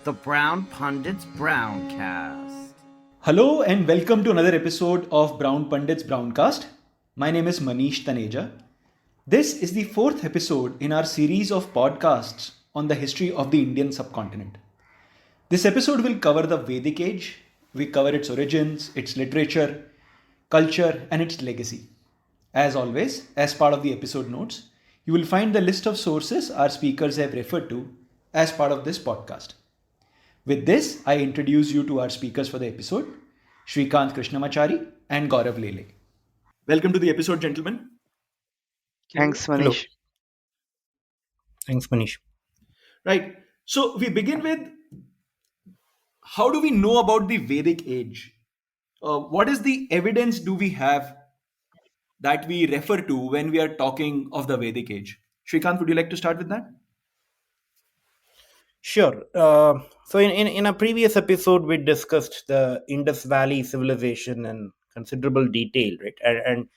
the Brown Pundits Browncast. Hello and welcome to another episode of Brown Pundits Browncast. My name is Maneesh Taneja. This is the fourth episode in our series of podcasts on the history of the Indian subcontinent. This episode will cover the Vedic Age. We cover its origins, its literature, culture, and its legacy. As always, as part of the episode notes, you will find the list of sources our speakers have referred to as part of this podcast. With this, I introduce you to our speakers for the episode, Shrikanth Krishnamachry and Gaurav Lele. Welcome to the episode, gentlemen. Thanks, Hello. Manish. Thanks, Manish. Right. So we begin with how do we know about the Vedic age? What is the evidence do we have that we refer to when we are talking of the Vedic age? Shrikanth, would you like to start with that? Sure. So in a previous episode, we discussed the Indus Valley civilization in considerable detail, right? And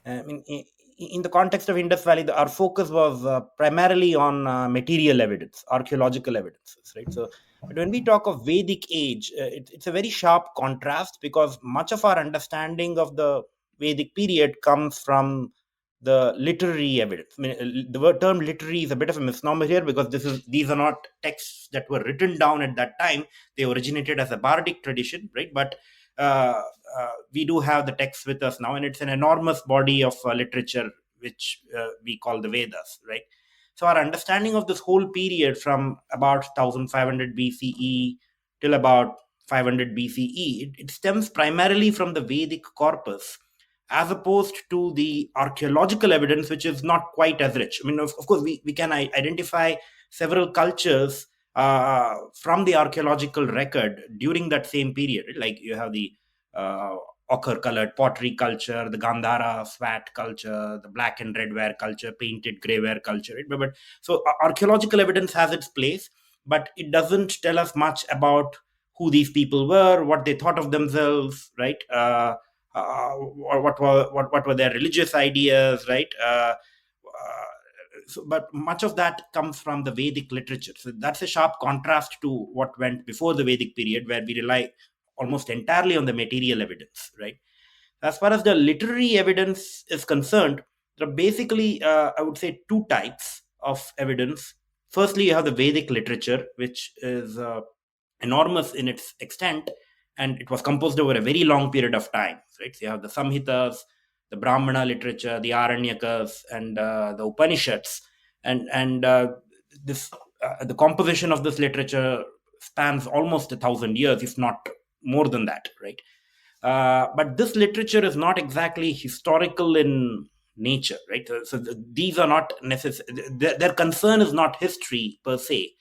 I mean, in the context of Indus Valley, our focus was primarily on material evidence, archaeological evidences, right? So, but when we talk of Vedic age, it's a very sharp contrast because much of our understanding of the Vedic period comes from the literary evidence. I mean, the word term literary is a bit of a misnomer here because these are not texts that were written down at that time. They originated as a bardic tradition, right? But we do have the text with us now, and it's an enormous body of literature which we call the Vedas, right? So our understanding of this whole period from about 1500 BCE till about 500 BCE, it stems primarily from the Vedic corpus, as opposed to the archaeological evidence, which is not quite as rich. I mean, of course, we can identify several cultures from the archaeological record during that same period. Like you have the ochre-colored pottery culture, the Gandhara Swat culture, the black and red ware culture, painted grey ware culture. Right? But so archaeological evidence has its place, but it doesn't tell us much about who these people were, what they thought of themselves, right? Or what were their religious ideas, right? But much of that comes from the Vedic literature. So that's a sharp contrast to what went before the Vedic period, where we rely almost entirely on the material evidence, right? As far as the literary evidence is concerned, there are basically, I would say, two types of evidence. Firstly, you have the Vedic literature, which is enormous in its extent, and it was composed over a very long period of time, right? So you have the Samhitas, the Brahmana literature, the Aranyakas, and the Upanishads, and this the composition of this literature spans almost 1,000 years, if not more than that, right? But this literature is not exactly historical in nature, right? So these are not necessary. Their concern is not history per se.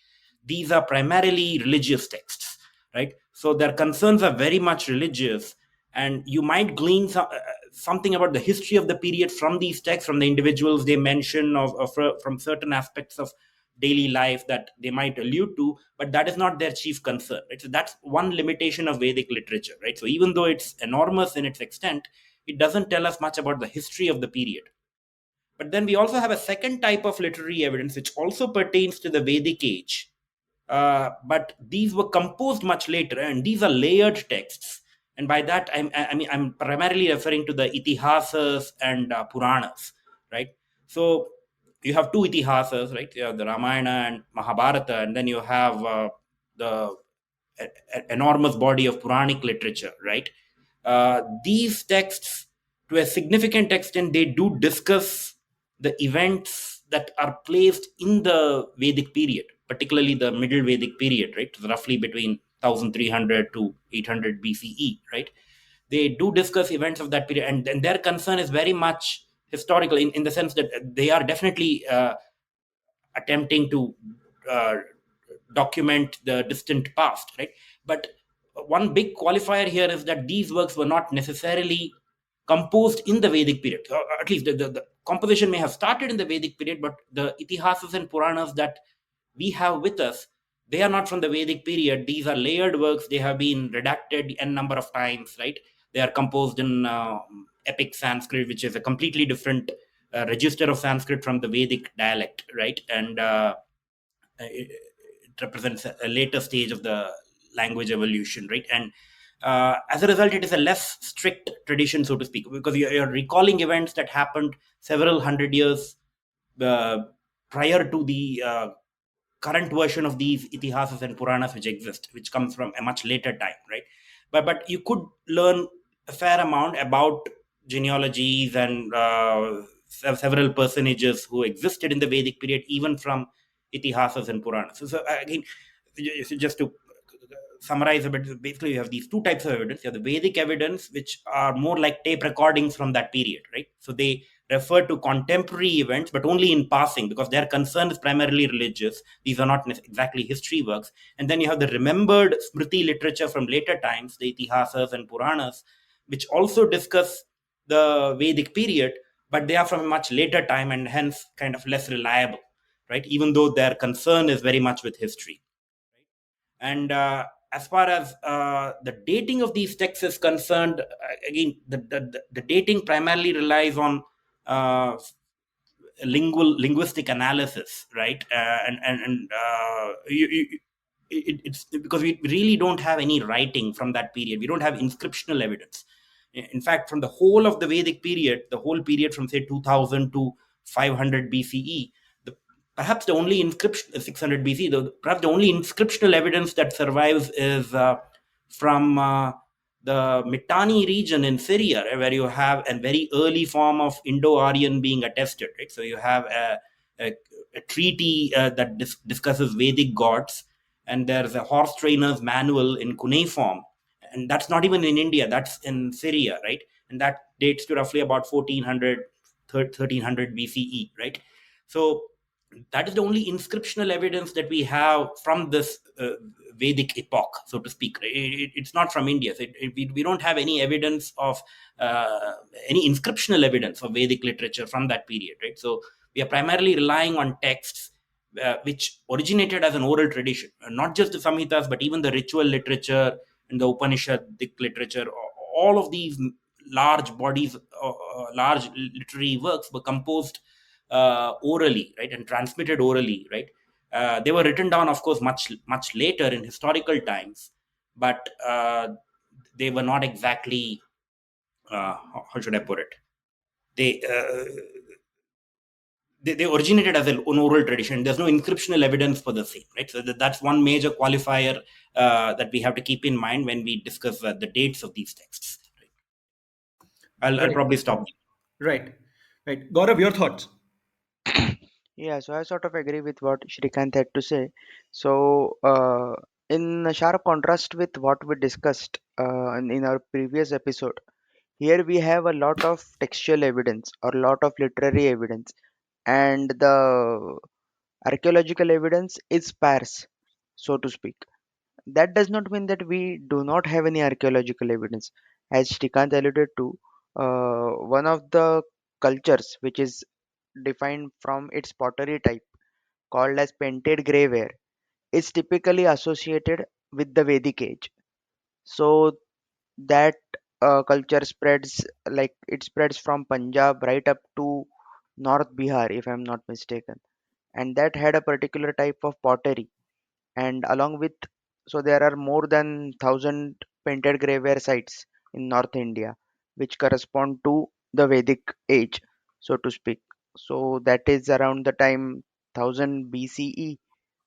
These are primarily religious texts, right? So their concerns are very much religious, and you might glean something about the history of the period from these texts, from the individuals they mention, from certain aspects of daily life that they might allude to, but that is not their chief concern, right? So that's one limitation of Vedic literature, right? So even though it's enormous in its extent, it doesn't tell us much about the history of the period. But then we also have a second type of literary evidence which also pertains to the Vedic age, but these were composed much later, and these are layered texts. And by that, I'm primarily referring to the Itihasas and Puranas, right? So you have two Itihasas, right? You have the Ramayana and Mahabharata, and then you have the enormous body of Puranic literature, right? These texts, to a significant extent, they do discuss the events that are placed in the Vedic period, particularly the Middle Vedic period, right? Roughly between 1300 to 800 BCE, right? They do discuss events of that period, and their concern is very much historical in the sense that they are definitely attempting to uh, document the distant past, right? But one big qualifier here is that these works were not necessarily composed in the Vedic period. At least the composition may have started in the Vedic period, but the Itihasas and Puranas that we have with us, they are not from the Vedic period. These are layered works. They have been redacted n number of times, right? They are composed in epic Sanskrit, which is a completely different register of Sanskrit from the Vedic dialect, right? And represents a later stage of the language evolution, right? And as a result, it is a less strict tradition, so to speak, because you're recalling events that happened several hundred years uh, prior to the current version of these itihasas and puranas which exist, which comes from a much later time, right? But you could learn a fair amount about genealogies and several personages who existed in the Vedic period, even from itihasas and puranas. So again, just to summarize a bit, basically you have these two types of evidence. You have the Vedic evidence, which are more like tape recordings from that period, right? So they refer to contemporary events, but only in passing, because their concern is primarily religious. These are not exactly history works. And then you have the remembered Smriti literature from later times, the Itihasas and Puranas, which also discuss the Vedic period, but they are from a much later time and hence kind of less reliable, right? Even though their concern is very much with history. And as far as the dating of these texts is concerned, again, the dating primarily relies on linguistic analysis, right? It's because we really don't have any writing from that period. We don't have inscriptional evidence. In fact, from the whole of the Vedic period, the whole period from say 2000 to 500 BCE, perhaps the only inscription 600 BC, perhaps the only inscriptional evidence that survives is from the Mitanni region in Syria, right, where you have a very early form of Indo-Aryan being attested. Right? So you have a treaty that discusses Vedic gods, and there's a horse trainer's manual in cuneiform, and that's not even in India, that's in Syria, right? And that dates to roughly about 1400, 1300 BCE, right? So that is the only inscriptional evidence that we have from this Vedic epoch, so to speak. It's not from India. So we don't have any evidence of any inscriptional evidence of Vedic literature from that period, right? So we are primarily relying on texts which originated as an oral tradition, not just the Samhitas, but even the ritual literature and the Upanishadic literature. All of these large bodies, large literary works were composed orally, right, and transmitted orally, right? They were written down, of course, much later in historical times, but they were not exactly how should I put it? They they originated as an oral tradition. There's no inscriptional evidence for the same, right? So that's one major qualifier that we have to keep in mind when we discuss the dates of these texts. Right? I'll probably stop. Right. Right. Gaurav, your thoughts? Yeah, so I sort of agree with what Shrikanth had to say. So, in sharp contrast with what we discussed in our previous episode, here we have a lot of textual evidence or a lot of literary evidence, and the archaeological evidence is sparse, so to speak. That does not mean that we do not have any archaeological evidence. As Shrikanth alluded to, one of the cultures which is defined from its pottery type, called as painted grey ware, is typically associated with the Vedic age. So that culture spreads, like it spreads from Punjab right up to North Bihar, if I'm not mistaken, and that had a particular type of pottery. And along with, so there are more than 1,000 painted grey ware sites in North India, which correspond to the Vedic age, so to speak. So that is around the time 1000 BCE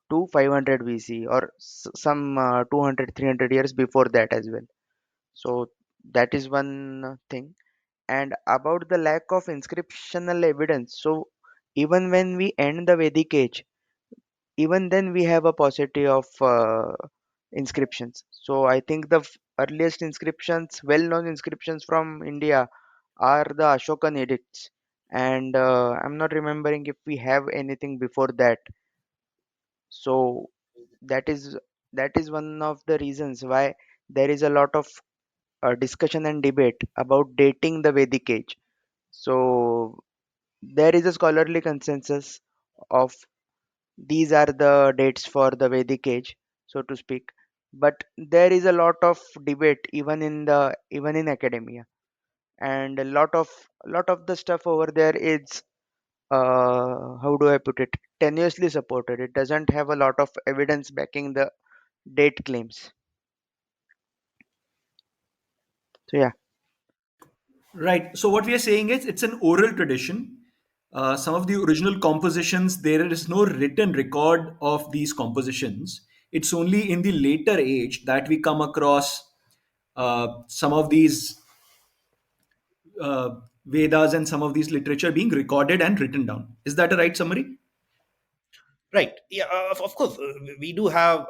to 500 BC, or some 200 300 years before that as well. So that is one thing. And about the lack of inscriptional evidence, so even when we end the Vedic age, even then we have a paucity of inscriptions. So I think the earliest inscriptions, well-known inscriptions from India, are the Ashokan Edicts, and I'm not remembering if we have anything before that. So that is that is one of the reasons why there is a lot of discussion and debate about dating the Vedic age. So there is a scholarly consensus of these are the dates for the Vedic age, so to speak. But there is a lot of debate even in academia, and a lot of the stuff over there is how do I put it? tenuously supported. It doesn't have a lot of evidence backing the date claims. So yeah. Right. So what we are saying is it's an oral tradition. Some of the original compositions, there is no written record of these compositions. It's only in the later age that we come across some of these Vedas and some of these literature being recorded and written down. Is that a right summary? Right. Yeah, of course, we do have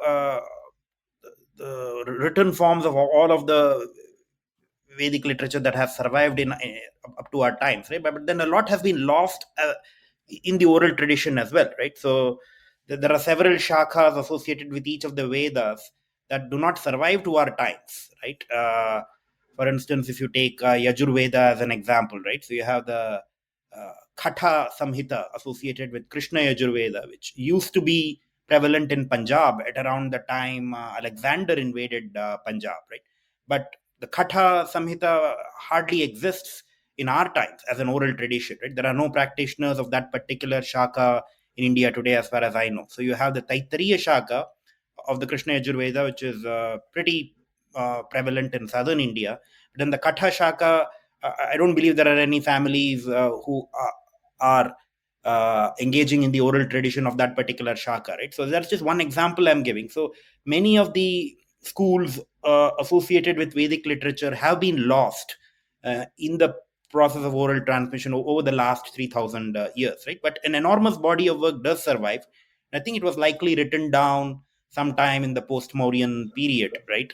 the written forms of all of the Vedic literature that has survived in up to our times, right? But then a lot has been lost in the oral tradition as well, right? So there are several shakhas associated with each of the Vedas that do not survive to our times, right? For instance, if you take Yajur Veda as an example, right? So you have the Katha Samhita associated with Krishna Yajur Veda, which used to be prevalent in Punjab at around the time Alexander invaded Punjab, right? But the Katha Samhita hardly exists in our times as an oral tradition, right? There are no practitioners of that particular shaka in India today, as far as I know. So you have the Taittiriya shaka of the Krishna Yajur Veda, which is pretty prevalent in southern India. But then the Katha shaka, I don't believe there are any families who are engaging in the oral tradition of that particular shaka, right? So that's just one example I'm giving. So many of the schools associated with Vedic literature have been lost in the process of oral transmission over the last 3,000 years, right? But an enormous body of work does survive. I think it was likely written down sometime in the post-Mauryan period, right?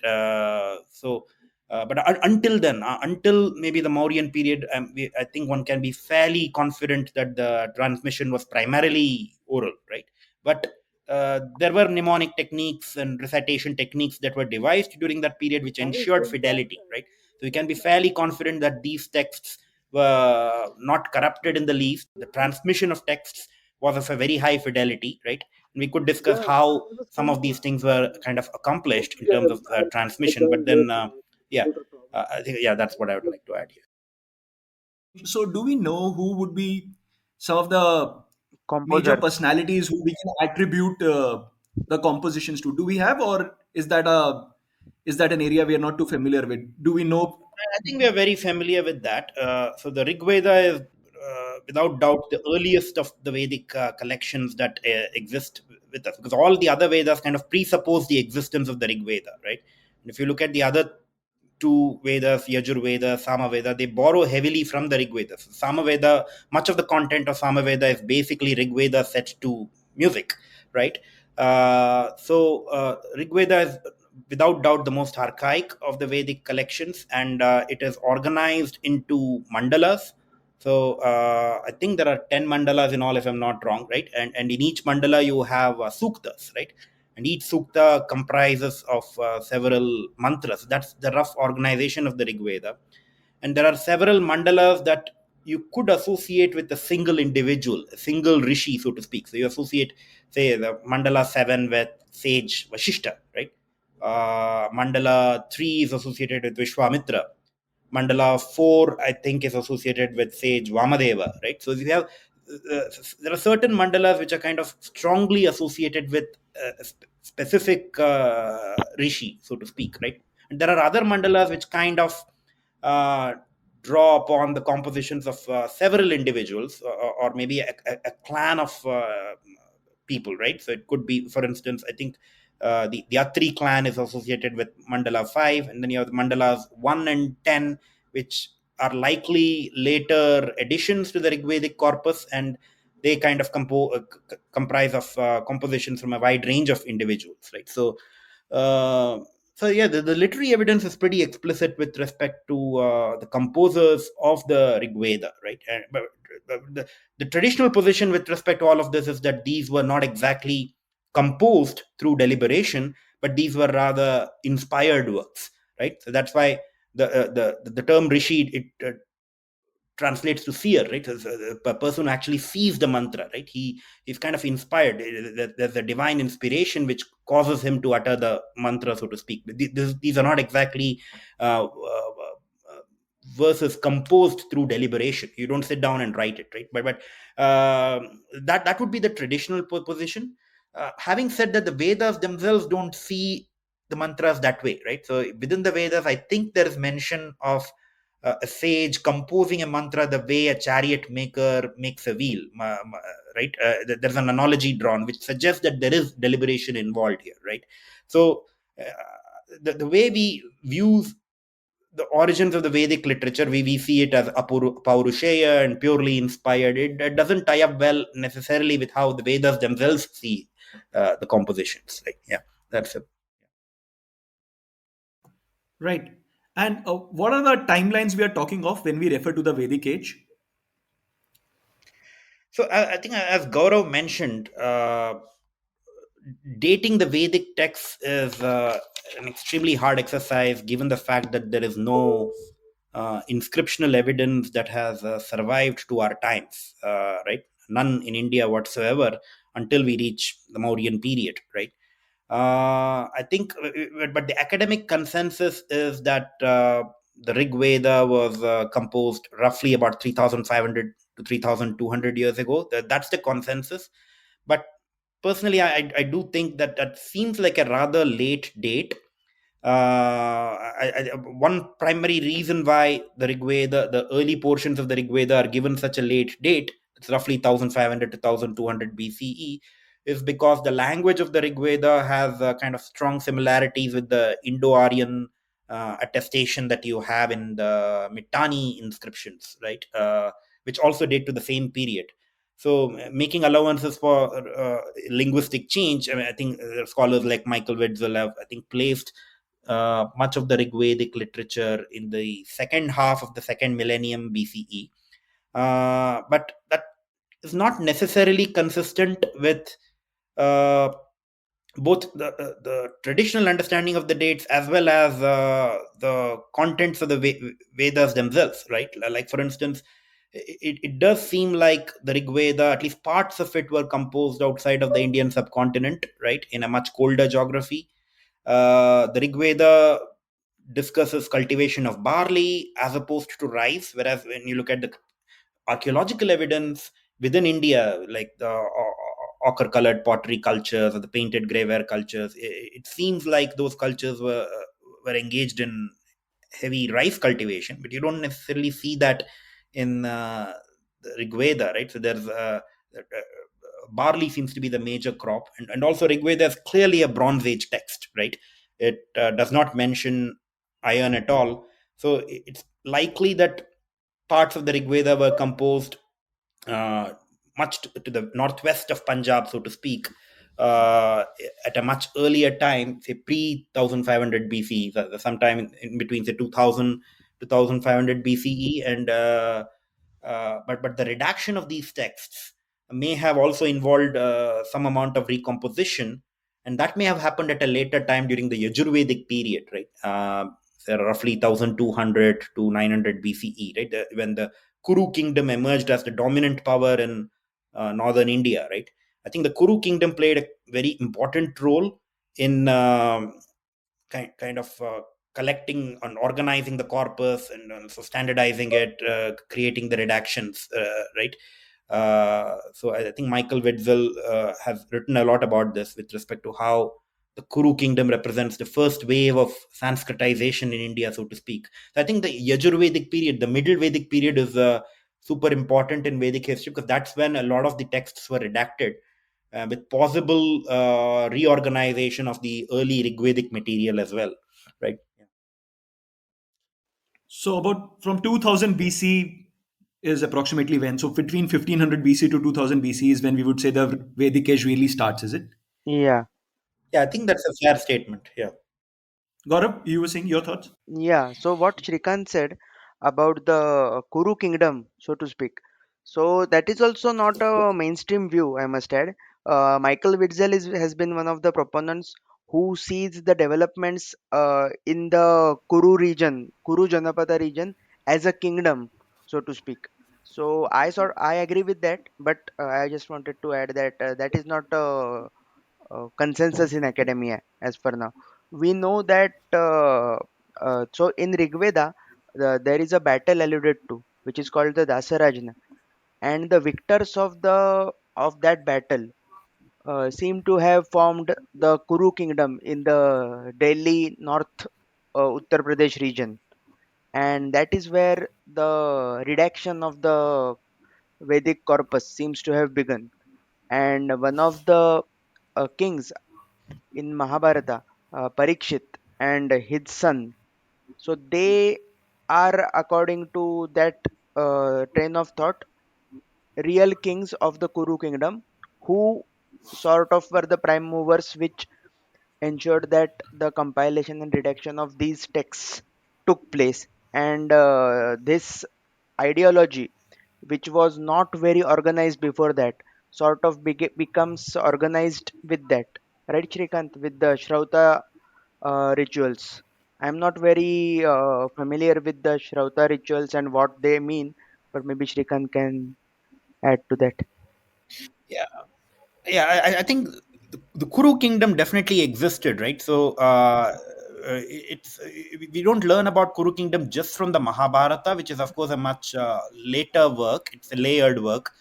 But until then, until maybe the Mauryan period, I think one can be fairly confident that the transmission was primarily oral, right? But there were mnemonic techniques and recitation techniques that were devised during that period which ensured fidelity, right? So we can be fairly confident that these texts were not corrupted in the least. The transmission of texts was of a very high fidelity, right? And we could discuss how some of these things were kind of accomplished in terms of transmission. But then, I think that's what I would like to add here. So do we know who would be some of the major Composers. personalities who we can attribute the compositions to? Do we have, or is that an area we are not too familiar with? Do we know? I think we are very familiar with that. So the Rig Veda is, without doubt, the earliest of the Vedic collections that exist with us, because all the other Vedas kind of presuppose the existence of the Rig Veda, right? And if you look at the other two Vedas, Yajur Veda, Sama Veda, they borrow heavily from the Rig Veda. So Sama Veda, much of the content of Sama Veda is basically Rig Veda set to music, right? Rig Veda is without doubt the most archaic of the Vedic collections, and it is organized into mandalas. So I think there are 10 mandalas in all, if I'm not wrong, right? And in each mandala you have suktas, right? And each sukta comprises of several mantras. That's the rough organization of the Rig Veda. And there are several mandalas that you could associate with a single individual, a single rishi, so to speak. So you associate, say, the mandala 7 with sage Vashishta, right? Mandala 3 is associated with Vishwamitra. Mandala 4, I think, is associated with sage Vamadeva, right? So you have there are certain mandalas which are kind of strongly associated with a specific rishi, so to speak, right? And there are other mandalas which kind of uh, draw upon the compositions of several individuals, or maybe a clan of people, right? So it could be, for instance, I think the Atri clan is associated with mandala 5, and then you have the mandalas 1 and 10, which are likely later additions to the Rigvedic corpus, and they kind of comprise of compositions from a wide range of individuals, right? Uh, the literary evidence is pretty explicit with respect to the composers of the Rig Veda, right? But the traditional position with respect to all of this is that these were not exactly composed through deliberation, but these were rather inspired works, right? So that's why the term rishi, it translates to seer, right? A person who actually sees the mantra, right? He's kind of inspired. There's a divine inspiration which causes him to utter the mantra, so to speak. These are not exactly versus composed through deliberation. You don't sit down and write it, right? That would be the traditional position. Having said that, the Vedas themselves don't see the mantras that way, right? So within the Vedas, I think there is mention of a sage composing a mantra the way a chariot maker makes a wheel, right? There's an analogy drawn which suggests that there is deliberation involved here, right? So uh, the way we view the origins of the Vedic literature, we see it as Paurusheya and purely inspired. It doesn't tie up well necessarily with how the Vedas themselves see the compositions. Right? Yeah, that's it. Right. And what are the timelines we are talking of when we refer to the Vedic age? So I think, as Gaurav mentioned, dating the Vedic texts is an extremely hard exercise, given the fact that there is no inscriptional evidence that has survived to our times, right? None in India whatsoever until we reach the Mauryan period, right? I think, but the academic consensus is that the Rig Veda was composed roughly about 3,500 to 3,200 years ago. That's the consensus. But personally, I do think that that seems like a rather late date. One primary reason why the Rig Veda, the early portions of the Rig Veda are given such a late date, it's roughly 1500 to 1200 BCE, is because the language of the Rig Veda has kind of strong similarities with the Indo-Aryan attestation that you have in the Mitanni inscriptions, right? Which also date to the same period. So, making allowances for linguistic change, I mean, I think scholars like Michael Witzel have, I think, placed much of the Rigvedic literature in the second half of the second millennium BCE. But that is not necessarily consistent with uh, both the traditional understanding of the dates as well as the contents of the Vedas themselves, right? Like, for instance, it does seem like the Rig Veda, at least parts of it, were composed outside of the Indian subcontinent, right, in a much colder geography. The Rig Veda discusses cultivation of barley as opposed to rice, whereas when you look at the archaeological evidence within India, like the ochre colored pottery cultures or the painted graveware cultures, it seems like those cultures were engaged in heavy rice cultivation, but you don't necessarily see that in the Rig Veda, right? So there's barley seems to be the major crop, and also Rig Veda is clearly a Bronze Age text, right? It does not mention iron at all, so it's likely that parts of the Rig Veda were composed uh, much to the northwest of Punjab, so to speak, uh, at a much earlier time, say pre 1500 BCE, sometime in between, say, 2000 to 1500 BCE, and but the redaction of these texts may have also involved some amount of recomposition, and that may have happened at a later time during the Yajur Vedic period, right? So roughly 1200 to 900 BCE, right? When the Kuru kingdom emerged as the dominant power in northern India, right? I think the Kuru kingdom played a very important role in kind of collecting and organizing the corpus, and so standardizing it, creating the redactions, right? So I think Michael Witzel has written a lot about this with respect to how the Kuru kingdom represents the first wave of Sanskritization in India, so to speak. So I think the Yajur Vedic period, the Middle Vedic period, is super important in Vedic history, because that's when a lot of the texts were redacted, with possible reorganization of the early Rigvedic material as well, right? So about from 2000 BC is approximately when? So between 1500 BC to 2000 BC is when we would say the Vedic age really starts, is it? Yeah, Yeah, I think that's a fair statement. Yeah. Gaurav, you were saying your thoughts? yeah. So what Shrikant said about the Kuru kingdom, so to speak. So that is also not a mainstream view, I must add. Michael Witzel has been one of the proponents who sees the developments in the Kuru region, Kuru Janapada region, as a kingdom, so to speak. So I agree with that, but I just wanted to add that that is not consensus in academia as per now. We know that so in Rigveda, there is a battle alluded to, which is called the Dasarajna, and the victors of that battle seem to have formed the Kuru kingdom in the Delhi North Uttar Pradesh region, and that is where the redaction of the Vedic corpus seems to have begun. And one of the kings in Mahabharata, Parikshit, and his son, so they are, according to that train of thought, real kings of the Kuru kingdom, who sort of were the prime movers which ensured that the compilation and redaction of these texts took place. And this ideology, which was not very organized before that, sort of becomes organized with that, right, Shrikant, with the Shroutha rituals. I'm not very familiar with the Shroutha rituals and what they mean, but maybe Shrikant can add to that. Yeah, I think the Kuru kingdom definitely existed, right? So it's we don't learn about Kuru kingdom just from the Mahabharata, which is of course a much later work. It's a layered work.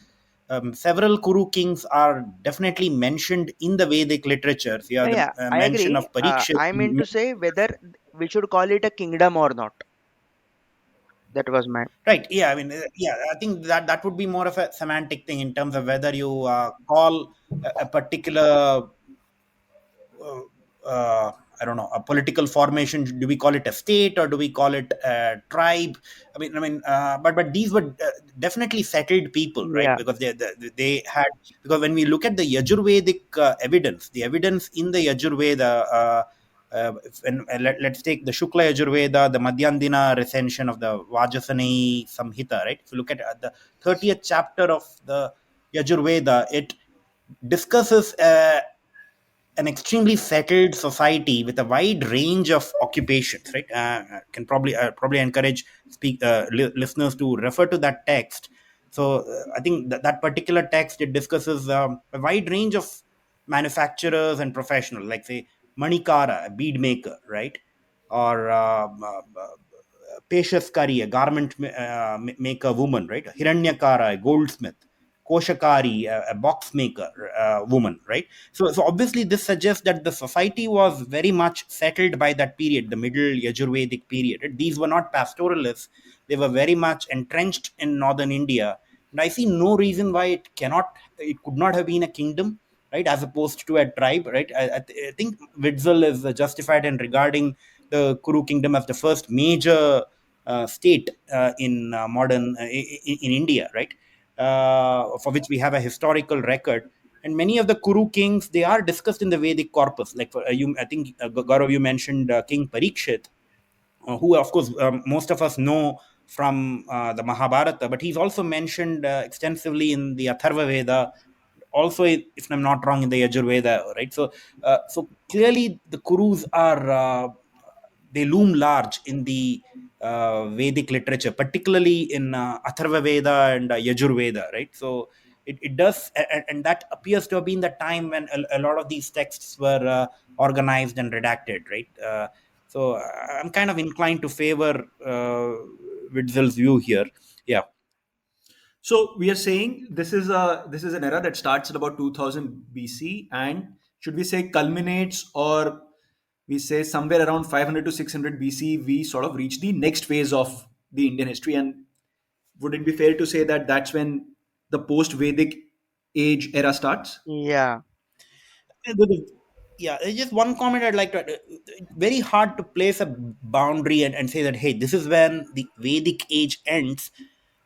Several Kuru kings are definitely mentioned in the Vedic literature. So, yeah, Yeah, the yeah, I mention agree. of Parikshit. I mean to say whether we should call it a kingdom or not. That was my. Right. Yeah. I mean, yeah. I think that would be more of a semantic thing in terms of whether you call a particular uh, I don't know, a political formation. Do we call it a state or do we call it a tribe? But these were definitely settled people, right? Yeah, Because they had, because when we look at the Yajurvedic evidence, the evidence in the Yajur Veda. Let's take the Shukla Yajur Veda, the Madhyandina recension of the Vajasani Samhita, right? If you look at the 30th chapter of the Yajur Veda, it discusses an extremely settled society with a wide range of occupations, right? Can probably encourage listeners to refer to that text. So I think that particular text, it discusses a wide range of manufacturers and professionals, like say Manikara, a bead maker, right? Or Peshashkari, a garment maker woman, right? Hiranyakara, a goldsmith. Koshakari, a box maker woman, right? So obviously this suggests that the society was very much settled by that period, the Middle Yajurvedic period. These were not pastoralists; they were very much entrenched in northern India, and I see no reason why it could not have been a kingdom, right, as opposed to a tribe, right? I think Witzel is justified in regarding the Kuru kingdom as the first major state in modern in India, right? For which we have a historical record. And many of the Kuru kings, they are discussed in the Vedic corpus. Like for, I think Gaurav, you mentioned King Parikshit, who of course most of us know from the Mahabharata, but he's also mentioned extensively in the Atharva Veda, also if I'm not wrong in the Yajur Veda, right? So clearly the Kurus are they loom large in the Vedic literature, particularly in Atharva Veda and Yajur Veda, right? So it does, and that appears to have been the time when a lot of these texts were organized and redacted, right? So I'm kind of inclined to favor Witzel's view here. Yeah. So we are saying this is an era that starts at about 2000 BC, and should we say culminates, or we say somewhere around 500 to 600 BC we sort of reach the next phase of the Indian history. And would it be fair to say that that's when the post Vedic age era starts? yeah, Yeah, just one comment I'd like to add. Very hard to place a boundary and say that, hey, this is when the Vedic age ends,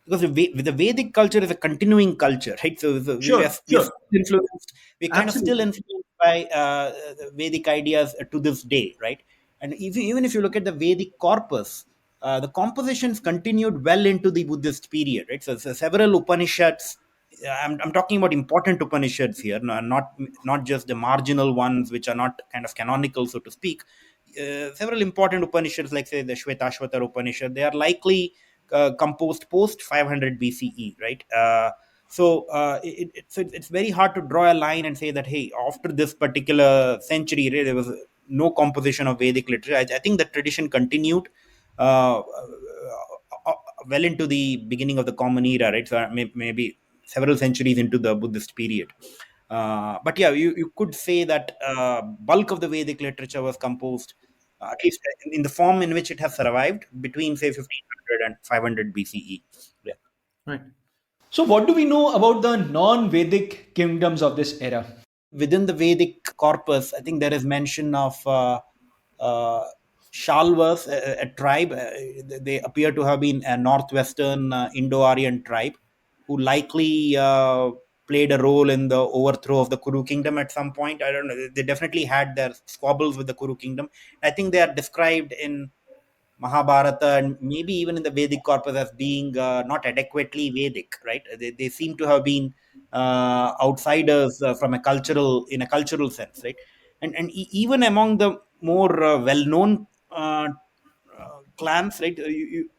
because the Vedic culture is a continuing culture, right? So Sure, we are sure. still influenced. We're kind of still Absolutely. influenced by the Vedic ideas to this day, right? And even if you look at the Vedic corpus, the compositions continued well into the Buddhist period, right? So several Upanishads. I'm talking about important Upanishads here, not just the marginal ones which are not kind of canonical, so to speak. Several important Upanishads, like say the Shvetashvatar Upanishad, they are likely composed post 500 BCE, right? It's very hard to draw a line and say that, hey, after this particular century, right, there was no composition of Vedic literature. I think the tradition continued uh, well into the beginning of the Common Era, right? So maybe several centuries into the Buddhist period. But yeah, you could say that bulk of the Vedic literature was composed, at least in the form in which it has survived, between say 1500 and 500 BCE. Yeah. Right. So, what do we know about the non Vedic kingdoms of this era? Within the Vedic corpus, I think there is mention of uh, Shalvas, a tribe. They appear to have been a northwestern Indo-Aryan tribe who likely played a role in the overthrow of the Kuru kingdom at some point. I don't know. They definitely had their squabbles with the Kuru kingdom. I think they are described in Mahabharata and maybe even in the Vedic corpus as being not adequately Vedic, right? They seem to have been outsiders from in a cultural sense, right? And even among the more well-known clans, right?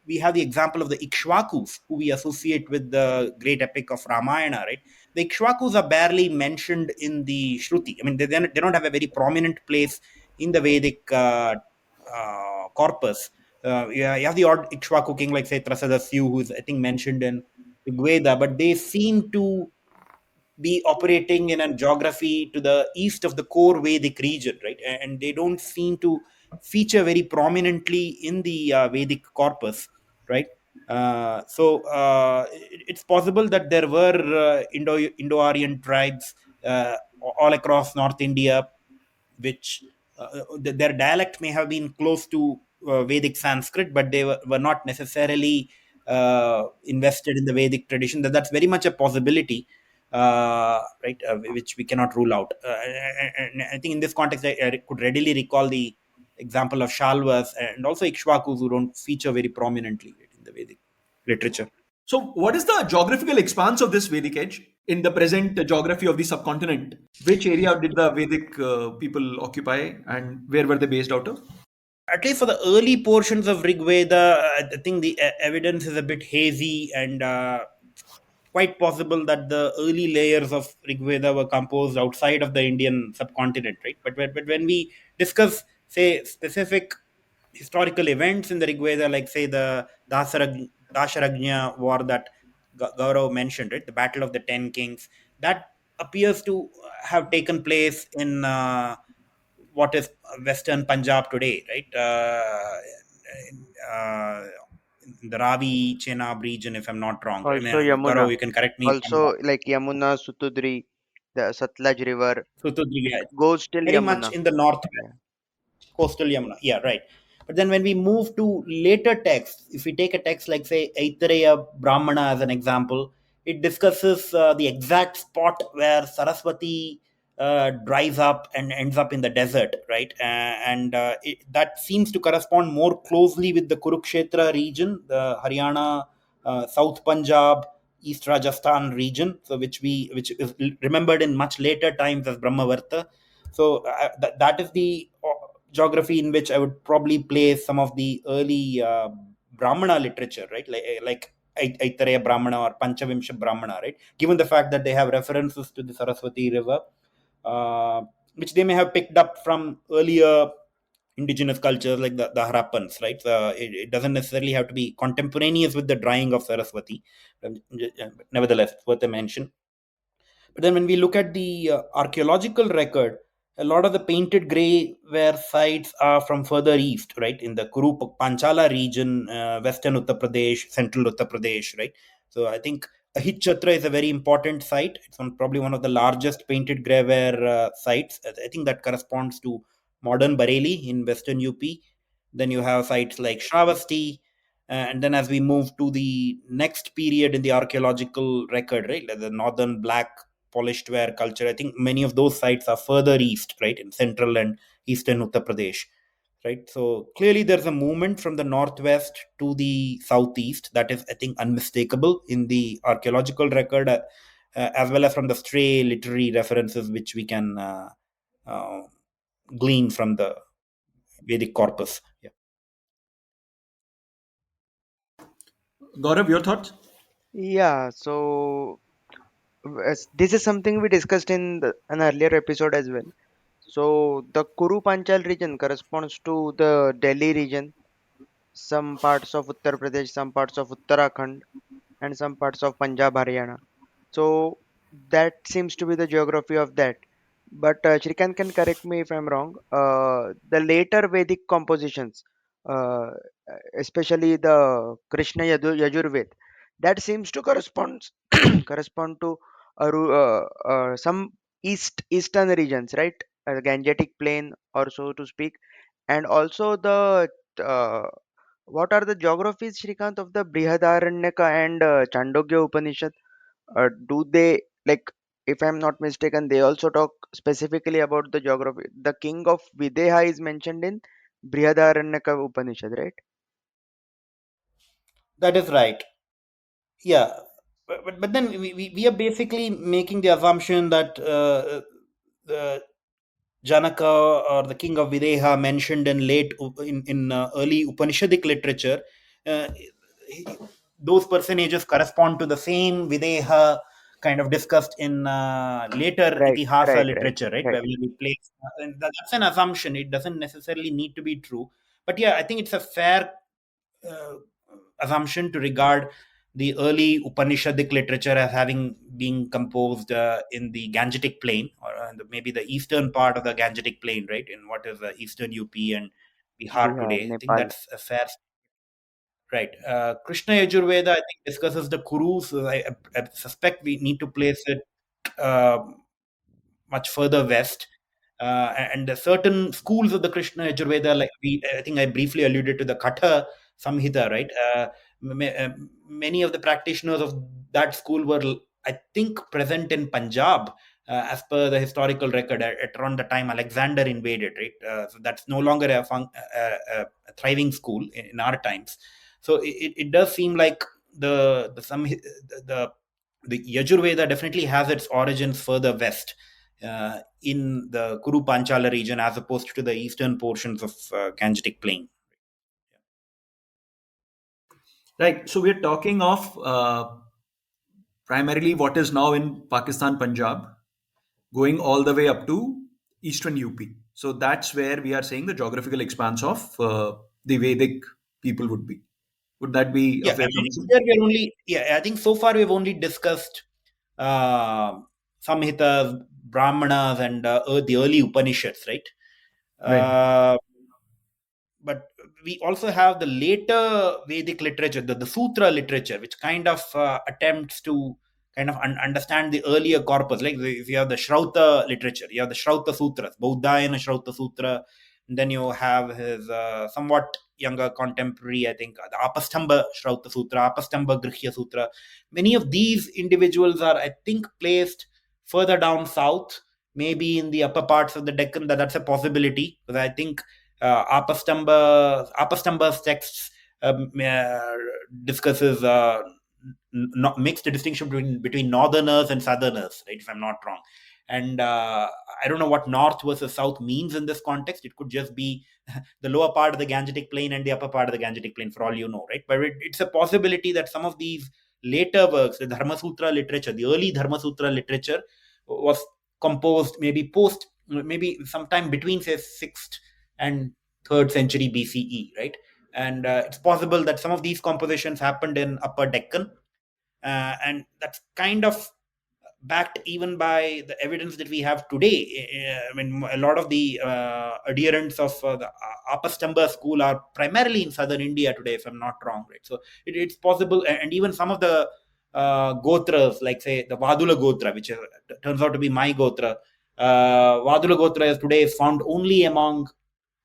We have the example of the Ikshvakus, who we associate with the great epic of Ramayana, right? The Ikshvakus are barely mentioned in the Shruti. I mean, they don't have a very prominent place in the Vedic corpus. You have the odd Ikshvaku king, like say Trasadasyu, who is I think mentioned in Rigveda, but they seem to be operating in a geography to the east of the core Vedic region, right? And they don't seem to feature very prominently in the Vedic corpus, right? It's possible that there were Indo-Aryan tribes all across North India, which their dialect may have been close to Vedic Sanskrit, but they were not necessarily invested in the Vedic tradition. That's very much a possibility, right? Which we cannot rule out. And I think in this context, I could readily recall the example of Shalvas and also Ikshvakus, who don't feature very prominently in the Vedic literature. So, what is the geographical expanse of this Vedic age in the present geography of the subcontinent? Which area did the Vedic people occupy and where were they based out of? At least for the early portions of Rig Veda, I think the evidence is a bit hazy, and quite possible that the early layers of Rig Veda were composed outside of the Indian subcontinent, right? But when we discuss, say, specific historical events in the Rig Veda, like say the Dasharagnya war that Gaurav mentioned, right? The Battle of the Ten Kings, that appears to have taken place in what is Western Punjab today, right? Uh, in the Ravi Chenab region, if I'm not wrong. I Also mean, Yamuna. Gaurav, you can correct me if I'm wrong. Also like Yamuna, Sutudri, the Satluj River So, goes till very much Yamuna. in the north Yeah. coastal Yamuna. Yeah, right. But then when we move to later texts, if we take a text like, say, Aitareya Brahmana as an example, it discusses the exact spot where Saraswati dries up and ends up in the desert, right? That seems to correspond more closely with the Kurukshetra region, the Haryana, South Punjab, East Rajasthan region, so which is remembered in much later times as Brahmavarta. So that is the geography in which I would probably place some of the early Brahmana literature, right? Like Aitareya Brahmana or Panchavimsha Brahmana, right? Given the fact that they have references to the Saraswati River, uh, which they may have picked up from earlier indigenous cultures like the Harappans, right? It doesn't necessarily have to be contemporaneous with the drying of Saraswati. Nevertheless, it's worth a mention. But then when we look at the archaeological record, a lot of the painted grey ware sites are from further east, right? In the Kuru Panchala region, western Uttar Pradesh, central Uttar Pradesh, right? So I think Ahitchatra is a very important site. It's probably one of the largest painted grey ware sites. I think that corresponds to modern Bareilly in western UP. Then you have sites like Shravasti, and then as we move to the next period in the archaeological record, right, like the northern black polished ware culture, I think many of those sites are further east, right, in central and eastern Uttar Pradesh, right? So clearly there's a movement from the northwest to the southeast that is, I think, unmistakable in the archaeological record, as well as from the stray literary references which we can uh, glean from the Vedic corpus. Yeah. Gaurav, your thoughts? Yeah, so this is something we discussed in an earlier episode as well. So the Kuru Panchal region corresponds to the Delhi region, some parts of Uttar Pradesh, some parts of Uttarakhand, and some parts of Punjab, Haryana. So that seems to be the geography of that. But Shrikant can correct me if I'm wrong. The later Vedic compositions, uh, especially the Yajur Ved, that seems to correspond correspond to some eastern regions, right? Gangetic plain, or so to speak, and also the uh, what are the geographies, Shrikant, of the Brihadaranyaka and Chandogya Upanishad? Do they, like, if I'm not mistaken, they also talk specifically about the geography? The king of Videha is mentioned in Brihadaranyaka Upanishad, right? That is right. Yeah, but then we are basically making the assumption that the Janaka or the king of Videha mentioned in early Upanishadic literature, uh, he- those personages correspond to the same Videha kind of discussed in later Right, Itihasa right, right, literature, right? right. Where we place, and that's an assumption. It doesn't necessarily need to be true, but yeah, I think it's a fair uh, assumption to regard the early Upanishadic literature as having been composed in the Gangetic plain, or maybe the eastern part of the Gangetic plain, right, in what is eastern UP and Bihar Bihar, today. I think Nepal. that's a fair. Right. Krishna Yajur Veda, I think, discusses the Kurus. I suspect we need to place it uh, much further west. And the certain schools of the Krishna Yajurveda, like I think I briefly alluded to the Katha Samhita, right? Many of the practitioners of that school were, I think, present in Punjab, as per the historical record, at around the time Alexander invaded, right? So that's no longer a thriving school in our times. So it does seem like the the Yajurveda definitely has its origins further west, in the Kuru Panchala region, as opposed to the eastern portions of Gangetic Plain. Right. So we're talking of primarily what is now in Pakistan, Punjab, going all the way up to eastern UP. So that's where we are saying the geographical expanse of the Vedic people would be. Would that be a Yeah, fair and assumption? here we're only, yeah, I think so far we've only discussed uh, Samhitas, Brahmanas, and the early Upanishads, right? Right. Uh, but we also have the later Vedic literature, the Sutra literature, which kind of attempts to kind of understand the earlier corpus. Like if you have the Shroutha literature, you have the Shroutha Sutras, Bauddhayana Shroutha Sutra, and then you have his somewhat younger contemporary, I think, the Apastamba Shroutha Sutra, Apastamba Grihya Sutra. Many of these individuals are, I think, placed further down south, maybe in the upper parts of the Deccan. That's a possibility, because I think Apastamba's texts discusses not makes the distinction between northerners and southerners, right? If I'm not wrong, and I don't know what north versus south means in this context. It could just be the lower part of the Gangetic Plain and the upper part of the Gangetic Plain, for all you know, right? But it's a possibility that some of these later works, the Dharma Sutra literature, the early Dharma Sutra literature, was composed maybe maybe sometime between, say, sixth and third century BCE, right? And it's possible that some of these compositions happened in Upper Deccan, and that's kind of backed even by the evidence that we have today. I mean, a lot of the adherents of the Apastamba school are primarily in southern India today, if I'm not wrong, right? So it's possible, and even some of the gotras, like say the Vadula Gotra, which turns out to be my Gotra. Vadula Gotra is found only among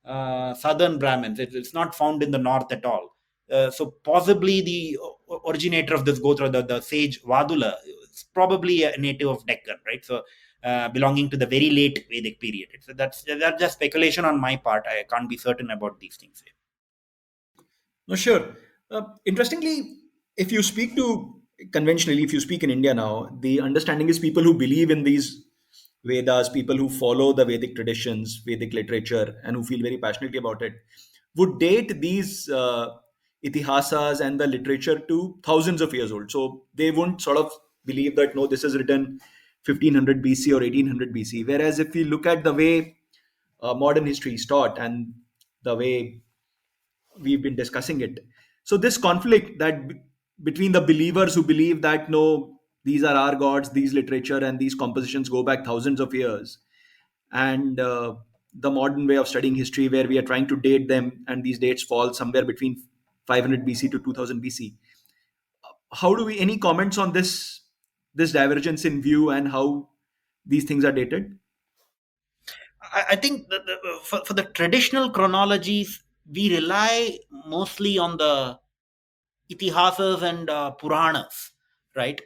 southern Brahmins. It's not found in the north at all. So possibly the originator of this Gotra, the sage Vadula, is probably a native of Deccan, right? So belonging to the very late Vedic period. So that's just speculation on my part. I can't be certain about these things. No, sure. Interestingly, if you speak to conventionally, if you speak in India now, the understanding is people who believe in these Vedas, people who follow the Vedic traditions, Vedic literature, and who feel very passionately about it, would date these itihasas and the literature to thousands of years old. So they wouldn't sort of believe that, no, this is written 1500 BC or 1800 BC. Whereas if we look at the way modern history is taught and the way we've been discussing it. So this conflict between the believers who believe that no, these are our gods, these literature and these compositions go back thousands of years, and the modern way of studying history where we are trying to date them, and these dates fall somewhere between 500 BC to 2000 BC. How do we, any comments on this divergence in view and how these things are dated? I think that for the traditional chronologies, we rely mostly on the itihasas and Puranas, right?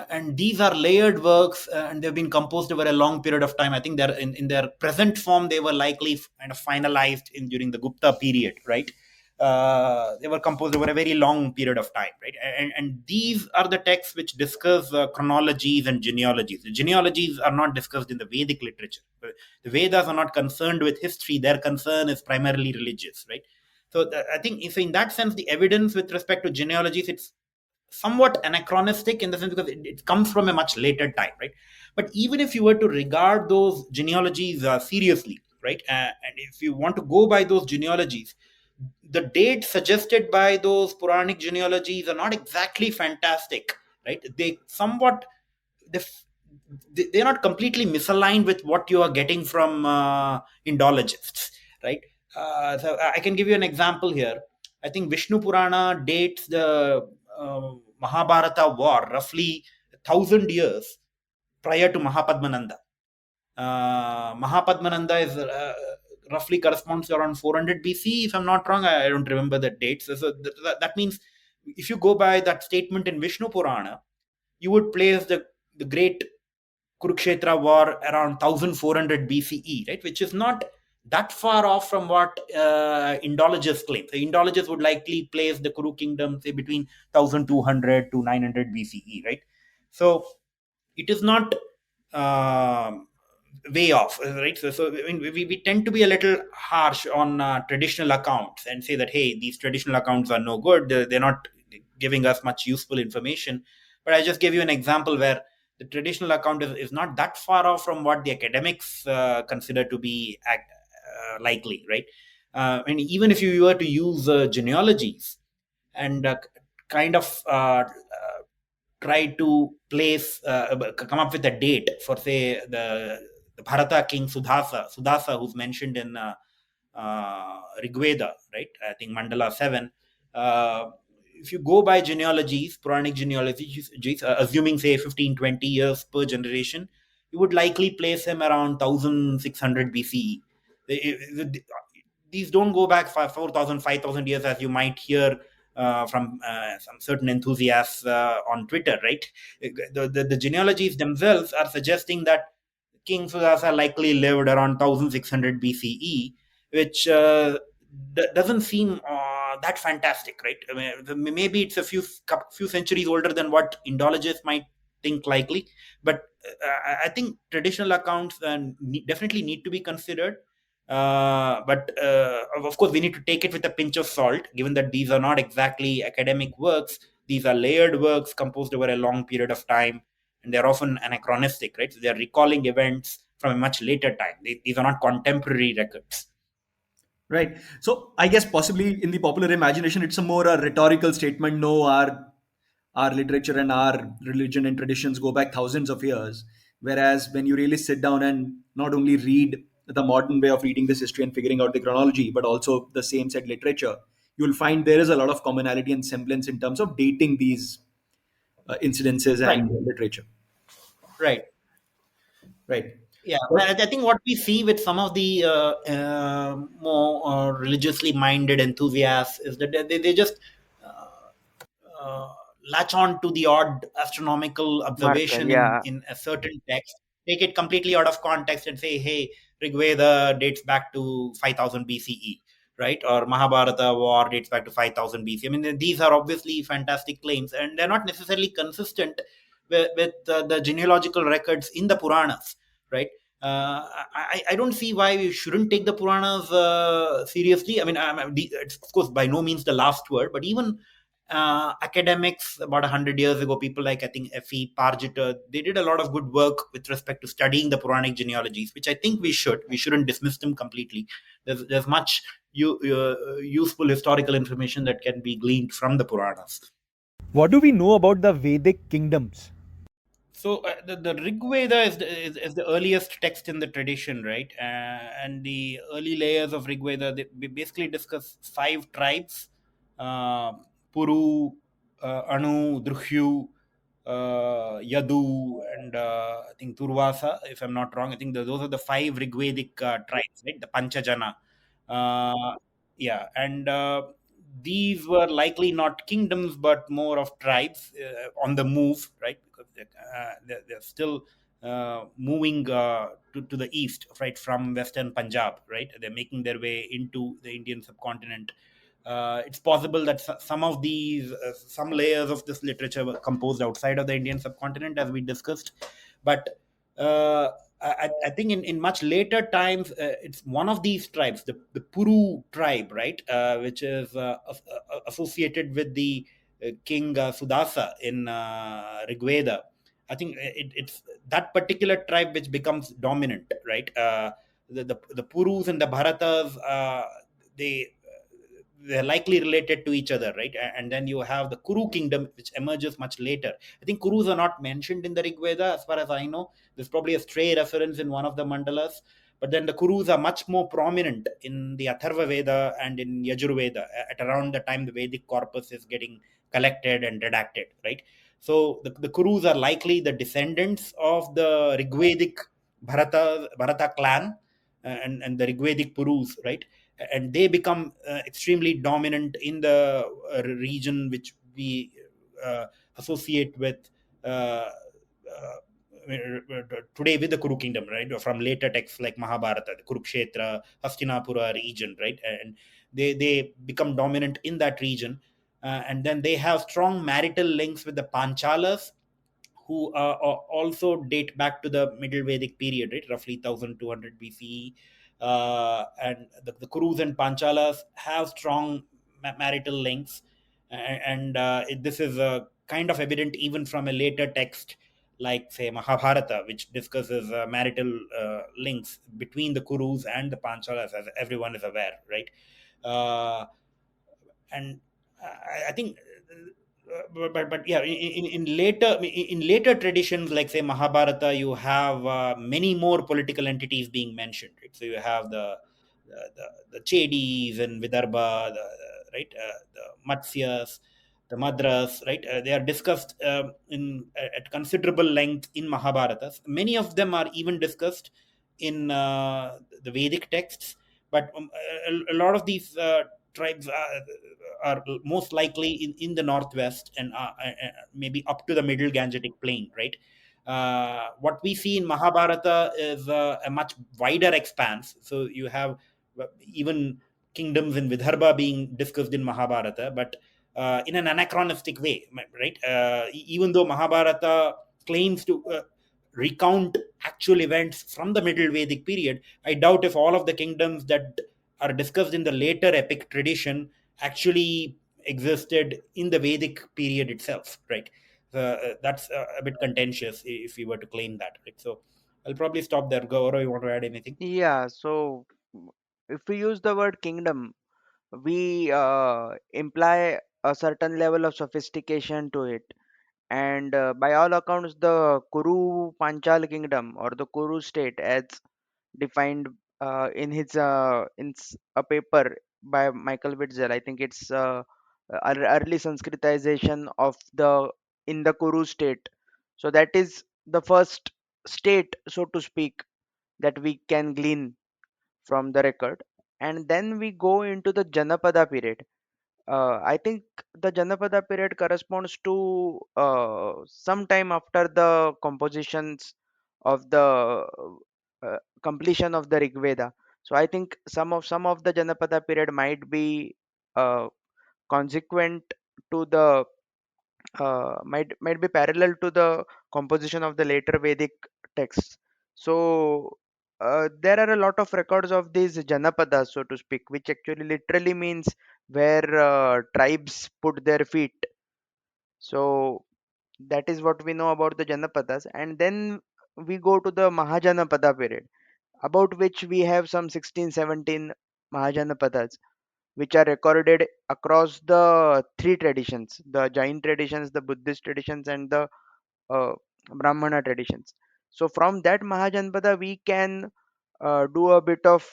And these are layered works, and they've been composed over a long period of time. I think they're in their present form, they were likely kind of finalized in during the Gupta period, right? They were composed over a very long period of time, right? And these are the texts which discuss chronologies and genealogies. The genealogies are not discussed in the Vedic literature. The Vedas are not concerned with history. Their concern is primarily religious, right? So I think if in that sense, the evidence with respect to genealogies, it's somewhat anachronistic in the sense because it comes from a much later time, right? But even if you were to regard those genealogies seriously, right, and if you want to go by those genealogies, the dates suggested by those Puranic genealogies are not exactly fantastic, right? They somewhat they they're not completely misaligned with what you are getting from Indologists, right? So I can give you an example here. I think Vishnu Purana dates the Mahabharata war roughly 1,000 years prior to Mahapadmananda. Mahapadmananda is roughly corresponds to around 400 BC, if I'm not wrong. I don't remember the dates. So that means if you go by that statement in Vishnu Purana, you would place the great Kurukshetra war around 1400 BCE, right? Which is not that far off from what Indologists claim. So Indologists would likely place the Kuru kingdom, say, between 1200 to 900 BCE, right? So it is not way off, right? So I mean, we tend to be a little harsh on traditional accounts and say that, hey, these traditional accounts are no good. They're not giving us much useful information. But I just gave you an example where the traditional account is not that far off from what the academics consider to be likely, right? And even if you were to use genealogies and kind of try to place, come up with a date for, say, the Bharata king Sudasa, who's mentioned in Rig Veda, right? I think Mandala 7. If you go by genealogies, Puranic genealogies, assuming, say, 15, 20 years per generation, you would likely place him around 1600 BCE. These don't go back 4,000, 5,000 years as you might hear from some certain enthusiasts on Twitter, right? The genealogies themselves are suggesting that King Sudasa likely lived around 1600 BCE, which doesn't seem that fantastic, right? I mean, maybe it's a few centuries older than what Indologists might think likely, but I think traditional accounts definitely need to be considered. But of course, we need to take it with a pinch of salt, given that these are not exactly academic works. These are layered works composed over a long period of time, and they're often anachronistic, right? So they're recalling events from a much later time. These are not contemporary records. Right. So I guess possibly in the popular imagination, it's a more a rhetorical statement. No, our literature and our religion and traditions go back thousands of years. Whereas when you really sit down and not only read the modern way of reading this history and figuring out the chronology, but also the same said literature, you'll find there is a lot of commonality and semblance in terms of dating these incidences Right. and literature. Right. Right. Yeah, But I think what we see with some of the more religiously minded enthusiasts is that they just latch on to the odd astronomical Marker, observation yeah. in a certain text, take it completely out of context and say, hey, Rig Veda dates back to 5000 BCE, right? Or Mahabharata war dates back to 5000 BC. I mean, these are obviously fantastic claims, and they're not necessarily consistent with the genealogical records in the Puranas, right? I don't see why we shouldn't take the Puranas seriously. I mean, it's of course by no means the last word, but even academics about 100 years ago, people like I think F.E. Parjita, they did a lot of good work with respect to studying the Puranic genealogies, which I think we shouldn't dismiss them completely. There's much useful historical information that can be gleaned from the Puranas. What do we know about the Vedic kingdoms? So the Rig Veda is the earliest text in the tradition, right? And the early layers of Rig Veda, they basically discuss five tribes: uh, Puru, Anu, Druhyu, Yadu, and I think Turvasa. If I'm not wrong, I think those are the five Rigvedic tribes, right? The Panchajana. Uh, yeah, and these were likely not kingdoms, but more of tribes on the move, right? Because they're still moving to the east, right, from western Punjab, right? They're making their way into the Indian subcontinent. It's possible that some of these, some layers of this literature were composed outside of the Indian subcontinent, as we discussed. But uh, I think in much later times, it's one of these tribes, the Puru tribe, right, which is associated with the king Sudasa in Rigveda. I think it's that particular tribe which becomes dominant, right? The Purus and the Bharatas, they they're likely related to each other, right? And then you have the Kuru kingdom, which emerges much later. I think Kurus are not mentioned in the Rig Veda, as far as I know. There's probably a stray reference in one of the mandalas, but then the Kurus are much more prominent in the Atharva Veda and in Yajur Veda at around the time the Vedic corpus is getting collected and redacted, right? So the Kurus are likely the descendants of the Rigvedic Bharata clan, and the Rigvedic Purus, right? And they become extremely dominant in the region which we associate with uh, today with the Kuru kingdom, right? From later texts like Mahabharata, the Kurukshetra, Hastinapura region, right? And they become dominant in that region. And then they have strong marital links with the Panchalas, who also date back to the Middle Vedic period, right? Roughly 1200 BCE. And the Kurus and Panchalas have strong marital links. And this is kind of evident even from a later text like, say, Mahabharata, which discusses marital links between the Kurus and the Panchalas, as everyone is aware, right? Uh, and I think but yeah, in later traditions like, say, Mahabharata, you have many more political entities being mentioned, right? So you have the Chedis and Vidarbha, right, the Matsyas, the Madras, right? They are discussed in at considerable length in Mahabharata. Many of them are even discussed in the Vedic texts, but a lot of these tribes are most likely in the northwest and maybe up to the middle Gangetic plain, right? What we see in Mahabharata is a much wider expanse. So you have even kingdoms in Vidarbha being discussed in Mahabharata, but in an anachronistic way, right? Even though Mahabharata claims to recount actual events from the Middle Vedic period, I doubt if all of the kingdoms that are discussed in the later epic tradition actually existed in the Vedic period itself, right? That's a bit contentious if we were to claim that, right? So I'll probably stop there. Gaurav, you want to add anything? Yeah, so if we use the word kingdom, we imply a certain level of sophistication to it. And by all accounts, the Kuru Panchal kingdom or the Kuru state, as defined in his a paper by Michael Witzel, I think it's early Sanskritization of the in the Kuru state. So that is the first state, so to speak, that we can glean from the record. And then we go into the Janapada period. I think the Janapada period corresponds to some time after the compositions of the completion of the Rig Veda. So I think some of the Janapada period might be uh, consequent to the might be parallel to the composition of the later Vedic texts. So there are a lot of records of these Janapadas, so to speak, which actually literally means where tribes put their feet. So that is what we know about the Janapadas. And then we go to the Mahajanapada period, about which we have some 16, 17 Mahajanapadas, which are recorded across the three traditions: the Jain traditions, the Buddhist traditions, and the uh, Brahmana traditions. So from that Mahajanapada, we can do a bit of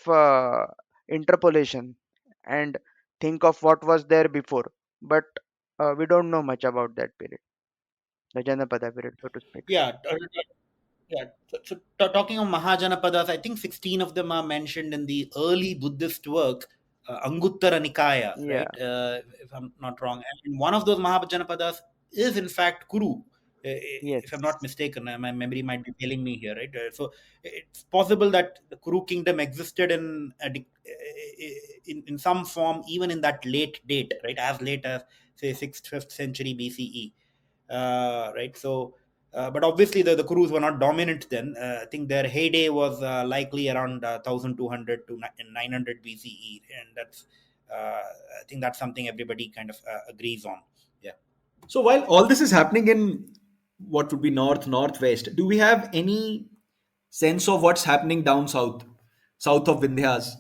interpolation and think of what was there before. But we don't know much about that period, the Janapada period, so to speak. Yeah, yeah. Talking of Mahajanapadas, I think 16 of them are mentioned in the early Buddhist work, Anguttara Nikaya, Yeah, right? If I'm not wrong. And one of those Mahajanapadas is, in fact, Kuru, if I'm not yes, mistaken. My memory might be failing me here, right? So it's possible that the Kuru kingdom existed in some form, even in that late date, right? As late as, say, 6th, 5th century BCE, right? So, but obviously the Kurus were not dominant then. I think their heyday was likely around 1200 to 900 BCE, and I think that's something everybody kind of agrees on. Yeah. So while all this is happening in what would be north, northwest, do we have any sense of what's happening down south, south of Vindhyas?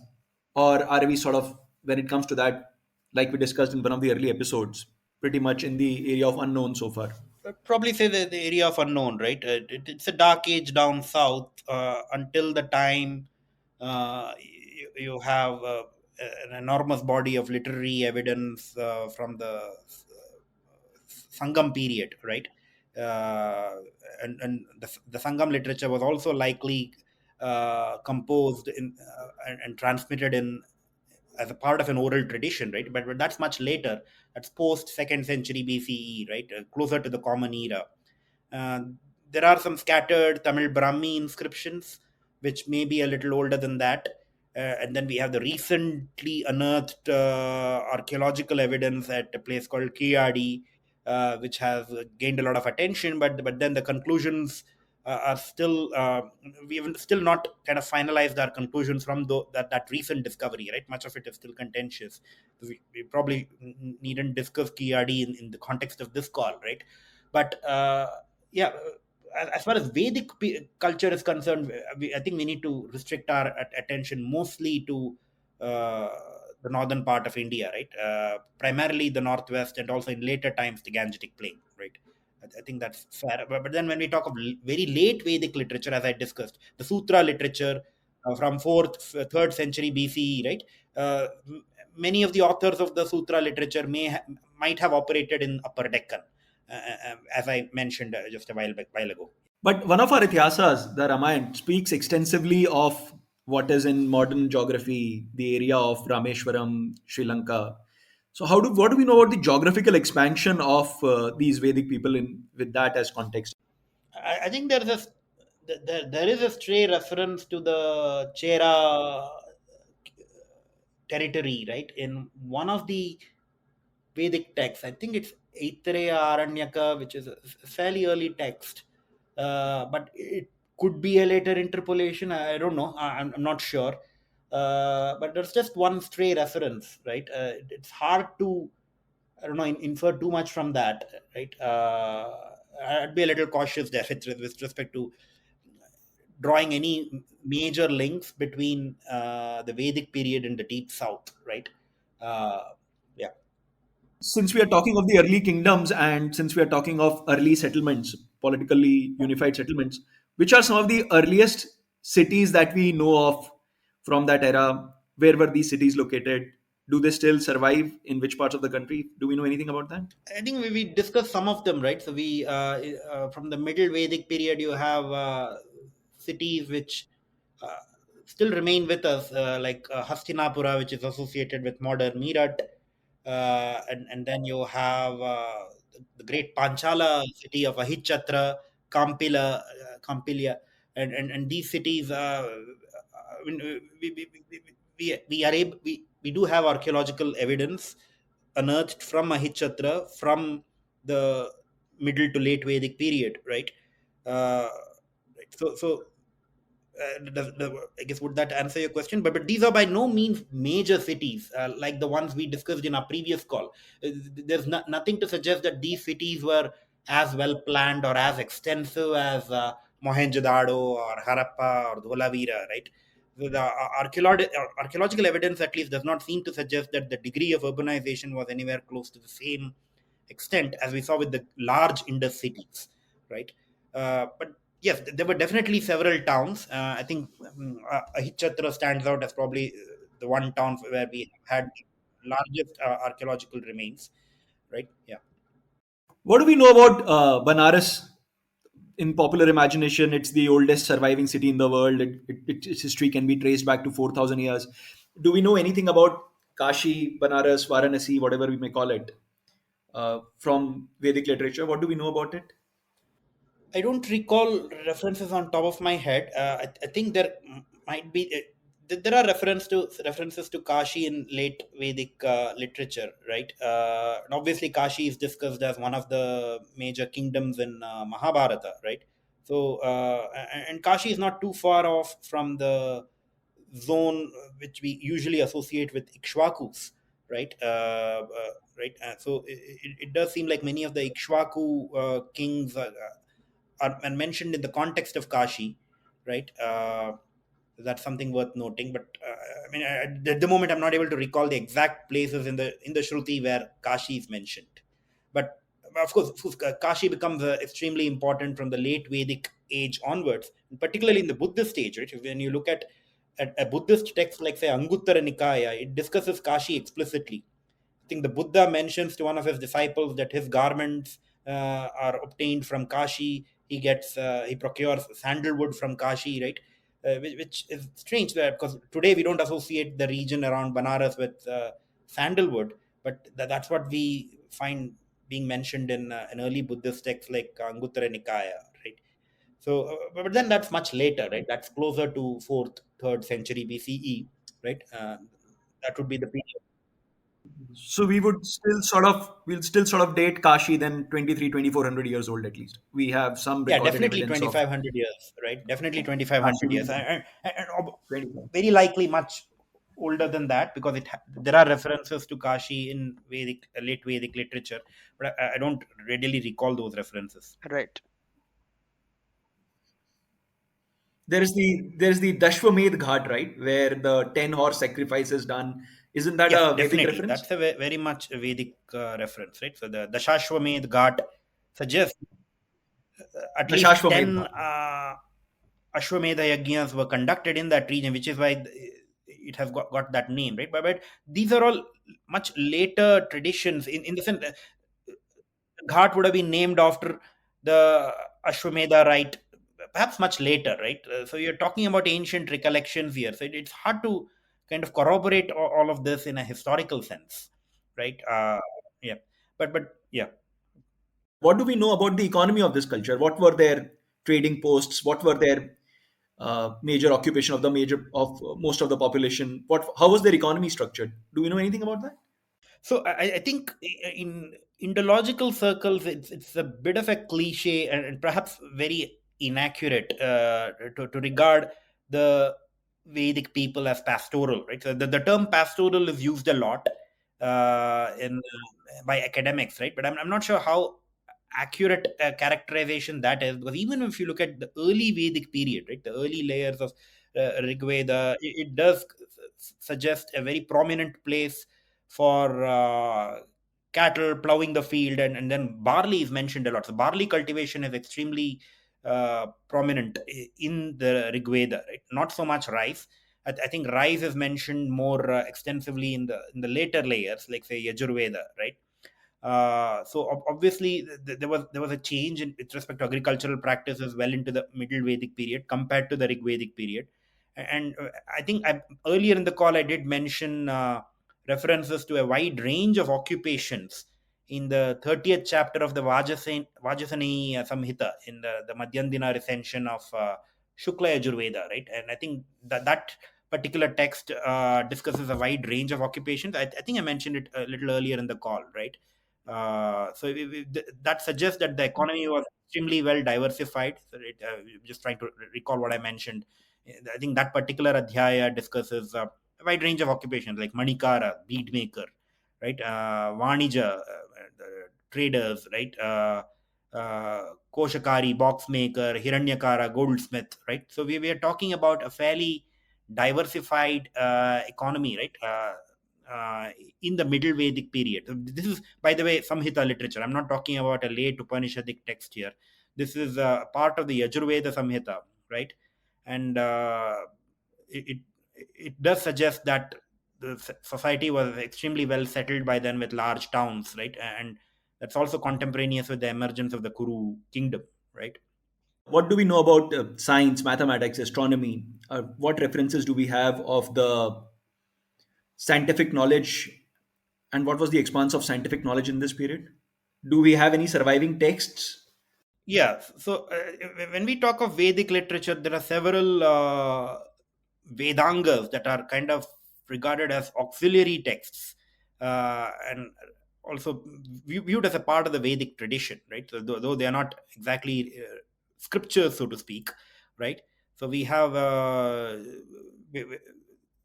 Or are we sort of, when it comes to that, like we discussed in one of the early episodes, pretty much in the area of unknown so far? I'd probably say the area of unknown, right? It's a dark age down south until the time you have an enormous body of literary evidence from the Sangam period, right? Uh, and the Sangam literature was also likely composed and transmitted in as a part of an oral tradition, right? But that's much later. That's post second century BCE, right? Closer to the Common Era. Uh, there are some scattered Tamil Brahmi inscriptions, which may be a little older than that. And then we have the recently unearthed archaeological evidence at a place called Kiyadi, which has gained a lot of attention. But then the conclusions are still we have still not kind of finalized our conclusions from that recent discovery. Right, much of it is still contentious. We probably needn't discuss Kiyadi in the context of this call, right? But yeah, as far as Vedic culture is concerned, I think we need to restrict our attention mostly to uh, the northern part of India, right? Primarily the northwest, and also in later times the Gangetic Plain, right? I think that's fair. But then when we talk of very late Vedic literature, as I discussed, the Sutra literature from 3rd century BCE, right? Uh, m- Many of the authors of the Sutra literature might have operated in Upper Deccan, as I mentioned just a while ago. But one of our Ityasas, the Ramayana, speaks extensively of what is in modern geography, the area of Rameshwaram, Sri Lanka. So, what do we know about the geographical expansion of these Vedic people in with that as context? I think there is a stray reference to the Chera territory, right? In one of the Vedic texts, I think it's Aitareya Aranyaka, which is a fairly early text, but it could be a later interpolation. I don't know. I'm not sure. But there's just one stray reference, right? It's hard to, I don't know, infer too much from that, right? I'd be a little cautious there with respect to drawing any major links between the Vedic period and the Deep South, right? Uh, yeah. Since we are talking of the early kingdoms and since we are talking of early settlements, politically unified settlements, which are some of the earliest cities that we know of from that era? Where were these cities located? Do they still survive? In which parts of the country? Do we know anything about that? I think we discussed some of them, right? So from the Middle Vedic period, you have cities which uh, still remain with us, like Hastinapura, which is associated with modern Meerut, and then you have the great Panchala city of Ahichatra, Kampilia, and these cities. I mean, we are able we do have archaeological evidence unearthed from Mahichatra from the middle to late Vedic period, right? Uh, right. So I guess would that answer your question? But these are by no means major cities like the ones we discussed in our previous call. There's nothing to suggest that these cities were as well planned or as extensive as Mohenjo-daro or Harappa or Dholavira, right? So the archaeological evidence at least does not seem to suggest that the degree of urbanization was anywhere close to the same extent as we saw with the large Indus cities, right? But yes, there were definitely several towns. I think Ahichatra stands out as probably the one town where we had largest archaeological remains, right? Yeah. What do we know about Banaras? In popular imagination, it's the oldest surviving city in the world. Its history can be traced back to 4,000 years. Do we know anything about Kashi, Banaras, Varanasi, whatever we may call it, from Vedic literature? What do we know about it? I don't recall references on top of my head. I think there might be there are references to Kashi in late Vedic literature, right? And obviously, Kashi is discussed as one of the major kingdoms in Mahabharata, right? So, and Kashi is not too far off from the zone which we usually associate with Ikshvakus, right? Right. So it does seem like many of the Ikshvaku kings are mentioned in the context of Kashi, right? That's something worth noting. But I mean, at the moment, I'm not able to recall the exact places in the Shruti where Kashi is mentioned. But of course, Kashi becomes extremely important from the late Vedic age onwards, particularly in the Buddhist age. Right? When you look at a Buddhist text like say Anguttara Nikaya, it discusses Kashi explicitly. I think the Buddha mentions to one of his disciples that his garments are obtained from Kashi. He procures sandalwood from Kashi, right? Which is strange because today we don't associate the region around Banaras with sandalwood, but that's what we find being mentioned in an early Buddhist text like Anguttara Nikaya, right? So, but then that's much later, right? That's closer to fourth, third century BCE, right? That would be the period. So we'll still sort of date Kashi then 2,400 years old at least. We have some Yeah, recorded definitely evidence of 2,500 years, right? Definitely 2,500 years, Kashi. and 25. very likely much older than that because there are references to Kashi in Vedic, late Vedic literature, but I don't readily recall those references. Right. There's the Dashwamedh Ghat, right, where the 10 horse sacrifice is done. Isn't that Yes, a Vedic definitely. reference? That's a very much a Vedic reference, right? So the Dashashwamedh Ghat suggests at The least Shashwamedh 10 Ghat. Ashwamedha yajnas were conducted in that region, which is why it has got that name, right? But these are all much later traditions in the sense Ghat would have been named after the Ashwamedha rite, perhaps much later, right? So you're talking about ancient recollections here. So it's hard to kind of corroborate all of this in a historical sense, right? Yeah, but yeah. What do we know about the economy of this culture? What were their trading posts? What were their major occupation of the major of most of the population? How was their economy structured? Do we know anything about that? So I think in Indological circles, it's a bit of a cliche and perhaps very inaccurate to regard the Vedic people as pastoral, right? So the term pastoral is used a lot in by academics, right? But I'm not sure how accurate characterization that is because even if you look at the early Vedic period, right, the early layers of Rig Veda, it does suggest a very prominent place for cattle plowing the field, and then barley is mentioned a lot. So barley cultivation is extremely prominent in the Rig Veda, right? Not so much rice. I think rice is mentioned more extensively in the later layers, like say Yajur Veda, right? So obviously there was a change with respect to agricultural practices well into the Middle Vedic period compared to the Rig Vedic period, and I think earlier in the call I did mention references to a wide range of occupations in the 30th chapter of the Vajasani Samhita in the Madhyandina recension of Shukla Yajur Veda, right? And I think that particular text discusses a wide range of occupations. I think I mentioned it a little earlier in the call, right? That suggests that the economy was extremely well diversified. So just trying to recall what I mentioned I think that particular adhyaya discusses a wide range of occupations like Manikara, bead maker, right? Vanija, traders, right? Koshakari, box maker, Hiranyakara, goldsmith, right? So we are talking about a fairly diversified economy, right? In the Middle Vedic period. This is, by the way, Samhita literature. I'm not talking about a late Upanishadic text here. This is part of the Yajur Veda Samhita, right? And it it does suggest that the society was extremely well settled by then with large towns, right? And that's also contemporaneous with the emergence of the Kuru kingdom, right? What do we know about science, mathematics, astronomy? What references do we have of the scientific knowledge, and what was the expanse of scientific knowledge in this period? Do we have any surviving texts? Yeah, so when we talk of Vedic literature, there are several Vedangas that are kind of regarded as auxiliary texts, and also viewed as a part of the Vedic tradition, right? So though they are not exactly scriptures, so to speak, right? So we have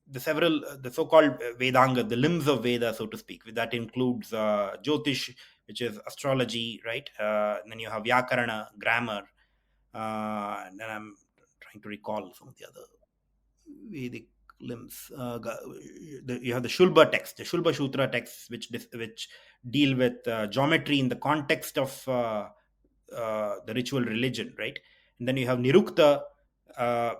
the several the so-called Vedanga, the limbs of Veda, so to speak. That includes Jyotish, which is astrology, right? And then you have Vyakarana, grammar, and then I'm trying to recall some of the other Vedic limbs. You have the Shulba text, the Shulba Sutra texts, which deal with geometry in the context of the ritual religion, right? And then you have Nirukta,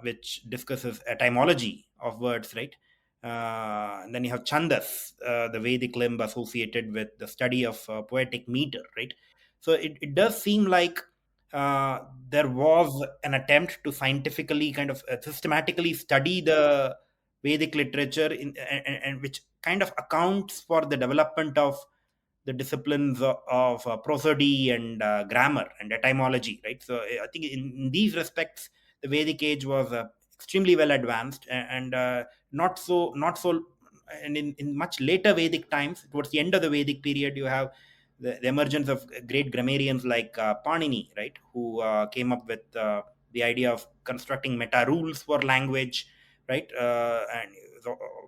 which discusses etymology of words, right? And then you have Chandas, the Vedic limb associated with the study of poetic meter, right? So it does seem like there was an attempt to scientifically kind of systematically study the Vedic literature and which kind of accounts for the development of the disciplines of prosody and grammar and etymology, right? So I think in these respects, the Vedic age was extremely well advanced and not so. And in much later Vedic times, towards the end of the Vedic period, you have the emergence of great grammarians like Panini, right, who came up with the idea of constructing meta rules for language, right, and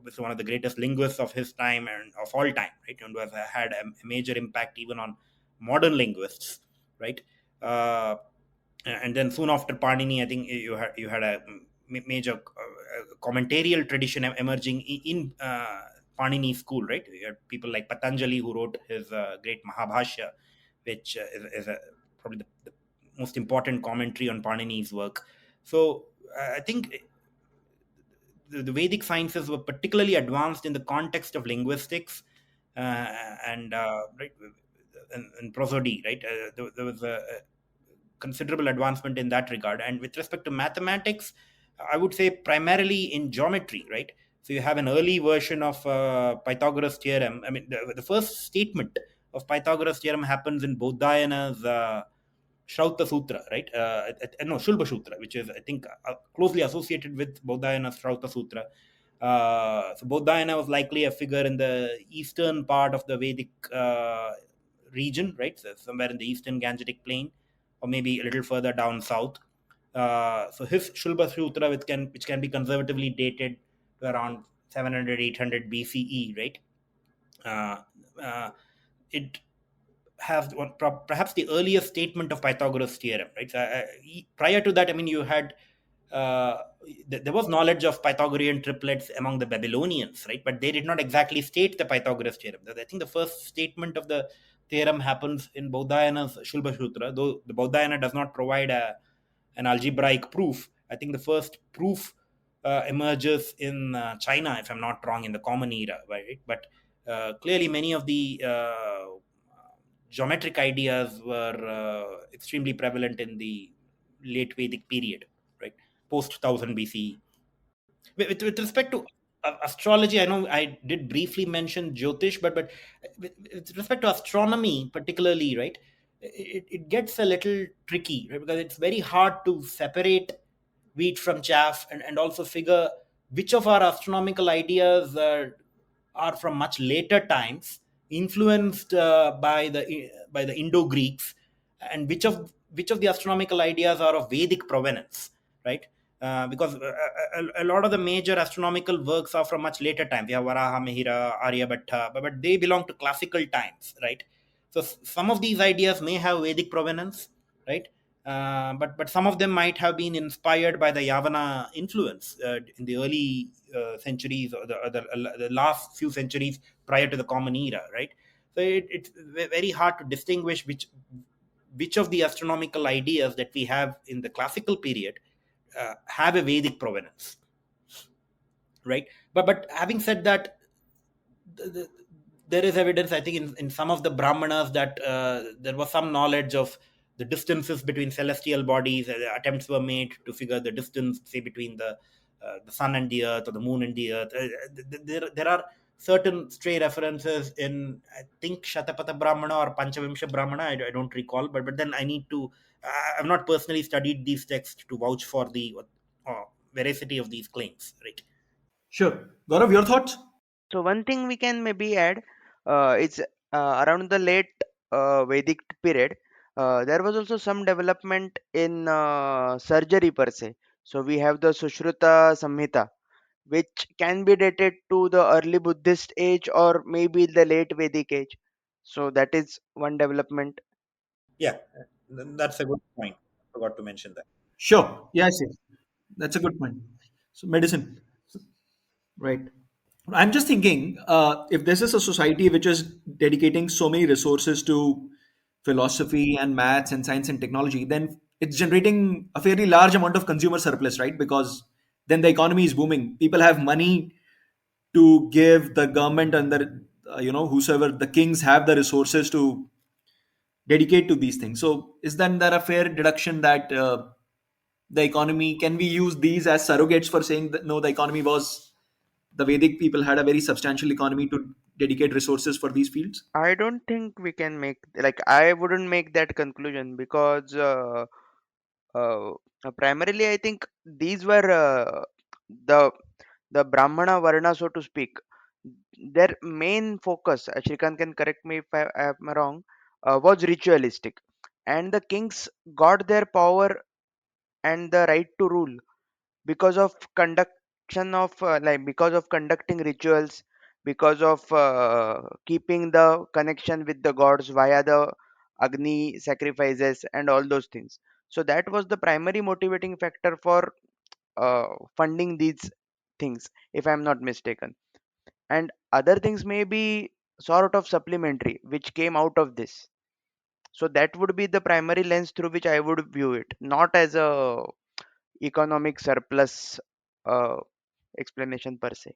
was one of the greatest linguists of his time and of all time, right, and was had a major impact even on modern linguists, right. And then soon after Panini, I think you had a major commentarial tradition emerging in Panini school, right? You had people like Patanjali who wrote his great Mahabhashya, which is probably the most important commentary on Panini's work. So I think the Vedic sciences were particularly advanced in the context of linguistics and right, and prosody, right? There was a considerable advancement in that regard. And with respect to mathematics, I would say primarily in geometry, right? So you have an early version of Pythagoras theorem. I mean, the first statement of Pythagoras theorem happens in Bodhayana's Shroutha Sutra, right? No, Shulba Sutra, which is, I think, closely associated with Bodhayana's Shroutha Sutra. So Bodhayana was likely a figure in the eastern part of the Vedic region, right? So somewhere in the eastern Gangetic plain, or maybe a little further down south. So his Shulba Sutra, which can be conservatively dated to around 700, 800 BCE, right? It has perhaps the earliest statement of Pythagoras theorem, right? So, prior to that, I mean, you had uh, there was knowledge of Pythagorean triplets among the Babylonians, right? But they did not exactly state the Pythagoras theorem. I think the first statement of the theorem happens in Bodhayana's Shulba Sutra, though the Bodhayana does not provide an algebraic proof. I think the first proof emerges in China, if I'm not wrong, in the Common Era, right? But clearly, many of the geometric ideas were extremely prevalent in the late Vedic period, right? Post 1000 BCE. With respect to astrology, I know I did briefly mention Jyotish, but with respect to astronomy, particularly, right, it gets a little tricky, right? Because it's very hard to separate wheat from chaff and also figure which of our astronomical ideas are from much later times, influenced by the Indo-Greeks, and which of the astronomical ideas are of Vedic provenance, right? because a lot of the major astronomical works are from much later time. We have Varaha, Mihira, Aryabhatta, but they belong to classical times, right? So some of these ideas may have Vedic provenance, right? But some of them might have been inspired by the Yavana influence in the early centuries, or the last few centuries prior to the Common Era, right? So it's very hard to distinguish which of the astronomical ideas that we have in the classical period have a Vedic provenance, right? But having said that, the, there is evidence, I think, in some of the Brahmanas that there was some knowledge of the distances between celestial bodies. Attempts were made to figure the distance, say, between the sun and the earth, or the moon and the earth. There are certain stray references in, I think, Shatapatha Brahmana or Panchavimsha Brahmana. I don't recall, but then I need to. I've not personally studied these texts to vouch for the veracity of these claims, right? Sure. Gaurav, your thoughts? So one thing we can maybe add is around the late Vedic period, there was also some development in surgery per se. So we have the Sushruta Samhita, which can be dated to the early Buddhist age or maybe the late Vedic age. So that is one development. Yeah, that's a good point. Forgot to mention that. Sure. Yes, yes. That's a good point. So, medicine. Right. I'm just thinking if this is a society which is dedicating so many resources to philosophy and maths and science and technology, then it's generating a fairly large amount of consumer surplus, right? Because then the economy is booming. People have money to give the government and the, whosoever the kings have the resources to dedicate to these things. So, is then there a fair deduction that the economy, can we use these as surrogates for saying that no, the economy was, the Vedic people had a very substantial economy to dedicate resources for these fields? I don't think we can make, like, I wouldn't make that conclusion because uh, primarily I think these were the Brahmana Varna, so to speak. Their main focus, Shrikant can correct me if I am wrong, was ritualistic, and the kings got their power and the right to rule because of conduction of because of conducting rituals, because of keeping the connection with the gods via the Agni sacrifices and all those things. So that was the primary motivating factor for funding these things, if I'm not mistaken. And other things may be sort of supplementary which came out of this. So that would be the primary lens through which I would view it, not as a economic surplus uh, explanation per se.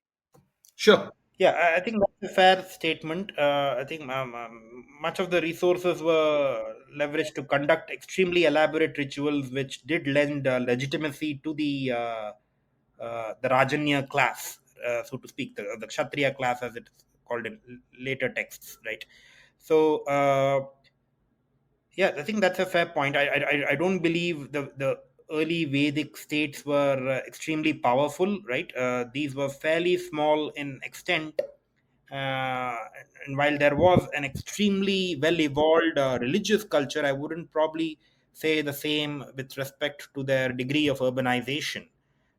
Sure. Yeah, I think that's a fair statement. I think much of the resources were leveraged to conduct extremely elaborate rituals, which did lend legitimacy to the Rajanya class, so to speak, the Kshatriya class, as it's called in later texts, right? So, yeah, I think that's a fair point. I don't believe the early Vedic states were extremely powerful, right? These were fairly small in extent, uh, and while there was an extremely well evolved religious culture, I wouldn't probably say the same with respect to their degree of urbanization,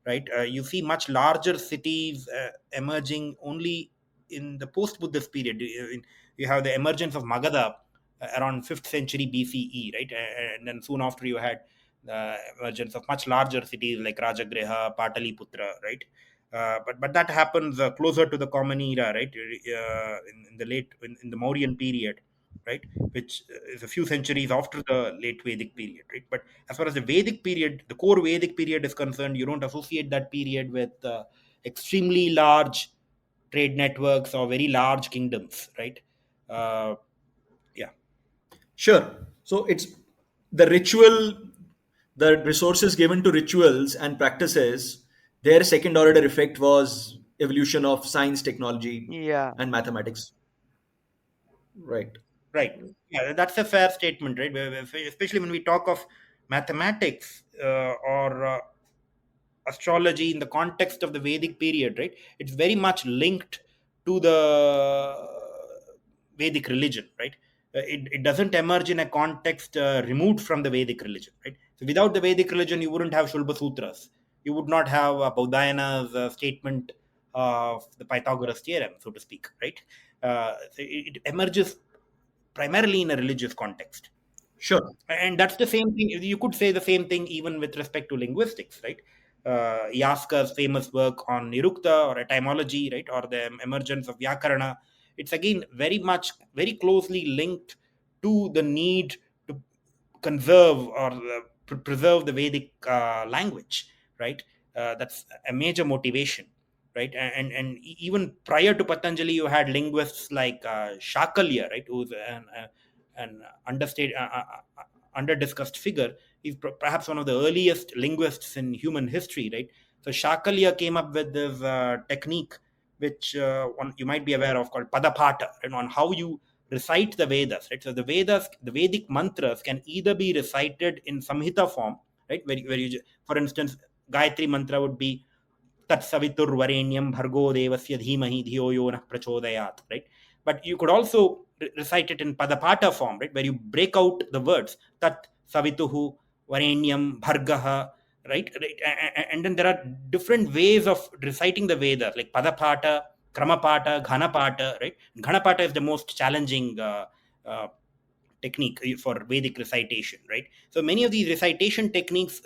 right? You see much larger cities emerging only in the post Buddhist period. You have the emergence of Magadha around 5th century BCE, right? And then soon after you had the emergence of much larger cities like Rajagriha, Pataliputra, right? But that happens closer to the Common Era, right? In the in the Mauryan period, right? Which is a few centuries after the late Vedic period, right? But as far as the Vedic period, the core Vedic period is concerned, you don't associate that period with extremely large trade networks or very large kingdoms, right? Uh, yeah. Sure. So it's the ritual, the resources given to rituals and practices, their second order effect was evolution of science, technology, Yeah, and mathematics. Right. Right. Yeah, that's a fair statement, right? Especially when we talk of mathematics or astrology in the context of the Vedic period, right? It's very much linked to the Vedic religion, right? It doesn't emerge in a context removed from the Vedic religion, right? So without the Vedic religion, you wouldn't have Shulba Sutras. you would not have Baudhayana's statement of the Pythagoras theorem, so to speak, right? It emerges primarily in a religious context. Sure. And that's the same thing. You could say the same thing even with respect to linguistics, right? Yaska's famous work on Nirukta or etymology, right, or the emergence of Vyakarana, it's again very closely linked to the need to conserve or preserve the Vedic language, right? That's a major motivation, right? And even prior to Patanjali, you had linguists like Shakalya, right, who's an under discussed figure. He's perhaps one of the earliest linguists in human history, right? So Shakalya came up with this technique, which you might be aware of, called Padapata, and on how you recite the Vedas, right? So the Vedas, the Vedic mantras can either be recited in Samhita form, right? Where you, for instance, Gayatri mantra would be Tatsaviturvarenyam Bhargo Devasya Dhimahi Dhiyo Yo Nah Prachodayat, right? But you could also recite it in Padapata form, right? Where you break out the words Tat Savituhu Varenyam Bhargaha, right? And then there are different ways of reciting the Vedas, like Padapata, Kramapata, Ghanapata, right? Ghanapata is the most challenging technique for Vedic recitation, right? So many of these recitation techniques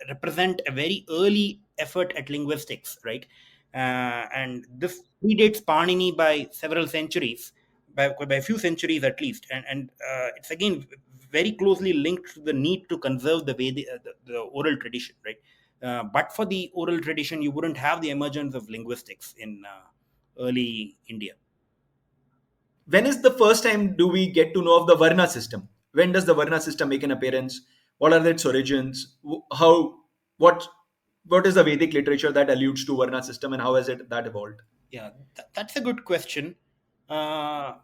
represent a very early effort at linguistics, right? And this predates Panini by several centuries, by a few centuries at least, and it's again very closely linked to the need to conserve the Vedic, the oral tradition, right? But for the oral tradition, you wouldn't have the emergence of linguistics in early India. When is the first time do we get to know of the Varna system? When does the Varna system make an appearance? What are its origins? How what what is the Vedic literature that alludes to Varna system, and how has it that evolved? Yeah, that's a good question. I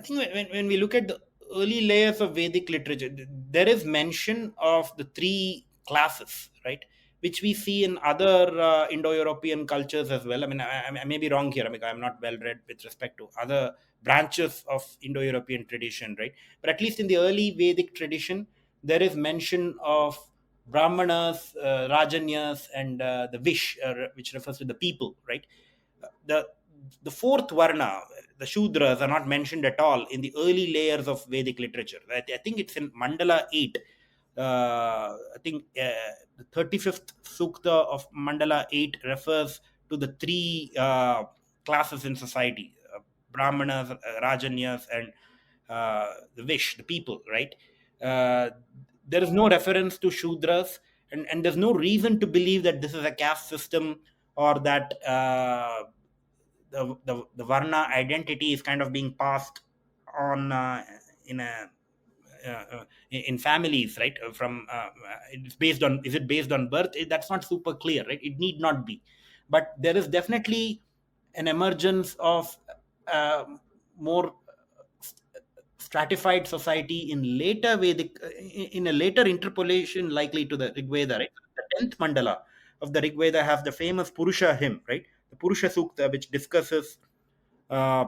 think when we look at the early layers of Vedic literature, there is mention of the three classes, right? Which we see in other Indo-European cultures as well. I mean, I may be wrong here. I mean, I'm not well read with respect to other branches of Indo-European tradition, right? But at least in the early Vedic tradition, there is mention of Brahmanas, Rajanyas, and the Vish, which refers to the people, right? the the fourth Varna, the Shudras, are not mentioned at all in the early layers of Vedic literature. I think it's in Mandala 8. I think the 35th Sukta of Mandala 8 refers to the three classes in society: Brahmanas, Rajanyas, and the Vish, the people, right? Uh, there is no reference to Shudras, and there's no reason to believe that this is a caste system, or that the Varna identity is kind of being passed on in a in families, right? From it's based on, is it based on birth? That's not super clear, right? It need not be, but there is definitely an emergence of uh, more stratified society in later Vedic, in a later interpolation, likely to the Rig Veda, right? The 10th mandala of the Rig Veda has the famous Purusha hymn, right? The Purusha Sukta, which discusses uh,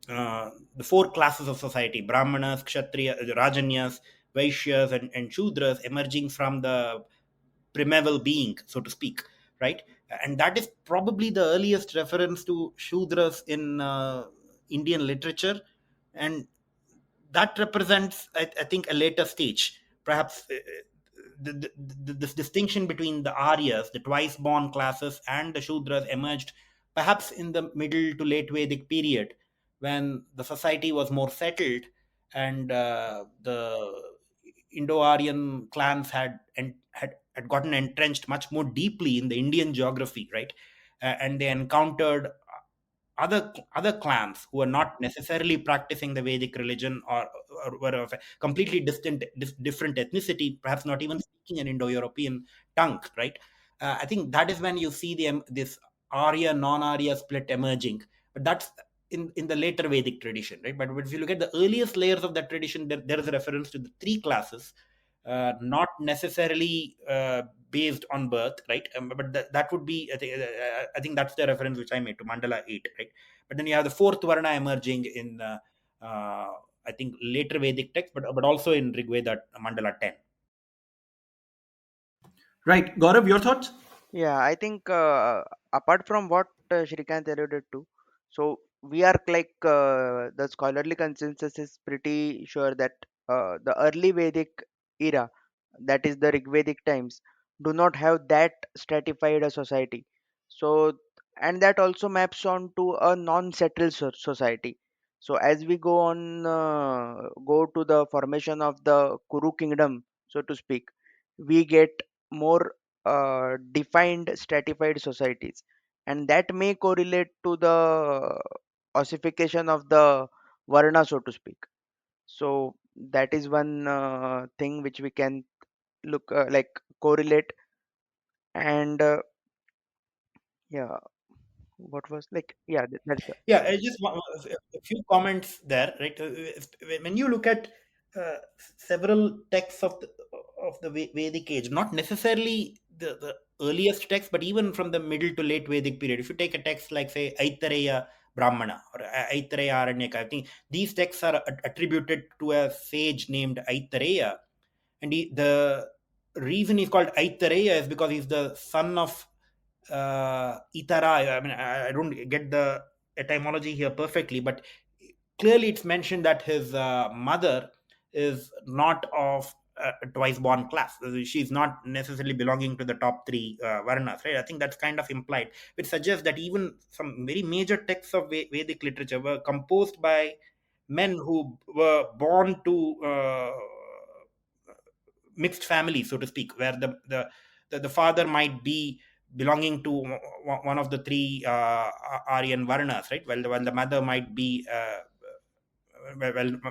the four classes of society: Brahmanas, Kshatriya, Rajanyas, Vaishyas, and Shudras, emerging from the primeval being, so to speak, right? And that is probably the earliest reference to Shudras in Indian literature. And that represents, I think, a later stage. Perhaps this distinction between the Aryas, the twice born classes, and the Shudras emerged perhaps in the middle to late Vedic period, when the society was more settled, and the Indo-Aryan clans had gotten entrenched much more deeply in the Indian geography, right? And they encountered other clans who are not necessarily practicing the Vedic religion, or were of a completely different ethnicity, perhaps not even speaking an Indo-European tongue, right? I think that is when you see this Arya non-Arya split emerging, but that's in the later Vedic tradition, right? But if you look at the earliest layers of that tradition, there is a reference to the three classes, not necessarily based on birth, right? But that would be, I think that's the reference which I made to Mandala 8, right? But then you have the fourth Varna emerging in, I think, later Vedic text, but also in Rig Veda, Mandala 10. Right, Gaurav, your thoughts? Yeah, I think apart from what Shrikant alluded to, so we are like the scholarly consensus is pretty sure that the early Vedic era, that is the Rigvedic times, do not have that stratified a society. So, and that also maps on to a non-settled society. So as we go on, go to the formation of the Kuru kingdom, so to speak, we get more defined stratified societies, and that may correlate to the ossification of the varna, so to speak. So that is one thing which we can look like correlate. And yeah, what was like, yeah, that's Yeah, I just want a few comments there, right? When you look at uh, several texts of the Vedic age, not necessarily the earliest text, but even from the middle to late Vedic period. If you take a text like, say, Aitareya Brahmana or Aitareya Aranyaka, I think these texts are attributed to a sage named Aitareya, and the reason he's called Aitareya is because he's the son of Itara. I mean, I don't get the etymology here perfectly, but clearly it's mentioned that his mother is not of a twice born class. She's not necessarily belonging to the top three Varnas, right? I think that's kind of implied, which suggests that even some very major texts of Vedic literature were composed by men who were born to mixed family, so to speak, where the father might be belonging to one of the three Aryan Varnas, right? While the mother might be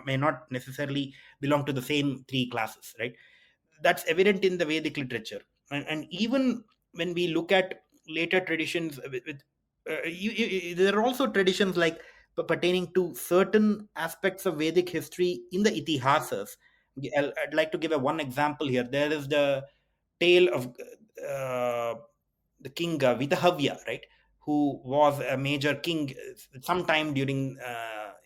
may not necessarily belong to the same three classes, right? That's evident in the Vedic literature, and even when we look at later traditions there are also traditions like pertaining to certain aspects of Vedic history in the Itihasas. I'd like to give a one example here. There is the tale of uh, the king Vitahavya, right, who was a major king sometime during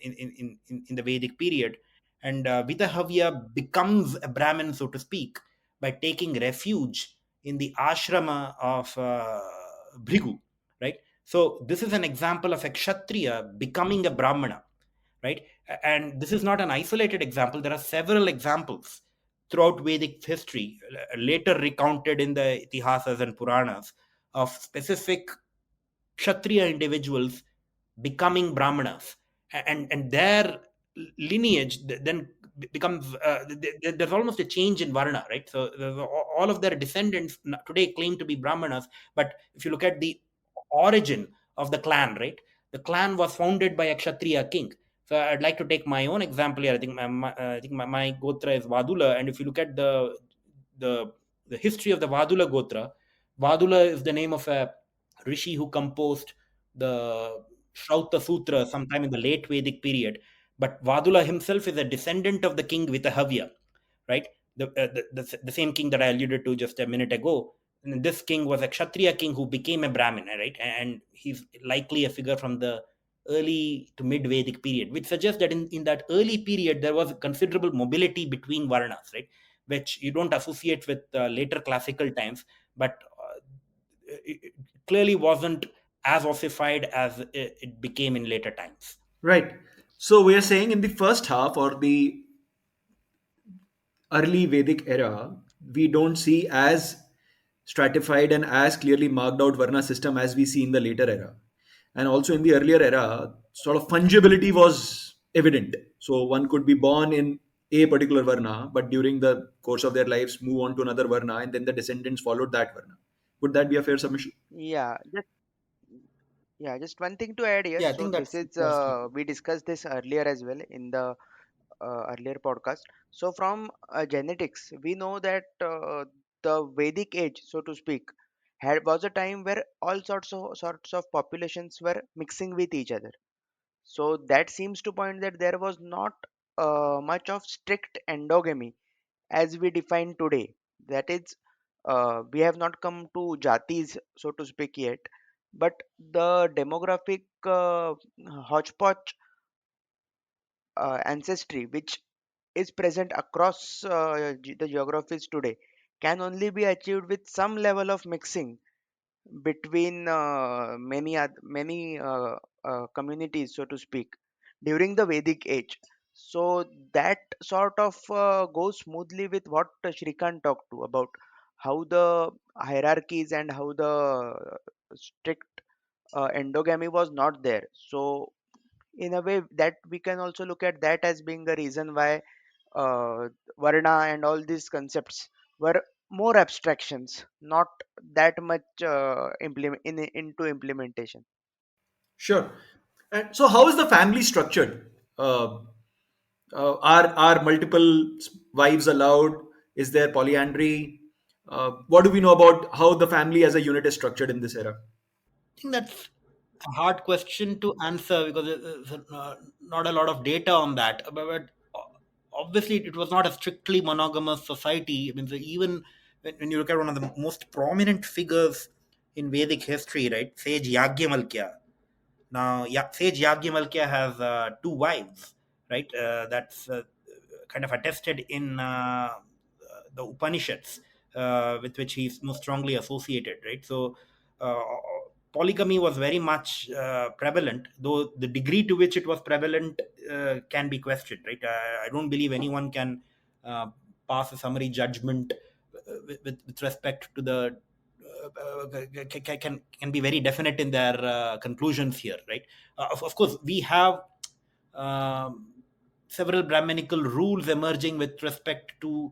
in the Vedic period, and Vitahavya becomes a Brahmin, so to speak, by taking refuge in the ashrama of Bhrigu, right? So this is an example of a Kshatriya becoming a Brahmana, right? And this is not an isolated example. There are several examples throughout Vedic history, later recounted in the Itihasas and Puranas, of specific Kshatriya individuals becoming Brahmanas, and their lineage then becomes there's almost a change in Varna, right? So all of their descendants today claim to be Brahmanas, but if you look at the origin of the clan, right, the clan was founded by a Kshatriya king. So I'd like to take my own example here. I think my Gotra is Vadula, and if you look at the the history of the Vadula Gotra, Vadula is the name of a rishi who composed the Shroutha Sutra sometime in the late Vedic period. But Vadula himself is a descendant of the king Vitahavya, right? The same king that I alluded to just a minute ago. And this king was a Kshatriya king who became a Brahmin, right? And he's likely a figure from the early to mid Vedic period, which suggests that in that early period there was considerable mobility between Varnas, right? Which you don't associate with later classical times, but it clearly wasn't as ossified as it became in later times. Right. So we are saying in the first half or the early Vedic era, we don't see as stratified and as clearly marked out Varna system as we see in the later era. And also in the earlier era, sort of fungibility was evident. So one could be born in a particular Varna, but during the course of their lives move on to another Varna, and then the descendants followed that Varna. Would that be a fair submission? yeah. Just one thing to add here. Yeah, I So think this that's is largely. we discussed this earlier as well in the earlier podcast. So from genetics, we know that the Vedic age, so to speak, had was a time where all sorts of populations were mixing with each other. So that seems to point that there was not much of strict endogamy as we define today. That is, we have not come to jatis, so to speak, yet, but the demographic hodgepodge ancestry, which is present across the geographies today, can only be achieved with some level of mixing between many communities, so to speak, during the Vedic age. So that sort of goes smoothly with what Shrikant talked to about how the hierarchies and how the strict endogamy was not there. So in a way that we can also look at that as being the reason why uh, Varna and all these concepts were more abstractions, not that much into implementation. Sure. And so, how is the family structured? Uh, are multiple wives allowed? Is there polyandry? What do we know about how the family as a unit is structured in this era? I think that's a hard question to answer because there's not a lot of data on that. But obviously, it was not a strictly monogamous society. I mean, even when you look at one of the most prominent figures in Vedic history, right, Sage Yagyavalkya. Now, Sage Yagyavalkya has two wives, right? That's kind of attested in the Upanishads, with which he's most strongly associated, right? So, uh, polygamy was very much prevalent, though the degree to which it was prevalent can be questioned, right? I don't believe anyone can uh, pass a summary judgment with respect to the can be very definite in their conclusions here, right? Of course, we have um, several Brahminical rules emerging with respect to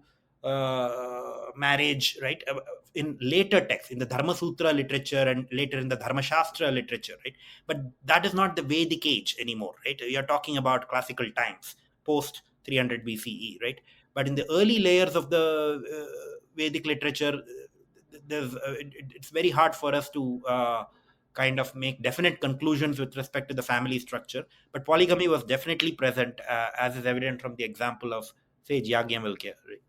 marriage, right? In later texts, in the Dharma Sutra literature and later in the Dharma Shastra literature, right? But that is not the Vedic age anymore, right? We are talking about classical times, post 300 BCE, right? But in the early layers of the Vedic literature, it's very hard for us to kind of make definite conclusions with respect to the family structure. But polygamy was definitely present, as is evident from the example of, say, Yagyavalkya. Right?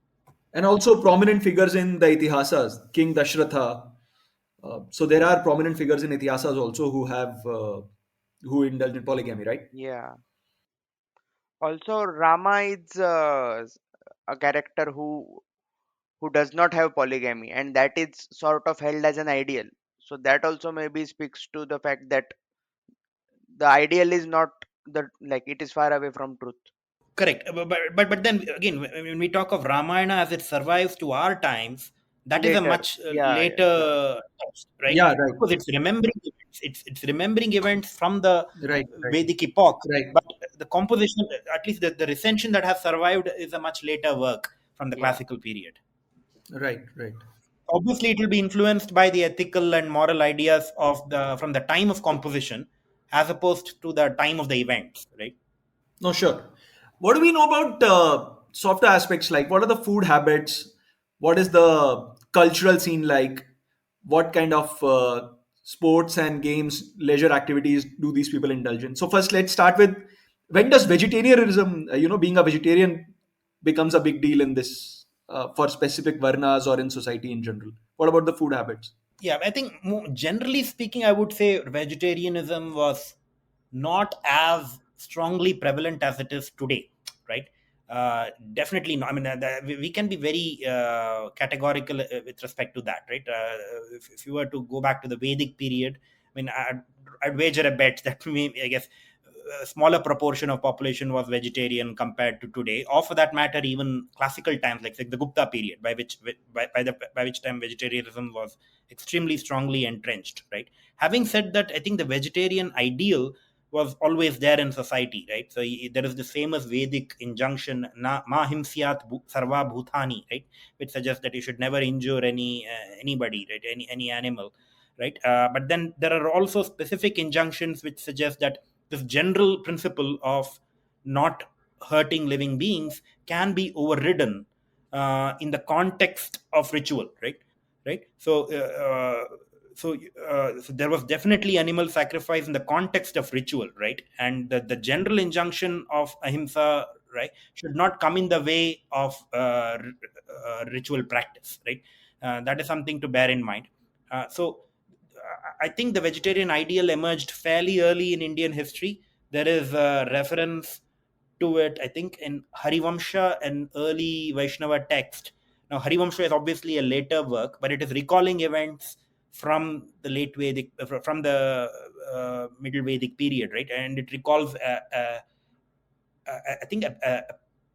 And also prominent figures in the Itihasas, King Dashratha. So there are prominent figures in Itihasas also who indulge in polygamy, right? Yeah. Also, Rama is a character who does not have polygamy, and that is sort of held as an ideal. So that also maybe speaks to the fact that the ideal is not the like it is far away from truth. Correct. But then again, when we talk of Ramayana as it survives to our times, that is a Later, much yeah, yeah, later text, right? Yeah, Of right, course, it's remembering events. It's remembering events from the right, right, Vedic epoch, right, but the composition, at least the recension that has survived, is a much later work from the yeah. classical period. right, right. Obviously, it will be influenced by the ethical and moral ideas of the from the time of composition, as opposed to the time of the events, right? No, sure. What do we know about softer aspects like what are the food habits? What is the cultural scene like? What kind of sports and games, leisure activities do these people indulge in? So first, let's start with when does vegetarianism, being a vegetarian, becomes a big deal in this for specific varnas or in society in general? What about the food habits? Yeah, I think generally speaking, I would say vegetarianism was not as strongly prevalent as it is today, right? Definitely not. I mean, we can be very categorical with respect to that, right? If you were to go back to the Vedic period, I mean, I'd wager a bet that maybe, I guess, a smaller proportion of population was vegetarian compared to today, or for that matter, even classical times like the Gupta period, by which time vegetarianism was extremely strongly entrenched, right? Having said that, I think the vegetarian ideal was always there in society, right? So there is the famous Vedic injunction, na ma himsyat sarva bhutani, right, which suggests that you should never injure anybody, right, any animal, right? But then there are also specific injunctions which suggest that this general principle of not hurting living beings can be overridden in the context of ritual, right? So there was definitely animal sacrifice in the context of ritual, right? And the general injunction of ahimsa, right, should not come in the way of ritual practice, right? That is something to bear in mind. I think the vegetarian ideal emerged fairly early in Indian history. There is a reference to it, I think, in Harivamsha, an early Vaishnava text. Now, Harivamsha is obviously a later work, but it is recalling events from the late Vedic, from the middle Vedic period, right? And it recalls I think a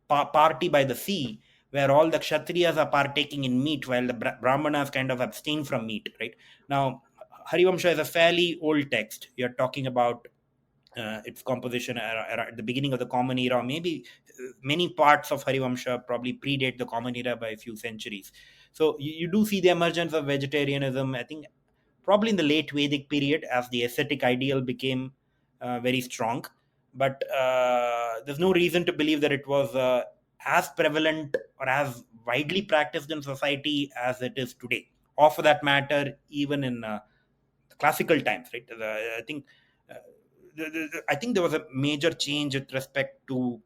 party by the sea where all the kshatriyas are partaking in meat while the brahmanas kind of abstain from meat, right? Now, Harivamsha is a fairly old text. You're talking about its composition at the beginning of the Common Era. Maybe many parts of Harivamsha probably predate the Common Era by a few centuries. So you do see the emergence of vegetarianism, I think, probably in the late Vedic period as the ascetic ideal became very strong. But there's no reason to believe that it was as prevalent or as widely practiced in society as it is today, or for that matter, even in classical times, right? I think uh, I think there was a major change with respect to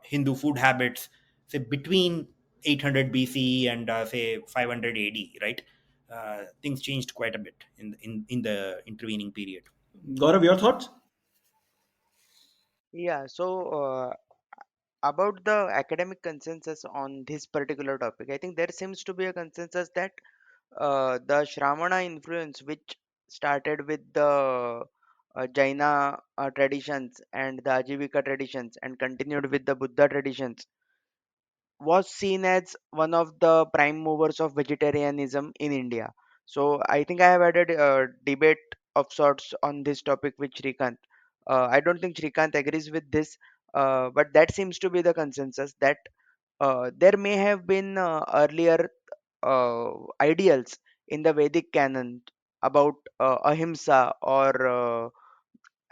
Hindu food habits, say between 800 BCE and say 500 AD, right? Things changed quite a bit in the intervening period. Gaurav, your thoughts? Yeah, so about the academic consensus on this particular topic, I think there seems to be a consensus that the Shramana influence, which started with the Jaina traditions and the Ajivika traditions and continued with the Buddha traditions, was seen as one of the prime movers of vegetarianism in India. So I think I have had a debate of sorts on this topic with Shrikant. I don't think Shrikant agrees with this, but that seems to be the consensus that there may have been earlier ideals in the Vedic canon about ahimsa or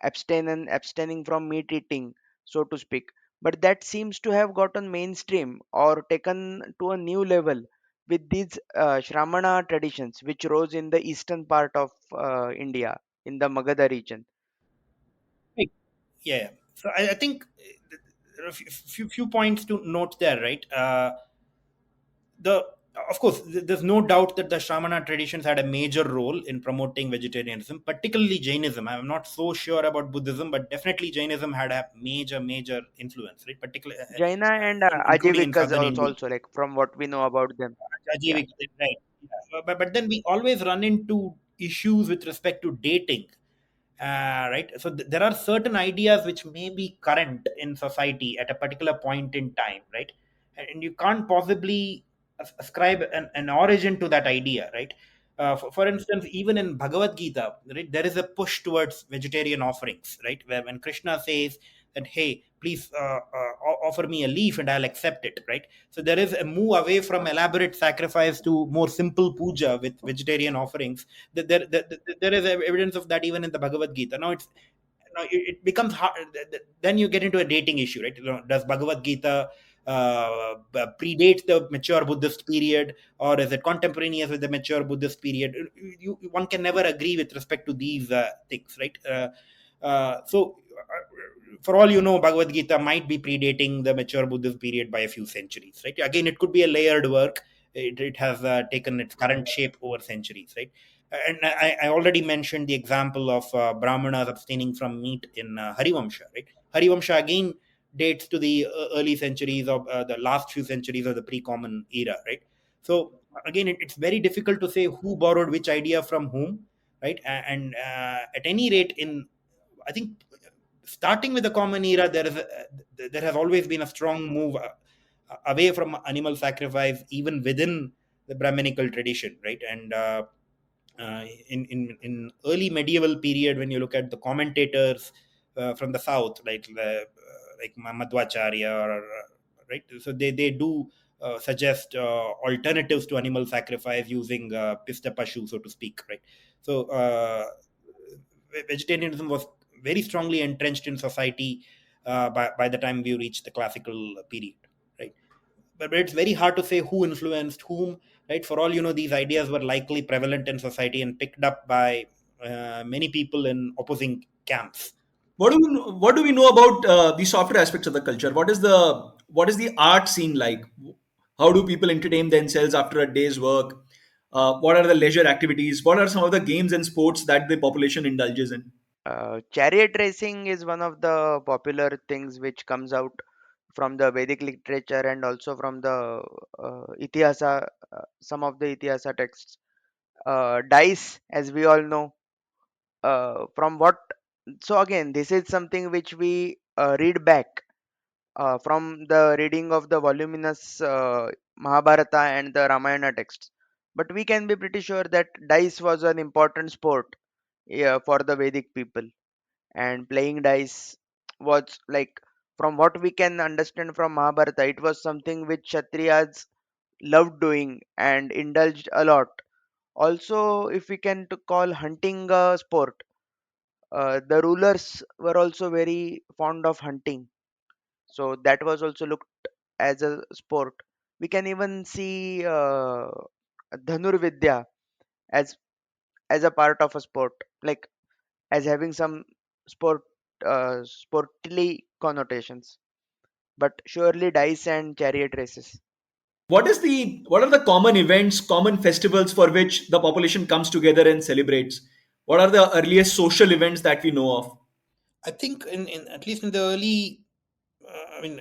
abstaining from meat eating, so to speak. But that seems to have gotten mainstream or taken to a new level with these Shramana traditions, which rose in the eastern part of India, in the Magadha region. Right. Yeah. So I think there are a few points to note there, right? The Of course, there's no doubt that the Shramana traditions had a major role in promoting vegetarianism, particularly Jainism. I'm not so sure about Buddhism, but definitely Jainism had a major influence, right? Particularly, Jaina and including in Ajivikas southern India. also, like from what we know about them. Yeah. Ajivik, right? Yeah. But then we always run into issues with respect to dating, right? So there are certain ideas which may be current in society at a particular point in time, right? And you can't possibly ascribe an origin to that idea, right? For instance, even in Bhagavad Gita, right, there is a push towards vegetarian offerings, right? Where when Krishna says that, hey, please offer me a leaf and I'll accept it, right? So there is a move away from elaborate sacrifice to more simple puja with vegetarian offerings. There is evidence of that even in the Bhagavad Gita. Now it becomes hard. Then you get into a dating issue, right? Does Bhagavad Gita predate the mature Buddhist period, or is it contemporaneous with the mature Buddhist period? One can never agree with respect to these things, right? For all you know, Bhagavad Gita might be predating the mature Buddhist period by a few centuries, right? Again, it could be a layered work. It has taken its current shape over centuries, right? And I already mentioned the example of Brahmanas abstaining from meat in Harivamsha, right? Harivamsha again dates to the early centuries of the last few centuries of the pre-common era, right? So again, it's very difficult to say who borrowed which idea from whom, right? And at any rate, in I think starting with the common era, there has always been a strong move away from animal sacrifice, even within the Brahminical tradition, right? And in early medieval period, when you look at the commentators from the south, like Madhvacharya, right, so they do suggest alternatives to animal sacrifice using pista pashu, so to speak, right? So vegetarianism was very strongly entrenched in society by the time we reached the classical period, right? But it's very hard to say who influenced whom, right? For all you know, these ideas were likely prevalent in society and picked up by many people in opposing camps. What do we know about the softer aspects of the culture? What is the art scene like? How do people entertain themselves after a day's work? What are the leisure activities? What are some of the games and sports that the population indulges in? Chariot racing is one of the popular things which comes out from the Vedic literature and also from the Itihasa, some of the Itihasa texts. dice, as we all know. From what So again, this is something which we read back from the reading of the voluminous Mahabharata and the Ramayana texts. But we can be pretty sure that dice was an important sport, yeah, for the Vedic people, and playing dice was like, from what we can understand from Mahabharata, it was something which Kshatriyas loved doing and indulged a lot. Also, if we can to call hunting a sport, the rulers were also very fond of hunting, so that was also looked as a sport. We can even see Dhanur Vidya as a part of a sport, like as having some sport sportly connotations. But surely dice and chariot races. What are the common events, common festivals for which the population comes together and celebrates? What are the earliest social events that we know of? I think in at least in the early, I mean,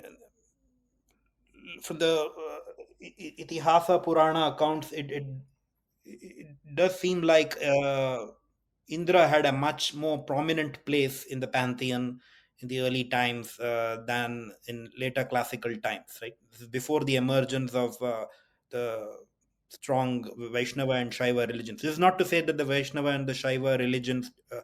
from the Itihasa Purana accounts, it does seem like Indra had a much more prominent place in the pantheon in the early times than in later classical times. Right, this is before the emergence of the strong Vaishnava and Shaiva religions. This is not to say that the Vaishnava and the Shaiva religions uh,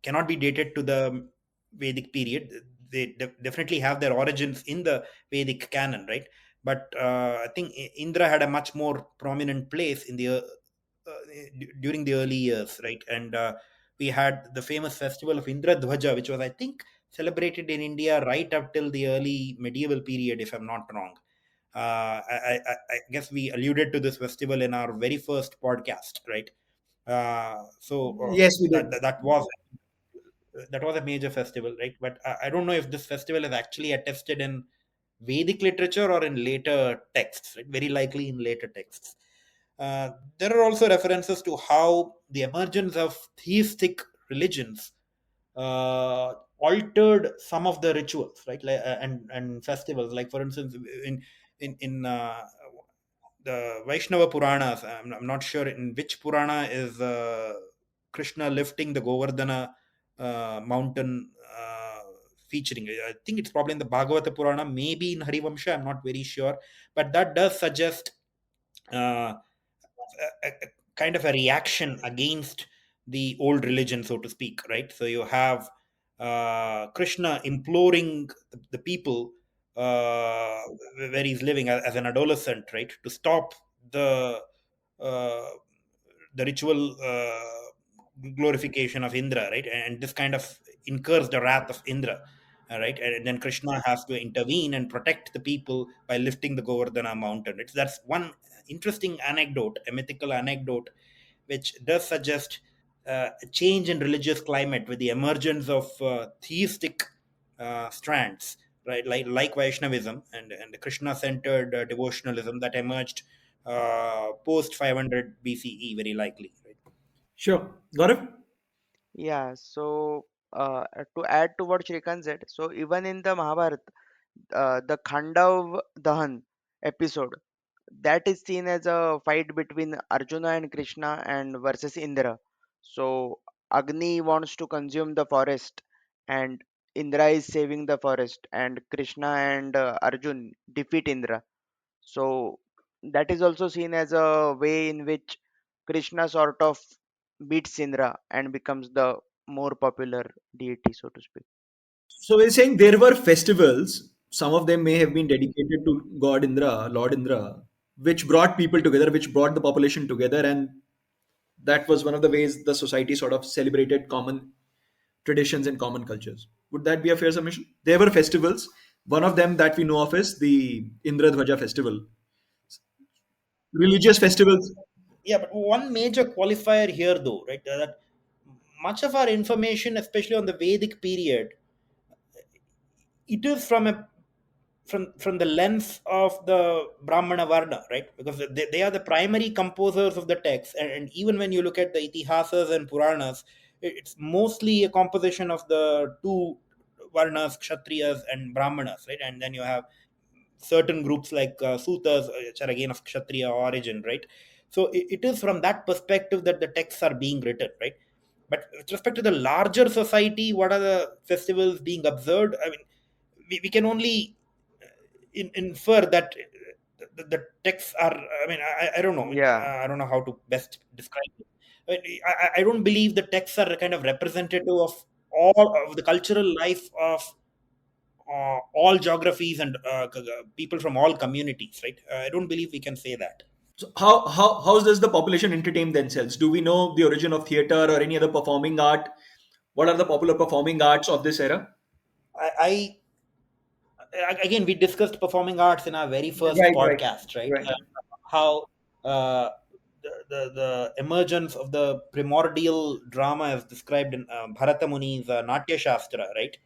cannot be dated to the Vedic period. They definitely have their origins in the Vedic canon, right? But I think Indra had a much more prominent place in the during the early years, right? And we had the famous festival of Indra Dhwaja, which was, I think, celebrated in India right up till the early medieval period, if I'm not wrong. I guess we alluded to this festival in our very first podcast, right? Yes, we did. That was a major festival, right? But I don't know if this festival is actually attested in Vedic literature or in later texts, right? Very likely in later texts. There are also references to how the emergence of theistic religions altered some of the rituals, right? And festivals. Like for instance, in the Vaishnava Puranas, I'm not sure in which Purana is Krishna lifting the Govardhana mountain featuring. I think it's probably in the Bhagavata Purana, maybe in Harivamsha. I'm not very sure, but that does suggest uh, a kind of a reaction against the old religion, so to speak, right? So you have Krishna imploring the people uh, where he's living as an adolescent, right, to stop the uh, the ritual glorification of Indra, right, and this kind of incurs the wrath of Indra. Right, and then Krishna has to intervene and protect the people by lifting the Govardhana mountain. That's one interesting anecdote, a mythical anecdote, which does suggest a change in religious climate with the emergence of theistic strands, right? Like Vaishnavism and Krishna centered devotionalism that emerged post 500 BCE, very likely. Right? Sure. Gaurav? Yeah, so to add to what Shrikant said, so even in the Mahabharata, the Khandav Dahan episode, that is seen as a fight between Arjuna and Krishna and versus Indra. So Agni wants to consume the forest, and Indra is saving the forest, and Krishna and Arjun defeat Indra. So that is also seen as a way in which Krishna sort of beats Indra and becomes the more popular deity, so to speak. So we're saying there were festivals, some of them may have been dedicated to God Indra, Lord Indra, which brought people together, which brought the population together, and that was one of the ways the society sort of celebrated common traditions and common cultures. Would that be a fair summation? There were festivals. One of them that we know of is the Indra Dhwaja festival. Religious festivals. Yeah, but one major qualifier here, though, right, that much of our information, especially on the Vedic period, it is from the lens of the Brahmana Varna, right? Because they are the primary composers of the text, and even when you look at the Itihasas and Puranas, it's mostly a composition of the two Varnas, Kshatriyas and Brahmanas, right? And then you have certain groups like Sutas, which are again of Kshatriya origin, right? So it is from that perspective that the texts are being written, right? But with respect to the larger society, what are the festivals being observed? I mean, we can only infer that the texts are. I mean, I don't know. Yeah, I don't know how to best describe it. I don't believe the texts are kind of representative of all of the cultural life of all geographies and people from all communities, right? I don't believe we can say that. So how does the population entertain themselves? Do we know the origin of theater or any other performing art? What are the popular performing arts of this era? I again, we discussed performing arts in our very first Right, right, podcast, right? right. How the emergence of the primordial drama is described in Bharata Muni's Natya Shastra, right?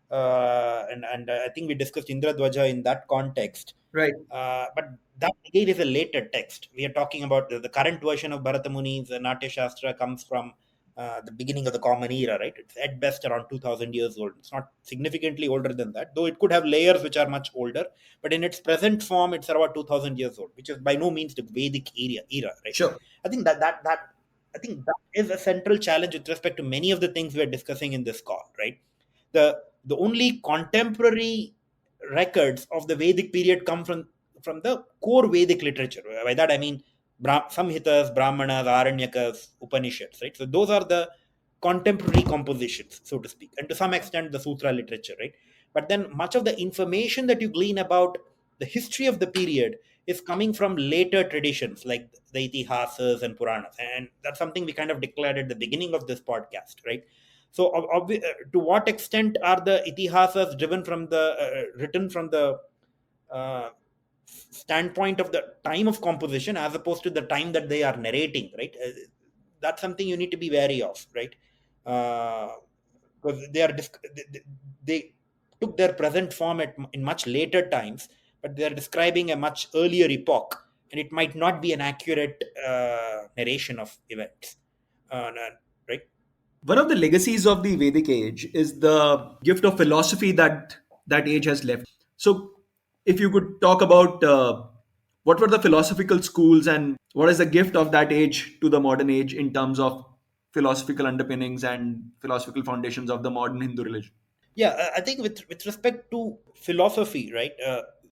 And I think we discussed Indra Dwaja in that context. Right. But that again is a later text. We are talking about the current version of Bharata Muni's Natya Shastra comes from the beginning of the Common Era, right? It's at best around 2000 years old. It's not significantly older than that, though it could have layers which are much older. But in its present form, it's about 2000 years old, which is by no means the Vedic era, right? Sure. I think that is a central challenge with respect to many of the things we're discussing in this call, right? The only contemporary records of the Vedic period come from the core Vedic literature. By that I mean Samhitas, Brahmanas, Aranyakas, Upanishads, right? So those are the contemporary compositions, so to speak, and to some extent the Sutra literature, right? But then much of the information that you glean about the history of the period is coming from later traditions like the Itihasas and Puranas, and that's something we kind of declared at the beginning of this podcast, right? So, to what extent are the itihasas driven from the written from the uh, standpoint of the time of composition as opposed to the time that they are narrating, right? That's something you need to be wary of, right? Because they took their present form in much later times, but they are describing a much earlier epoch, and it might not be an accurate narration of events, right? One of the legacies of the Vedic age is the gift of philosophy that that age has left. So, if you could talk about what were the philosophical schools and what is the gift of that age to the modern age in terms of philosophical underpinnings and philosophical foundations of the modern Hindu religion? Yeah, I think with respect to philosophy, right?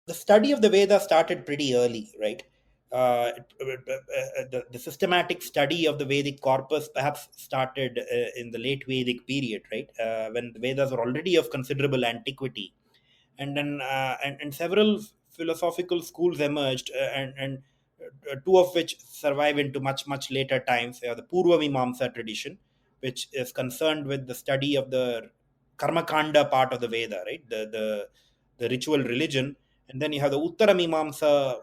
The study of the Veda started pretty early, right? The systematic study of the Vedic corpus perhaps started in the late Vedic period, right? When the Vedas were already of considerable antiquity, and then and several philosophical schools emerged, and two of which survive into much later times. The Purva Mimamsa tradition, which is concerned with the study of the Karmakanda part of the Veda, right? The ritual religion, and then you have the Uttara Mimamsa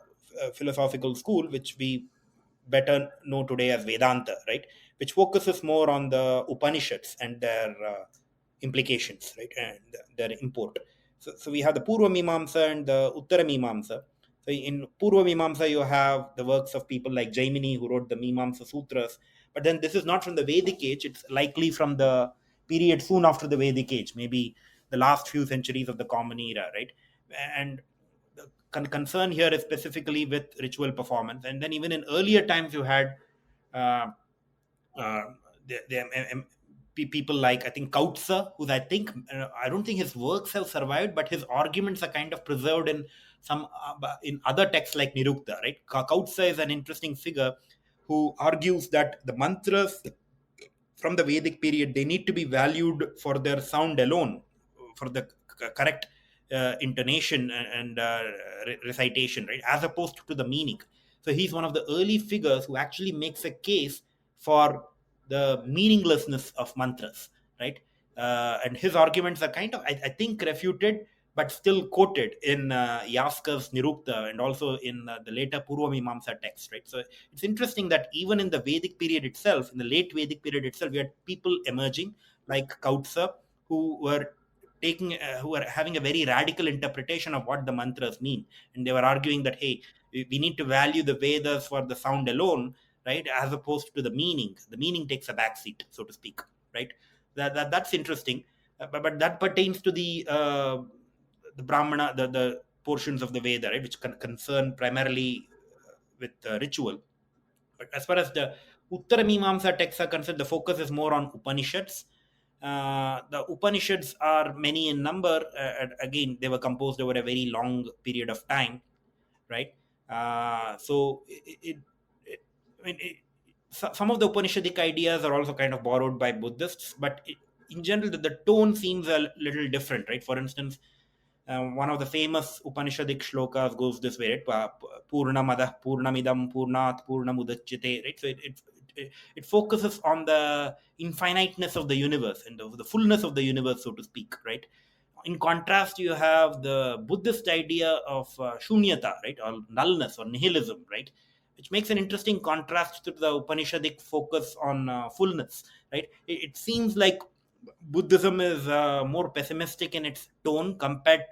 philosophical school, which we better know today as Vedanta, right? Which focuses more on the Upanishads and their implications, right, and their import. So we have the Purva Mimamsa and the Uttara Mimamsa. So in Purva Mimamsa, you have the works of people like Jaimini who wrote the Mimamsa Sutras. But then this is not from the Vedic age, it's likely from the period soon after the Vedic age, maybe the last few centuries of the Common Era, right? And the concern here is specifically with ritual performance. And then even in earlier times, you had uh, uh, people like I think Kautsa, who's I don't think his works have survived, but his arguments are kind of preserved in some in other texts like Nirukta. Right, Kautsa is an interesting figure who argues that the mantras from the Vedic period they need to be valued for their sound alone, for the correct intonation and recitation, right, as opposed to the meaning. So he's one of the early figures who actually makes a case for the meaninglessness of mantras, right? And his arguments are kind of, I think, refuted, but still quoted in Yaska's Nirukta and also in the later Purva Mimamsa text, right? So it's interesting that even in the Vedic period itself, in the late Vedic period itself, we had people emerging like Kautsa who were who were having a very radical interpretation of what the mantras mean, and they were arguing that hey, we need to value the Vedas for the sound alone, right, as opposed to the meaning. The meaning takes a backseat, so to speak, right? That's interesting, but that pertains to the Brahmana, the portions of the Veda, right, which concern primarily with ritual. But as far as the Uttara Mimamsa texts are concerned, the focus is more on Upanishads. The Upanishads are many in number. Again, they were composed over a very long period of time, right? So I mean, some of the Upanishadic ideas are also kind of borrowed by Buddhists, but in general, the tone seems a little different, right? For instance, one of the famous Upanishadic shlokas goes this way, right? Purnamada, Purnamidam, Purnat, Purnamudachyate, right? So it focuses on the infiniteness of the universe and the fullness of the universe, so to speak, right? In contrast, you have the Buddhist idea of shunyata, right, or nullness or nihilism, right, which makes an interesting contrast to the Upanishadic focus on fullness, right. It seems like Buddhism is more pessimistic in its tone compared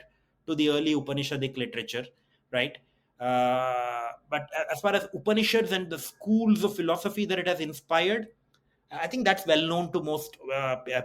to the early Upanishadic literature, right. But as far as Upanishads and the schools of philosophy that it has inspired, I think that's well known to most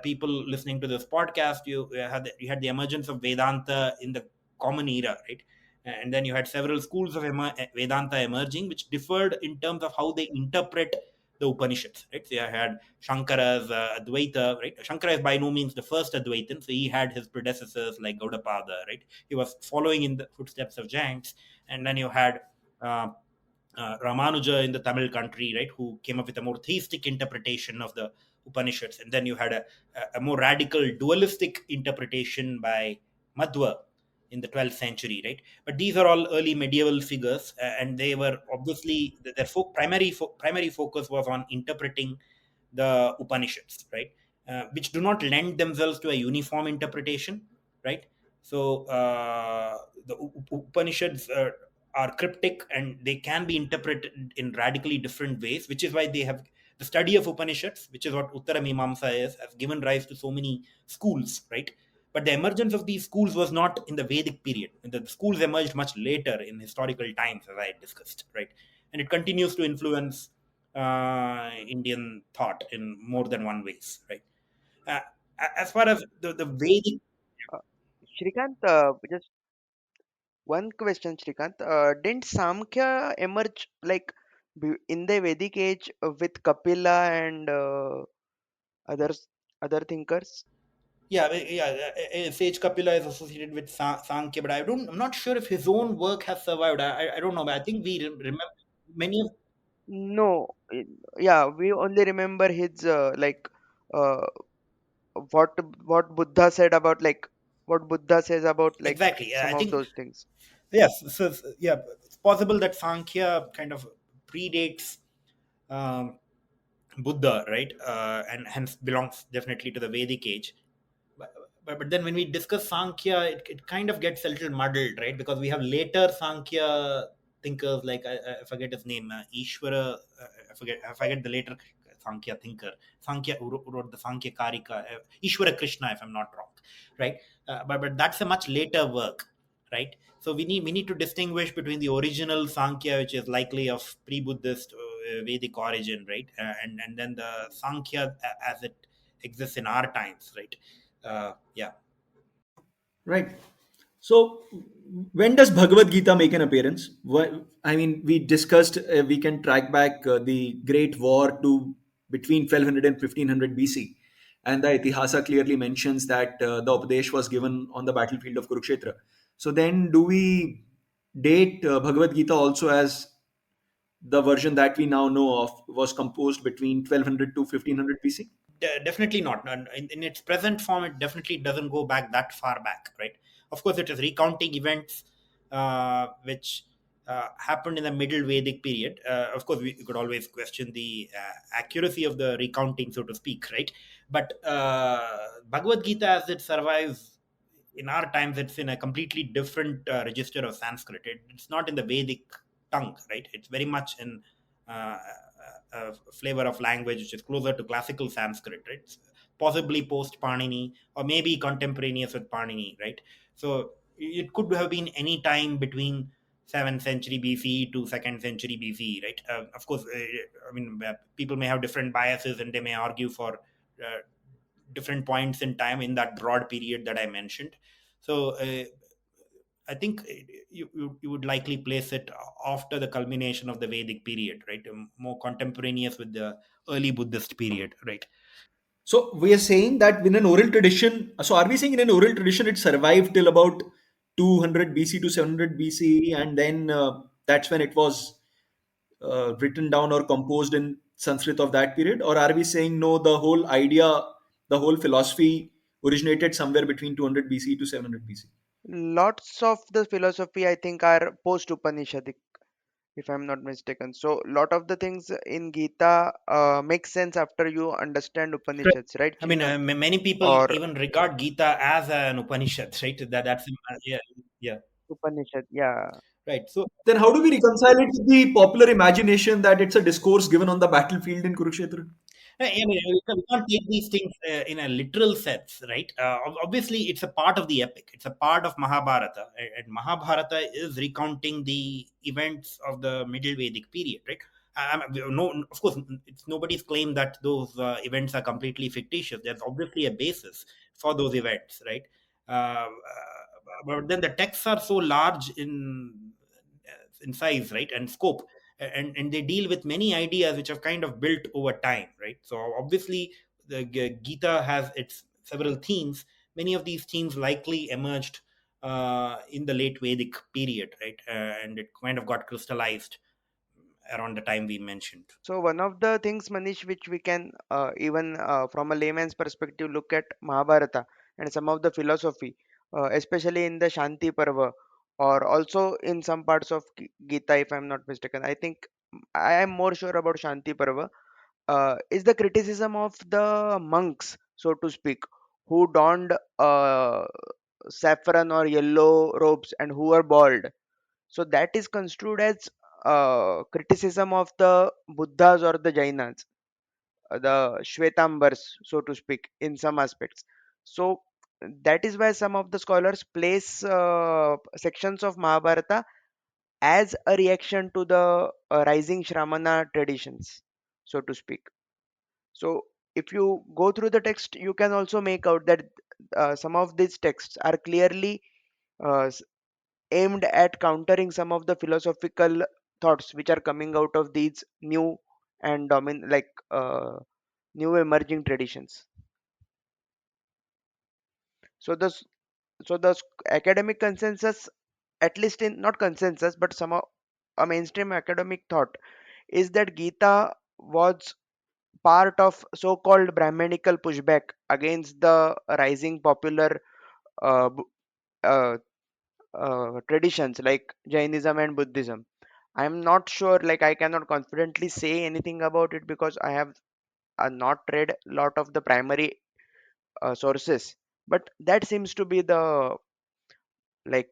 people listening to this podcast. You had the emergence of Vedanta in the common era, right? And then you had several schools of Vedanta emerging, which differed in terms of how they interpret the Upanishads, right? So you had Shankara's Advaita, right? Shankara is by no means the first Advaitin, so he had his predecessors like Gaudapada, right? He was following in the footsteps of giants, and then you had uh, Ramanuja in the Tamil country, right, who came up with a more theistic interpretation of the Upanishads. And then you had a more radical dualistic interpretation by Madhva in the 12th century, right? But these are all early medieval figures, and they were obviously their primary focus was on interpreting the Upanishads, right? Which do not lend themselves to a uniform interpretation, right? So the Upanishads are cryptic and they can be interpreted in radically different ways, which is why they have the study of Upanishads, which is what Uttara Mimamsa is, has given rise to so many schools, right? But the emergence of these schools was not in the Vedic period. The schools emerged much later in historical times, as I discussed, right? And it continues to influence Indian thought in more than one ways, right? Uh, as far as the Vedic, Uh, Shrikant, just one question, Shrikant. Didn't Samkhya emerge like in the Vedic age with Kapila and others, other thinkers? Sage Kapila is associated with Sankhya, but I'm not sure if his own work has survived. I don't know, but I think we remember many of. No, yeah, we only remember his uh, what Buddha said about like what Buddha says about like Exactly. some I of think those things. yes. Yeah, it's possible that Sankhya kind of predates um, Buddha, right? And hence belongs definitely to the Vedic age. But then when we discuss Sankhya, it kind of gets a little muddled, right? Because we have later Sankhya thinkers like I forget his name, Ishvara. I forget the later Sankhya thinker. Sankhya who wrote the Sankhya Karika, Ishvara Krishna, if I'm not wrong, right? But that's a much later work, right? So we need to distinguish between the original Sankhya, which is likely of pre-Buddhist Vedic origin, right, and then the Sankhya as it exists in our times, right? Yeah. Right. So, when does Bhagavad Gita make an appearance? I mean, we discussed we can track back the Great War to between 1200 and 1500 BC. And the Itihasa clearly mentions that the Upadesh was given on the battlefield of Kurukshetra. So, then do we date Bhagavad Gita also as the version that we now know of was composed between 1200 to 1500 BC? Definitely not. In its present form, it definitely doesn't go back that far back, right? Of course, it is recounting events which happened in the Middle Vedic period. Of course, we could always question the accuracy of the recounting, so to speak, right? But Bhagavad Gita, as it survives in our times, it's in a completely different register of Sanskrit. It's not in the Vedic tongue, right? It's very much in a flavor of language which is closer to classical Sanskrit, right? It's possibly post Panini or maybe contemporaneous with Panini, right? So it could have been any time between 7th century BC to 2nd century BC, right? Of course, I mean, people may have different biases and they may argue for different points in time in that broad period that I mentioned. So I think you would likely place it after the culmination of the Vedic period, right? More contemporaneous with the early Buddhist period, right? So we are saying that in an oral tradition, so are we saying in an oral tradition it survived till about 200 BC to 700 BC, and then that's when it was written down or composed in Sanskrit of that period? Or are we saying no, the whole idea, the whole philosophy originated somewhere between 200 BC to 700 BC? Lots of the philosophy I think are post Upanishadic, if I'm not mistaken. So lot of the things in Gita make sense after you understand Upanishads, right, I mean, Shrikant? many people Or even regard Gita as an Upanishad, right? That's yeah, yeah, Upanishad, yeah. right. So Then how do we reconcile it with the popular imagination that it's a discourse given on the battlefield in Kurukshetra? I mean, we can't take these things in a literal sense, right? Obviously, it's a part of the epic. It's a part of Mahabharata, and Mahabharata is recounting the events of the Middle Vedic period, right? No, of course, it's nobody's claim that those events are completely fictitious. There's obviously a basis for those events, right? But then the texts are so large in size, right, and scope, and they deal with many ideas which have kind of built over time, right? So obviously the Gita has its several themes. Many of these themes likely emerged in the late Vedic period, right? And it kind of got crystallized around the time we mentioned. So one of the things, Manish, which we can even from a layman's perspective look at Mahabharata and some of the philosophy, especially in the Shanti Parva, or also in some parts of Gita, if I'm not mistaken. I think I am more sure about Shanti Parva. Is the criticism of the monks, so to speak, who donned saffron or yellow robes and who were bald. So that is construed as criticism of the Buddhas or the Jainas, the Shvetambars, so to speak, in some aspects. So that is why some of the scholars place sections of Mahabharata as a reaction to the rising Shramana traditions, so to speak. So if you go through the text, you can also make out that some of these texts are clearly uh, aimed at countering some of the philosophical thoughts which are coming out of these new and new emerging traditions. So the academic consensus, at least in not consensus but some a mainstream academic thought, is that Gita was part of so-called Brahmanical pushback against the rising popular uh, bu- uh, traditions like Jainism and Buddhism. I'm not sure, like I cannot confidently say anything about it because I have not read a lot of the primary sources, but that seems to be the like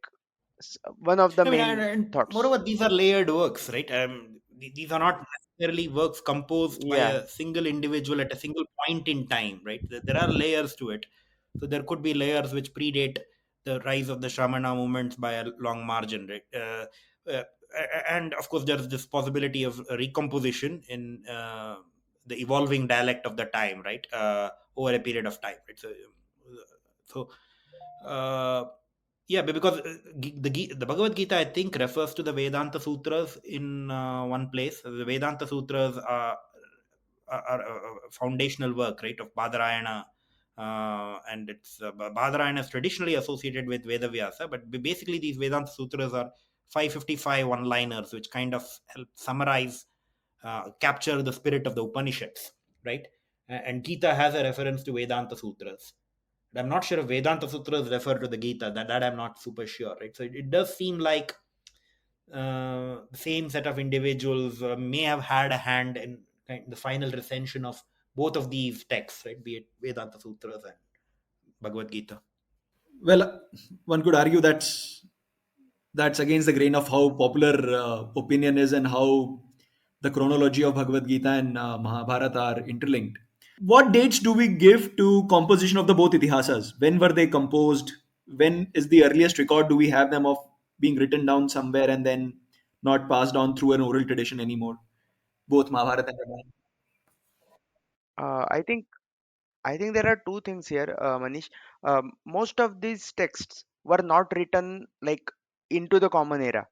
one of the I mean, main thoughts. moreover, these are layered works, right? These are not necessarily works composed by Yeah. a single individual at a single point in time, right? There are layers to it. So there could be layers which predate the rise of the Shramana movements by a long margin, right? And of course, there's this possibility of recomposition in the evolving dialect of the time, right? Over a period of time, right? So uh, yeah, because the Bhagavad Gita, I think, refers to the Vedanta Sutras in one place. The Vedanta Sutras are a foundational work, right, of Badarayana. And it's Badarayana is traditionally associated with Vedavyasa, but basically these Vedanta Sutras are 555 one-liners, which kind of help summarize, capture the spirit of the Upanishads, right? And Gita has a reference to Vedanta Sutras. I'm not sure if Vedanta Sutras refer to the Gita. That I'm not super sure, right? So it does seem like the same set of individuals may have had a hand in the final recension of both of these texts, right? Be it Vedanta Sutras and Bhagavad Gita. Well, one could argue that's against the grain of how popular opinion is and how the chronology of Bhagavad Gita and Mahabharata are interlinked. What dates do we give to composition of the both itihasas? When were they composed? When is the earliest record do we have them of being written down somewhere and then not passed on through an oral tradition anymore? Both Mahabharata and Ramayana. Uh, I think I think there are two things here, Manish. Most of these texts were not written like into the common era.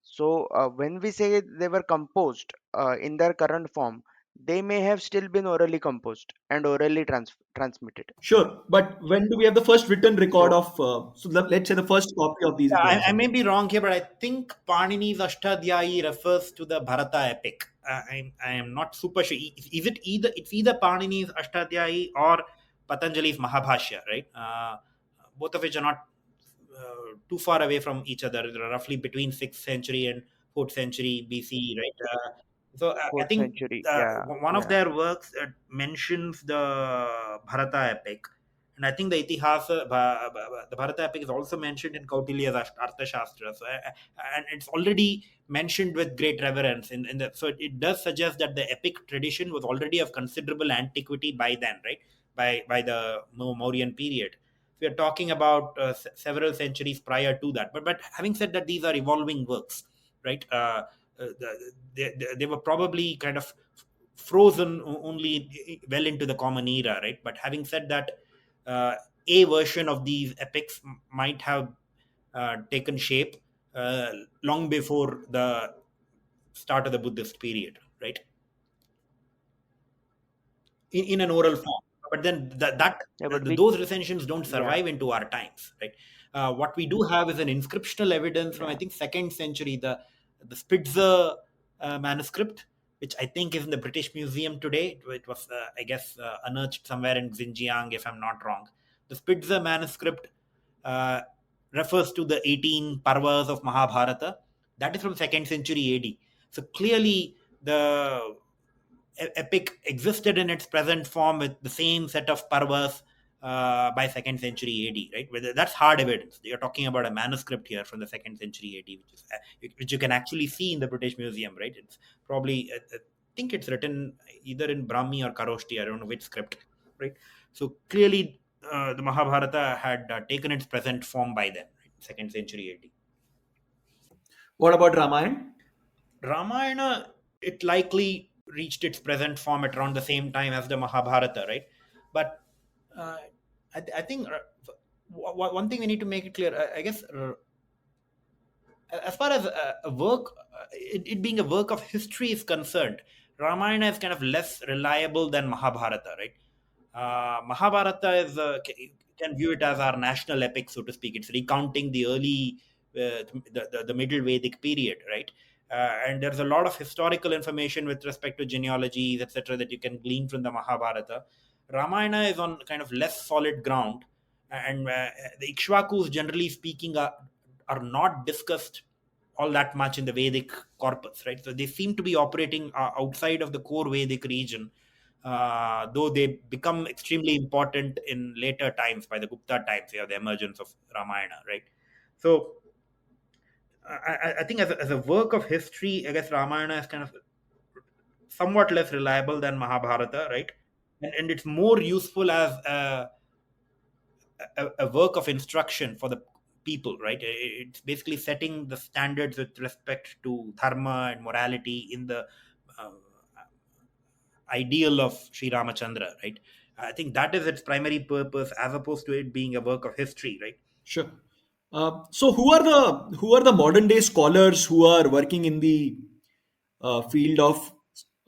So when we say they were composed in their current form, they may have still been orally composed and orally transmitted. Sure, but when do we have the first written record So of? Let's say the first copy of these, if you have I may something. be wrong here, but I think Panini's Ashtadhyayi refers to the Bharata epic. I am not super sure. Is it either? It's either Panini's Ashtadhyayi or Patanjali's Mahabhashya, right? Both of which are not too far away from each other. They're roughly between 6th century and 4th century BC, right? I fourth think century, one of yeah, their works mentions the Bharata epic, and I think the Bharata epic is also mentioned in Kautilya's Arthashastra. And it's already mentioned with great reverence. So it does suggest that the epic tradition was already of considerable antiquity by then, right? By the Mauryan period. We are talking about several centuries prior to that. But having said that, these are evolving works, right? They were probably kind of frozen only well into the common era, right? But having said that, a version of these epics might have taken shape long before the start of the Buddhist period, right? In an oral form. But then yeah, but we, those recensions don't yeah, survive into our times, right? What we do have is an inscriptional evidence from, I yeah, think, second century, the Spitzer manuscript, which I think is in the British Museum today. It was, I guess, unearthed somewhere in Xinjiang, if I'm not wrong. The Spitzer manuscript uh, refers to the 18 parvas of Mahabharata. That is from second century AD. So clearly, the epic existed in its present form with the same set of parvas by second century AD, right? That's hard evidence. You're talking about a manuscript here from the second century AD, which you can actually see in the British Museum, right? It's probably, I think it's written either in Brahmi or Kharoshti. I don't know which script, right? So clearly, the Mahabharata had taken its present form by then, right? Second century AD. What about Ramayana? Ramayana, it likely reached its present form at around the same time as the Mahabharata, right? But uh, I think one thing we need to make it clear, I guess, as far as a work, it being a work of history is concerned, Ramayana is kind of less reliable than Mahabharata, right? Mahabharata can view it as our national epic, so to speak. It's recounting the early, the middle Vedic period, right? And there's a lot of historical information with respect to genealogies, etc., that you can glean from the Mahabharata. Ramayana is on kind of less solid ground, and the Ikshvakus, generally speaking, are not discussed all that much in the Vedic corpus, right? So they seem to be operating outside of the core Vedic region, though they become extremely important in later times by the Gupta times. You have the emergence of Ramayana, right? So I think as a work of history, I guess Ramayana is kind of somewhat less reliable than Mahabharata, right? And it's more useful as a work of instruction for the people, right? It's basically setting the standards with respect to dharma and morality in the uh, ideal of Sri Ramachandra, right? I think that is its primary purpose, as opposed to it being a work of history, right? Sure. So who are the modern day scholars who are working in the field of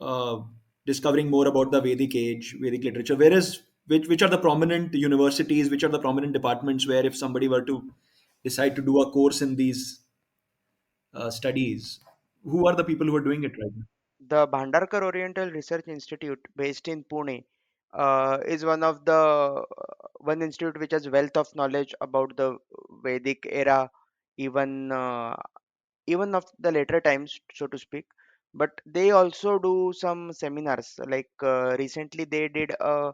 uh, discovering more about the Vedic age, Vedic literature? Which are the prominent universities? Which are the prominent departments where if somebody were to decide to do a course in these studies, who are the people who are doing it right now? the Bhandarkar Oriental Research Institute based in Pune is one of the one institute which has wealth of knowledge about the Vedic era, even even of the later times, so to speak. But they also do some seminars. Like recently, they did a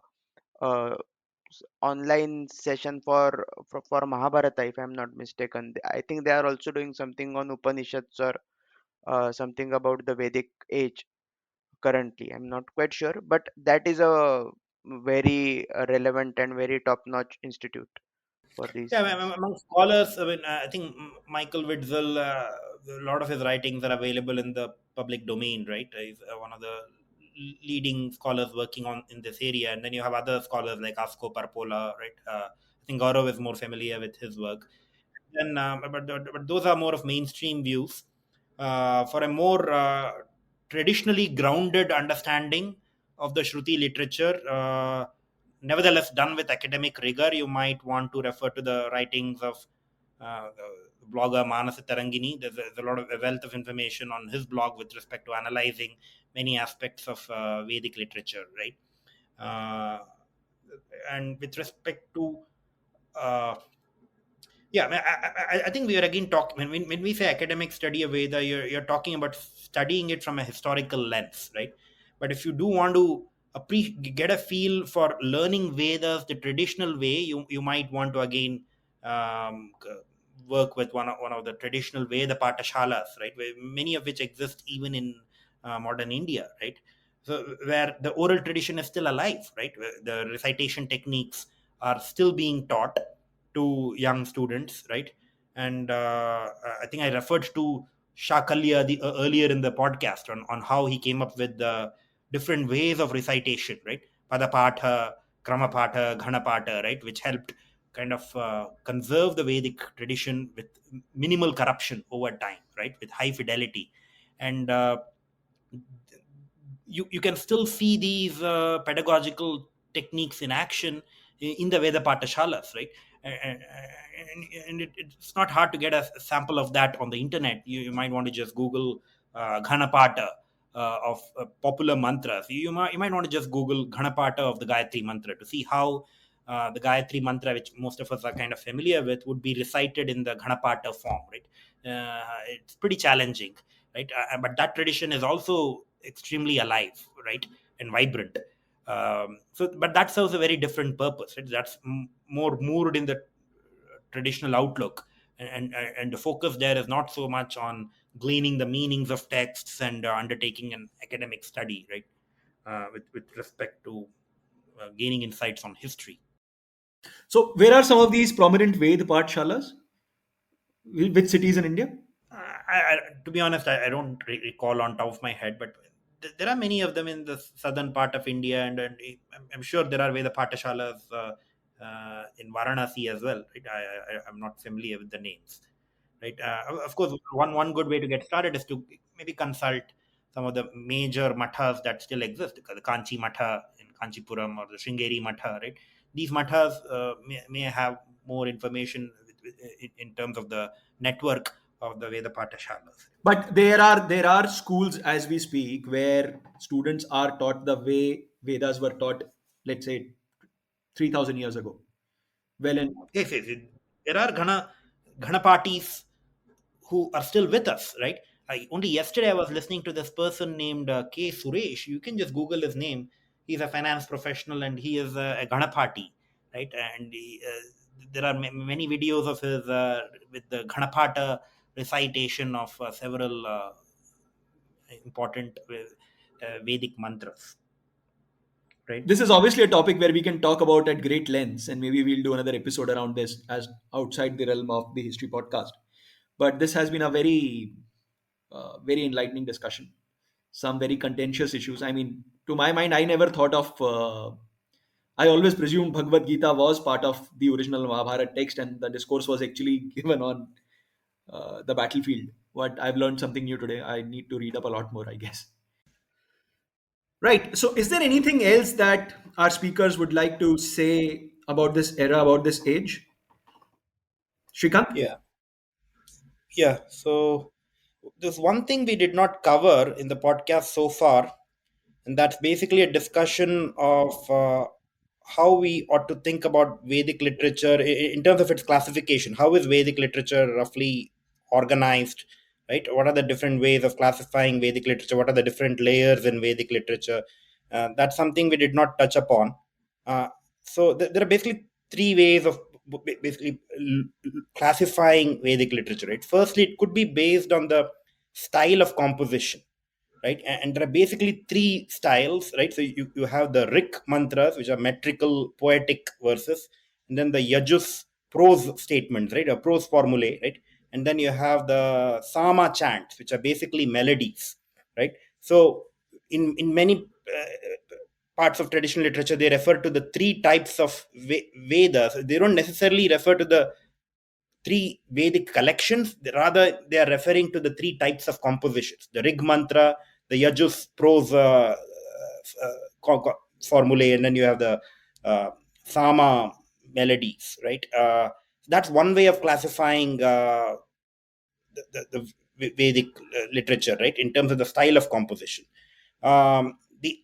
online session for Mahabharata, if I'm not mistaken. I think they are also doing something on Upanishads or something about the Vedic age currently. I'm not quite sure, but that is a very relevant and very top-notch institute for these Yeah, things. among scholars, I mean, I think Michael Witzel, a lot of his writings are available in the public domain, right? He's one of the leading scholars working on in this area, and then you have other scholars like Asko Parpola, right? I think Gaurav is more familiar with his work. then but those are more of mainstream views. For a more traditionally grounded understanding of the Shruti literature, nevertheless done with academic rigor, you might want to refer to the writings of the blogger Manas Tarangini. There's a lot of a wealth of information on his blog with respect to analyzing many aspects of Vedic literature, right? And with respect to uh, yeah, I think we are again talking when we say academic study of Veda, you're talking about studying it from a historical lens, right? But if you do want to get a feel for learning Vedas the traditional way, you might want to again work with one of the traditional Veda Patashalas, right? Many of which exist even in modern India, right? So where the oral tradition is still alive, right? Where the recitation techniques are still being taught to young students, right? And I think I referred to Shakalya earlier in the podcast on how he came up with the different ways of recitation, right? Padapatha, Kramapatha, Ghanapatha, right? Which helped kind of conserve the Vedic tradition with minimal corruption over time, right? With high fidelity. And you can still see these pedagogical techniques in action in the Veda Patashalas, right? And it's not hard to get a sample of that on the internet. You might want to just Google Ghanapata of popular mantras. You might want to just Google Ghanapata of the Gayatri Mantra to see how the Gayatri Mantra, which most of us are kind of familiar with, would be recited in the Ghanapata form, right? It's pretty challenging, right? But that tradition is also extremely alive, right, and vibrant. But that serves a very different purpose, right? That's more moored in the traditional outlook, and the focus there is not so much on gleaning the meanings of texts and undertaking an academic study, right, with respect to gaining insights on history. So, where are some of these prominent Ved Pathshalas? Which cities in India? To be honest, I don't recall on top of my head, but there are many of them in the southern part of India, and I'm sure there are Veda Patashalas in Varanasi as well. Right? I'm not familiar with the names. Right? Of course, one good way to get started is to maybe consult some of the major mathas that still exist, the Kanchi Matha in Kanchipuram or the Sringeri Matha. Right? These mathas may have more information in terms of the network of the Veda Patashalas. But there are schools as we speak where students are taught the way Vedas were taught, let's say 3,000 years ago. Well, in Yes, yes, there are Ghanapatis who are still with us, right? Only yesterday I was listening to this person named K. Suresh. You can just Google his name. He's a finance professional and he is a Ganapati, right? And there are many videos of his with the Ganapata recitation of several important Vedic mantras, right? this is obviously a topic where we can talk about at great lengths, and maybe we'll do another episode around this as outside the realm of the history podcast. But this has been a very enlightening discussion. Some very contentious issues. I mean, to my mind, I never thought of. I always presumed Bhagavad Gita was part of the original Mahabharata text, and the discourse was actually given on the battlefield. What I've learned something new today. I need to read up a lot more, I guess. Right. So, is there anything else that our speakers would like to say about this era, about this age? Shrikant? Yeah, yeah. So there's one thing we did not cover in the podcast so far, and that's basically a discussion of how we ought to think about Vedic literature in terms of its classification. How is Vedic literature roughly organized? Right? What are the different ways of classifying Vedic literature? What are the different layers in Vedic literature? That's something we did not touch upon. So there are basically three ways of basically classifying Vedic literature. Right? Firstly, it could be based on the style of composition, right? And there are basically three styles, right? So you have the Rik mantras, which are metrical poetic verses, and then the Yajus prose statements, right? Or prose formulae, right? And then you have the Sama chants, which are basically melodies, right? So in many parts of traditional literature, they refer to the three types of Vedas. They don't necessarily refer to the three Vedic collections. Rather, they are referring to the three types of compositions: the Rig mantra, the Yajus prose formulae, and then you have the Sama melodies, right? That's one way of classifying the Vedic literature, right, in terms of the style of composition. The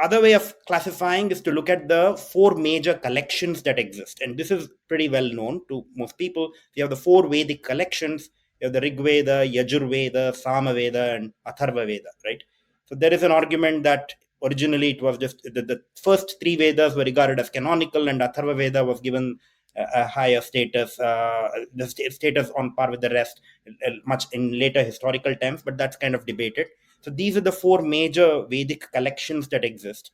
other way of classifying is to look at the four major collections that exist, and this is pretty well known to most people. You have the four Vedic collections. You have the Rig Veda, Yajur Veda, Sama Veda, and Atharva Veda, right? So there is an argument that originally it was just the first three Vedas were regarded as canonical, and Atharva Veda was given a higher status, the status on par with the rest, much in later historical times, but that's kind of debated. So these are the four major Vedic collections that exist,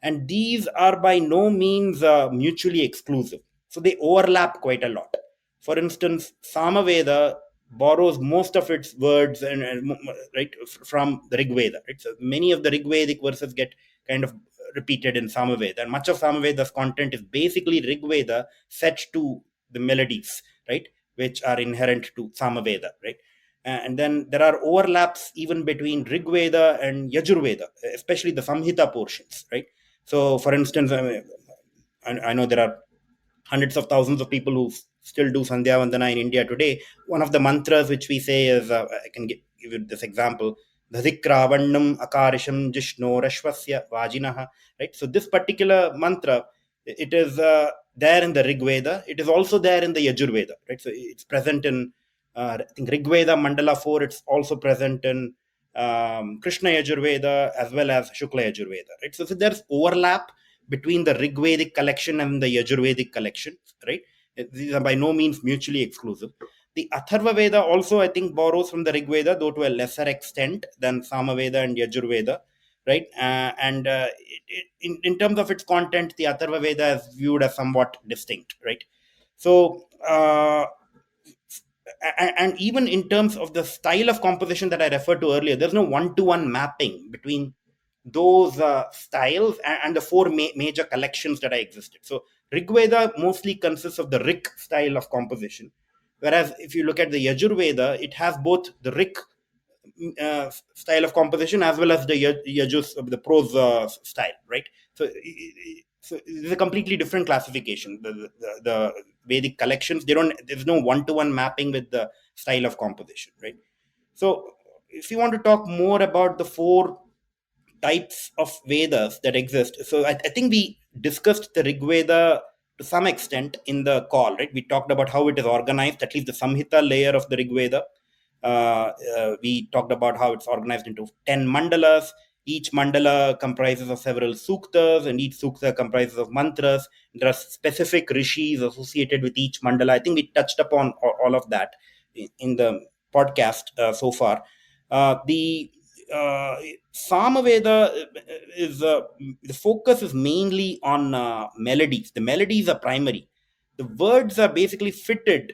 and these are by no means mutually exclusive. So they overlap quite a lot. For instance, Samaveda borrows most of its words right from the Rig Veda. Right? So many of the Rig Vedic verses get kind of repeated in Samaveda, and much of Samaveda's content is basically Rig Veda set to the melodies, right, which are inherent to Samaveda, right? And then there are overlaps even between Rig Veda and Yajur Veda, especially the Samhita portions, right? So, for instance, I know there are hundreds of thousands of people who still do Sandhya Vandana in India today. One of the mantras which we say is, I can give you this example, Dhadikra Vannam Akarisham Jishno Rashvasya Vajinaha, right? So this particular mantra, it is there in the Rig Veda. It is also there in the Yajur Veda, right? So it's present in, I think, Rig Veda Mandala 4. It's also present in Krishna Yajur Veda as well as Shukla Yajur Veda, right? So there's overlap between the Rig Vedic collection and the Yajur Vedic collection, right? These are by no means mutually exclusive. The Atharva Veda also, I think, borrows from the Rig Veda, though to a lesser extent than Sama Veda and Yajur Veda, right? In terms of its content, the Atharva Veda is viewed as somewhat distinct, right? So, and even in terms of the style of composition that I referred to earlier, there's no one-to-one mapping between those styles and the four major collections that are existed. So Rig Veda mostly consists of the Rig style of composition, whereas if you look at the Yajur Veda, it has both the Rig style of composition as well as the Yajus, the prose style, right? So it's a completely different classification. The Vedic collections, there's no one-to-one mapping with the style of composition, right? So if you want to talk more about the four types of Vedas that exist, so I think we discussed the Rig Veda to some extent in the call, right? We talked about how it is organized, at least the Samhita layer of the Rig Veda. We talked about how it's organized into 10 mandalas. Each mandala comprises of several suktas, and each sukta comprises of mantras. There are specific rishis associated with each mandala. I think we touched upon all of that in the podcast so far. The Samaveda is the focus is mainly on melodies. The melodies are primary. The words are basically fitted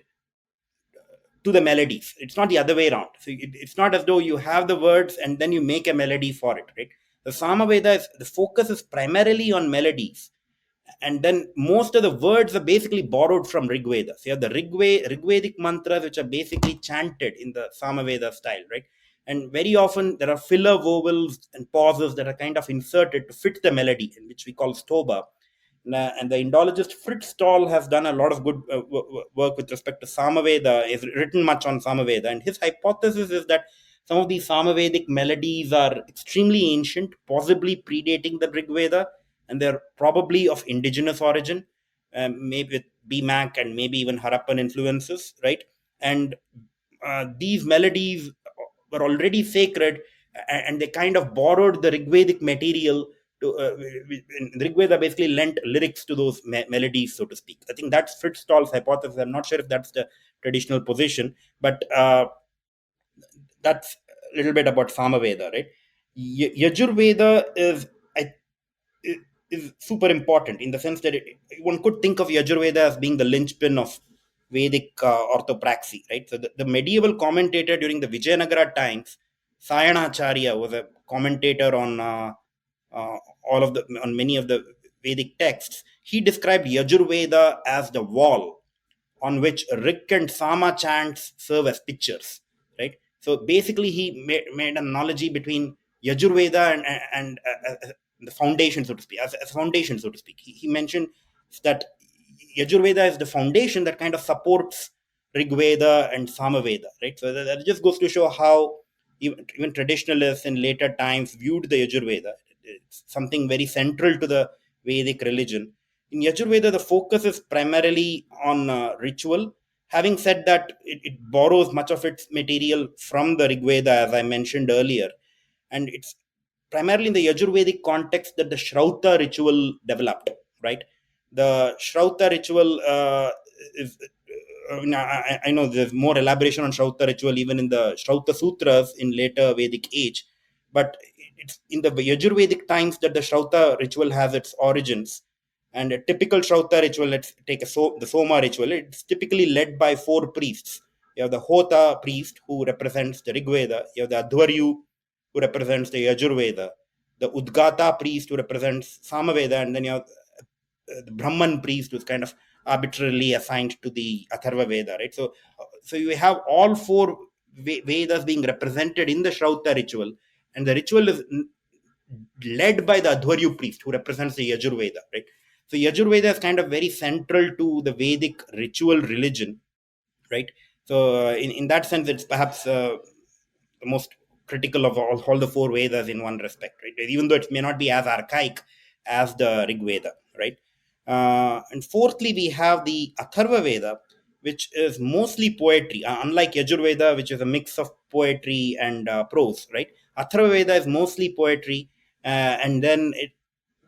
to the melodies. It's not the other way around. So it's not as though you have the words and then you make a melody for it, right? The Samaveda the focus is primarily on melodies, and then most of the words are basically borrowed from Rig Veda. So you have the Rigvedic mantras, which are basically chanted in the Samaveda style, right? And very often there are filler vowels and pauses that are kind of inserted to fit the melody, which we call stoba. And the Indologist Fritz Stahl has done a lot of good work with respect to Samaveda. He's written much on Samaveda, and his hypothesis is that some of these Samavedic melodies are extremely ancient, possibly predating the Rig Veda, and they're probably of indigenous origin, maybe with BMAC and maybe even Harappan influences, right? And these melodies were already sacred, and they kind of borrowed the Rigvedic material to Rig Veda basically lent lyrics to those melodies, so to speak. I think that's Fritz Stahl's hypothesis. I'm not sure if that's the traditional position, but that's a little bit about Samaveda, right? Yajur Veda is super important in the sense that one could think of Yajur Veda as being the linchpin of Vedic orthopraxy, right? So the medieval commentator during the Vijayanagara times, Sayanacharya, was a commentator on on many of the Vedic texts. He described Yajur Veda as the wall on which Rik and Sama chants serve as pictures, right? So basically, he made an analogy between Yajur Veda and the foundation, so to speak, as a foundation, so to speak. He mentioned that Yajur Veda is the foundation that kind of supports Rig Veda and Sama Veda, right? So that just goes to show how even traditionalists in later times viewed the Yajur Veda. It's something very central to the Vedic religion. In Yajur Veda, the focus is primarily on ritual. Having said that, it borrows much of its material from the Rig Veda, as I mentioned earlier. And it's primarily in the Yajur Vedic context that the Shroutha ritual developed, right? The Shroutha ritual is. I know there's more elaboration on Shroutha ritual even in the Shroutha Sutras in later Vedic age, but it's in the Yajur Vedic times that the Shroutha ritual has its origins. And a typical Shroutha ritual, let's take the Soma ritual, it's typically led by 4 priests. You have the Hota priest who represents the Rig Veda, you have the Adhvaryu who represents the Yajur Veda, the Udgata priest who represents Sama Veda, and then you have the Brahman priest who's kind of arbitrarily assigned to the Atharva Veda, right? So you have all 4 Vedas being represented in the Shroutha ritual, and the ritual is led by the Adhvaryu priest who represents the Yajur Veda, right? So Yajur Veda is kind of very central to the Vedic ritual religion, right? So in that sense, it's perhaps the most critical of all the 4 Vedas in one respect, right? Even though it may not be as archaic as the Rig Veda, right? And fourthly, we have the Atharva Veda, which is mostly poetry, unlike Yajur Veda, which is a mix of poetry and prose, right? Atharva Veda is mostly poetry, and then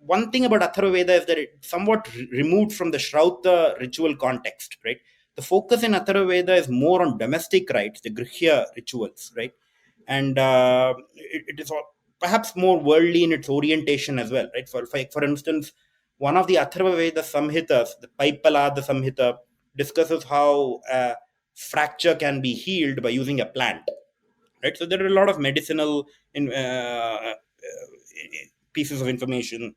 one thing about Atharva Veda is that it's somewhat removed from the Shroutha ritual context, right? The focus in Atharva Veda is more on domestic rites, the Grihya rituals, right? And it is perhaps more worldly in its orientation as well, right? For instance, one of the Atharva Veda Samhitas, the Paipalada Samhita, discusses how fracture can be healed by using a plant, right? So there are a lot of medicinal pieces of information,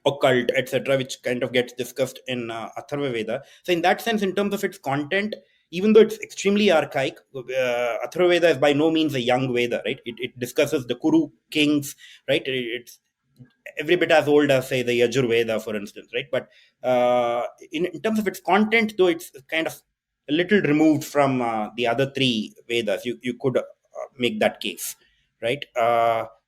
occult, etc., which kind of gets discussed in Atharva Veda. So in that sense, in terms of its content, even though it's extremely archaic, Atharva Veda is by no means a young Veda, right? It discusses the Kuru kings, right? It's every bit as old as, say, the Yajur Veda, for instance, right? But in terms of its content, though, it's kind of a little removed from the other 3 Vedas. You could make that case, right?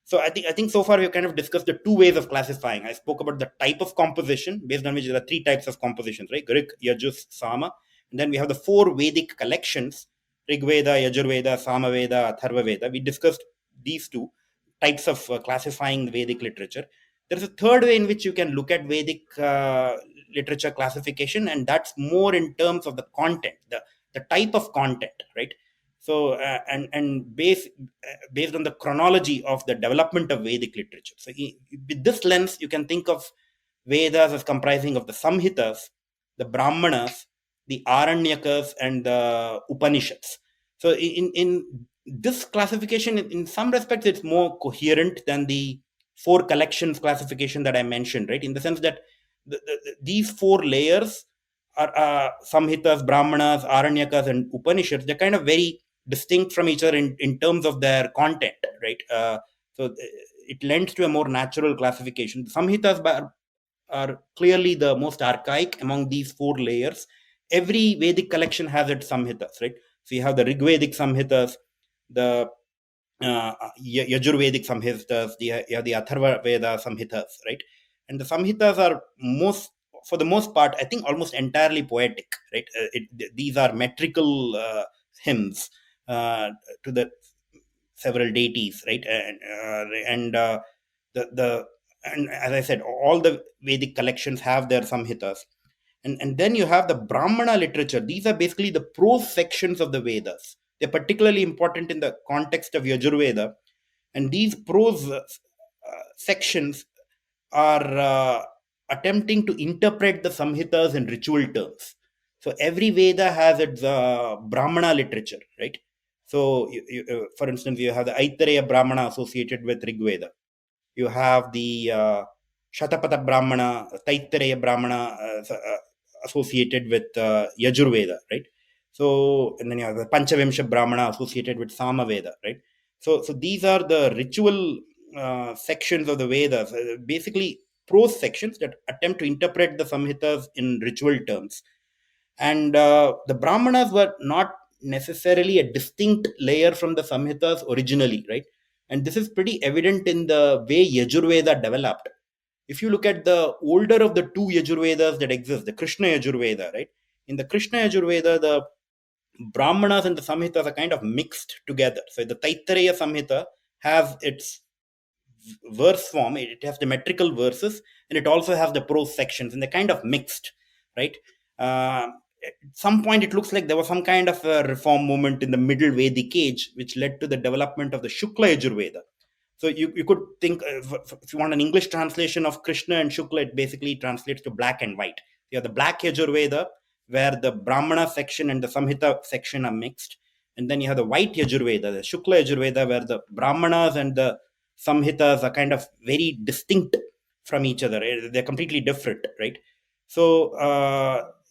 So I think so far we've kind of discussed the 2 ways of classifying. I spoke about the type of composition based on which there are 3 types of compositions, right? Rig, Yajus, Sama. And then we have the 4 Vedic collections, Rig Veda, Yajur Veda, Sama Veda, Atharva Veda. We discussed these 2 types of classifying Vedic literature. There's a third way in which you can look at Vedic literature classification, and that's more in terms of the content, the type of content, right? So and based on the chronology of the development of Vedic literature. So with this lens, you can think of Vedas as comprising of the Samhitas, the Brahmanas, the Aranyakas, and the Upanishads. So in this classification, in some respects, it's more coherent than the 4 collections classification that I mentioned, right? In the sense that these 4 layers are Samhitas, Brahmanas, Aranyakas, and Upanishads. They're kind of very distinct from each other in terms of their content, right? So it lends to a more natural classification. The Samhitas are clearly the most archaic among these 4 layers. Every Vedic collection has its Samhitas, right? So you have the Rigvedic Samhitas, the Yajur Vedic Samhitas, you have the Atharva Veda Samhitas, right? And the Samhitas are for the most part, I think almost entirely poetic, right? These are metrical hymns to the several deities, right? And as I said, all the Vedic collections have their Samhitas. And then you have the Brahmana literature. These are basically the prose sections of the Vedas. They're particularly important in the context of Yajur Veda. And these prose sections are attempting to interpret the Samhitas in ritual terms. So every Veda has its Brahmana literature, right? So, for instance, you have the Aitareya Brahmana associated with Rig Veda. You have the Shatapatha Brahmana, Taittareya Brahmana associated with Yajur Veda, right? So, and then you have the Panchavimsha Brahmana associated with Sama Veda, right? So these are the ritual sections of the Vedas, basically prose sections that attempt to interpret the Samhitas in ritual terms. And the Brahmanas were not necessarily a distinct layer from the Samhitas originally, right? And this is pretty evident in the way Yajur Veda developed. If you look at the older of the two Yajur Vedas that exist, the Krishna Yajur Veda, right? In the Krishna Yajur Veda, the Brahmanas and the Samhitas are kind of mixed together. So the Taittiriya Samhita has its verse form, it has the metrical verses, and it also has the prose sections, and they're kind of mixed, right? At some point, it looks like there was some kind of a reform movement in the middle Vedic age, which led to the development of the Shukla Yajur Veda. So you could think, if you want an English translation of Krishna and Shukla, it basically translates to black and white. You have the black Yajur Veda, where the Brahmana section and the Samhita section are mixed. And then you have the white Yajur Veda, the Shukla Yajur Veda, where the Brahmanas and the Samhitas are kind of very distinct from each other. They're completely different, right? So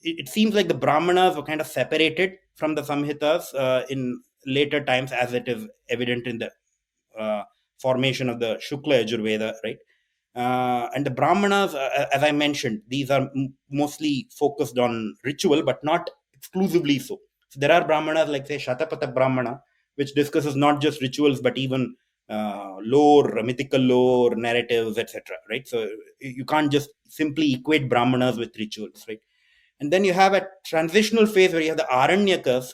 it seems like the Brahmanas were kind of separated from the Samhitas in later times, as it is evident in the formation of the Shukla Yajur Veda, right? And the Brahmanas, as I mentioned, these are mostly focused on ritual, but not exclusively so. So there are Brahmanas like, say, Shatapatha Brahmana, which discusses not just rituals, but even lore, mythical lore, narratives, etc. Right? So you can't just simply equate Brahmanas with rituals, right? And then you have a transitional phase where you have the Aranyakas,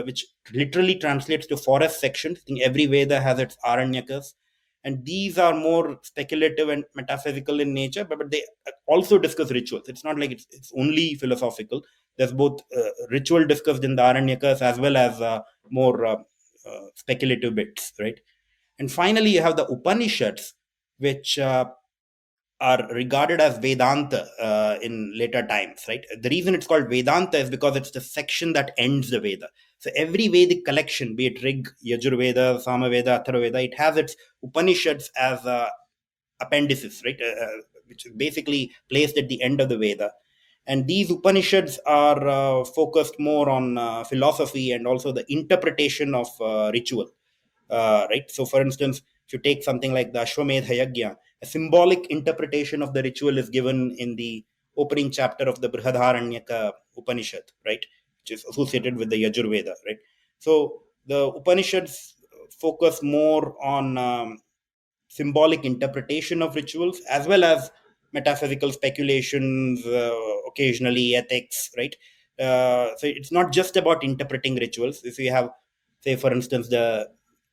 which literally translates to forest sections. I think every Veda has its Aranyakas. And these are more speculative and metaphysical in nature, but they also discuss rituals. It's not like it's only philosophical. There's both ritual discussed in the Aranyakas as well as more speculative bits, right? And finally, you have the Upanishads, which are regarded as Vedanta in later times, right? The reason it's called Vedanta is because it's the section that ends the Veda. So every Vedic collection, be it Rig, Yajur Veda, Sama Veda, Atharva Veda, it has its Upanishads as appendices, right? Which is basically placed at the end of the Veda. And these Upanishads are focused more on philosophy and also the interpretation of ritual, right? So, for instance, if you take something like the Ashwamedha Yajna, a symbolic interpretation of the ritual is given in the opening chapter of the Brihadaranyaka Upanishad, right? Which is associated with the Yajur Veda, right? So the Upanishads focus more on symbolic interpretation of rituals as well as metaphysical speculations, occasionally ethics, right? So it's not just about interpreting rituals. If you have, say, for instance, the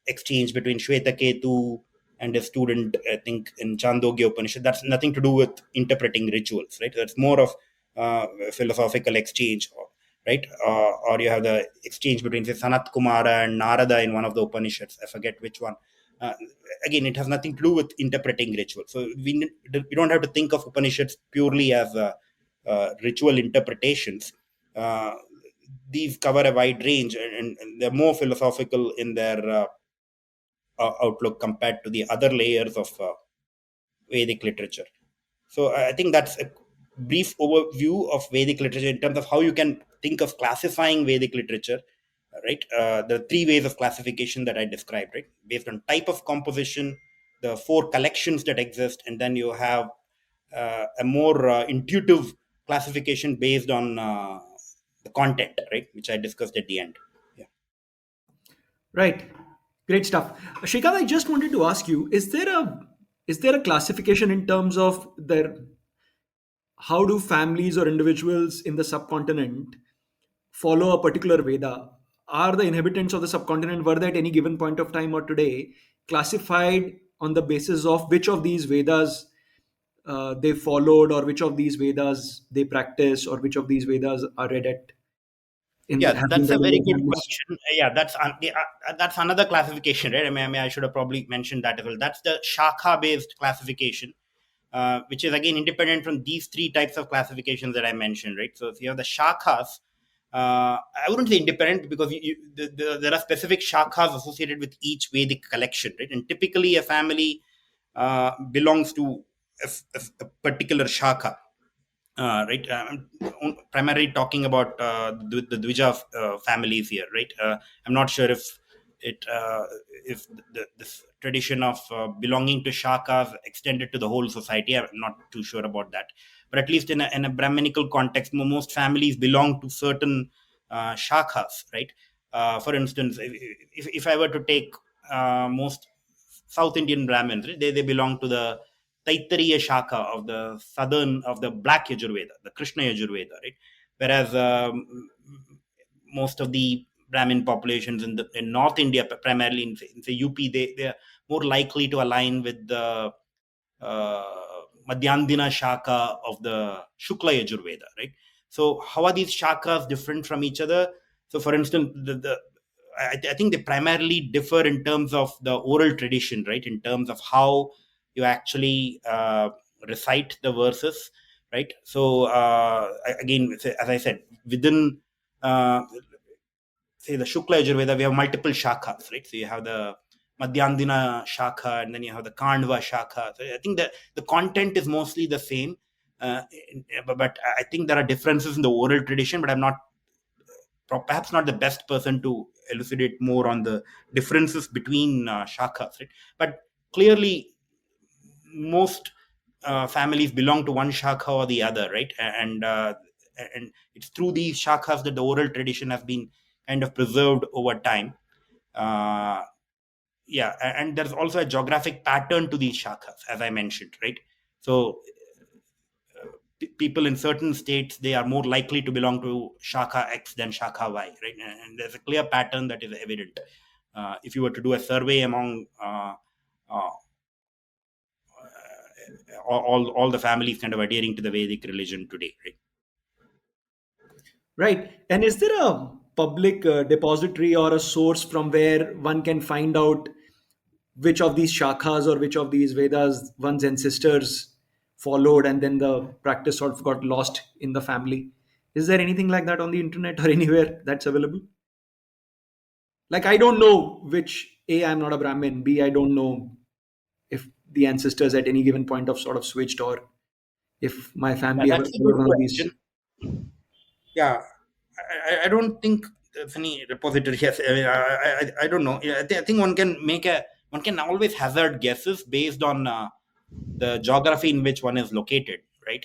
exchange between Shvetaketu and a student, I think, in Chandogya Upanishad, that's nothing to do with interpreting rituals, right? That's more of philosophical exchange, right? Or you have the exchange between, say, Sanat Kumara and Narada in one of the Upanishads. I forget which one. Again, it has nothing to do with interpreting ritual. So we don't have to think of Upanishads purely as ritual interpretations. These cover a wide range, and they're more philosophical in their outlook compared to the other layers of Vedic literature. So I think that's a brief overview of Vedic literature in terms of how you can think of classifying Vedic literature, right? The three ways of classification that I described, right? Based on type of composition, the four collections that exist, and then you have a more intuitive classification based on the content, right? Which I discussed at the end. Yeah. Right. Great stuff. Shrikant, I just wanted to ask you, is there a classification in terms of their how do families or individuals in the subcontinent follow a particular Veda? Are the inhabitants of the subcontinent, were they at any given point of time or today, classified on the basis of which of these Vedas they followed, or which of these Vedas they practice, or which of these Vedas are read at in Yeah, have been that's a read in very their good families? question. Yeah, that's another classification, right? I should have probably mentioned that as well. That's the Shakha based classification, which is again independent from these three types of classifications that I mentioned, right? So if you have the Shakhas, I wouldn't say independent because there are specific Shakhas associated with each Vedic collection, right? And typically a family belongs to a particular Shakha, right. I'm primarily talking about the Dvija families here, right? I'm not sure if this tradition of belonging to Shakas extended to the whole society. I'm not too sure about that, but at least in a Brahminical context, most families belong to certain Shakas, right? For instance, if I were to take most South Indian Brahmins, right, they belong to the Taittiriya Shaka of the southern of the Black Yajur Veda, the Krishna Yajur Veda, right? Whereas most of the Brahmin populations in North India, primarily in say UP, they are more likely to align with the uh, Madhyandina Shaka of the Shukla Yajur Veda, right? So how are these shakas different from each other? So, for instance, I think they primarily differ in terms of the oral tradition, right? In terms of how you actually recite the verses, right? So, again, as I said, within uh, say the Shukla Yajurveda, we have multiple shakhas, right? So you have the Madhyandina Shakha, and then you have the Kandva Shakha. So I think that the content is mostly the same, but I think there are differences in the oral tradition. But I'm not perhaps not the best person to elucidate more on the differences between shakhas, right? But clearly, most families belong to one shakha or the other, right? And it's through these shakhas that the oral tradition has been kind of preserved over time. uh, yeah, and there's also a geographic pattern to these shakhas, as I mentioned, right? So people in certain states, they are more likely to belong to shakha x than shakha y, right? And there's a clear pattern that is evident if you were to do a survey among uh, all the families kind of adhering to the Vedic religion today, right? Right. And is there a public depository or a source from where one can find out which of these shakhas or which of these Vedas one's ancestors followed, and then the practice sort of got lost in the family? Is there anything like that on the internet or anywhere that's available? Like, I don't know which, A, I'm not a Brahmin, B, I don't know if the ancestors at any given point of sort of switched, or if my Yeah, family ever that's a followed good one of these. question. Yeah, I don't think there's any repository. Yes, I don't know. Yeah, I think one can always hazard guesses based on the geography in which one is located, right?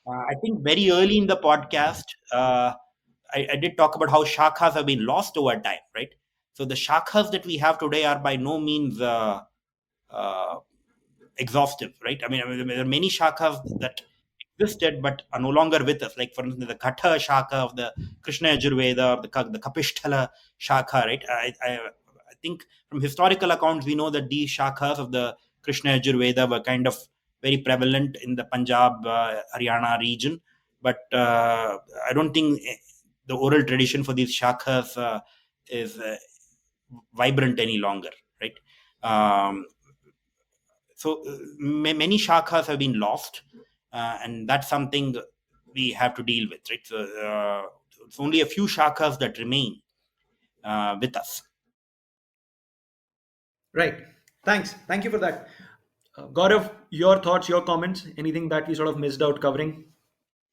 I think very early in the podcast, I did talk about how shakhas have been lost over time, right? So the shakhas that we have today are by no means uh, exhaustive, right? I mean, there are many shakhas that existed but are no longer with us. Like, for instance, the Katha Shaka of the Krishna Yajurveda, or the Kapishthala Shaka, right? I think from historical accounts, we know that these shakhas of the Krishna Yajurveda were kind of very prevalent in the Punjab, Haryana region. But I don't think the oral tradition for these shakhas is vibrant any longer, right? Um, so many shakhas have been lost, and that's something we have to deal with, right? So it's only a few shakhas that remain with us. Right. Thanks. Thank you for that. Gaurav, your thoughts, your comments, anything that we sort of missed out covering?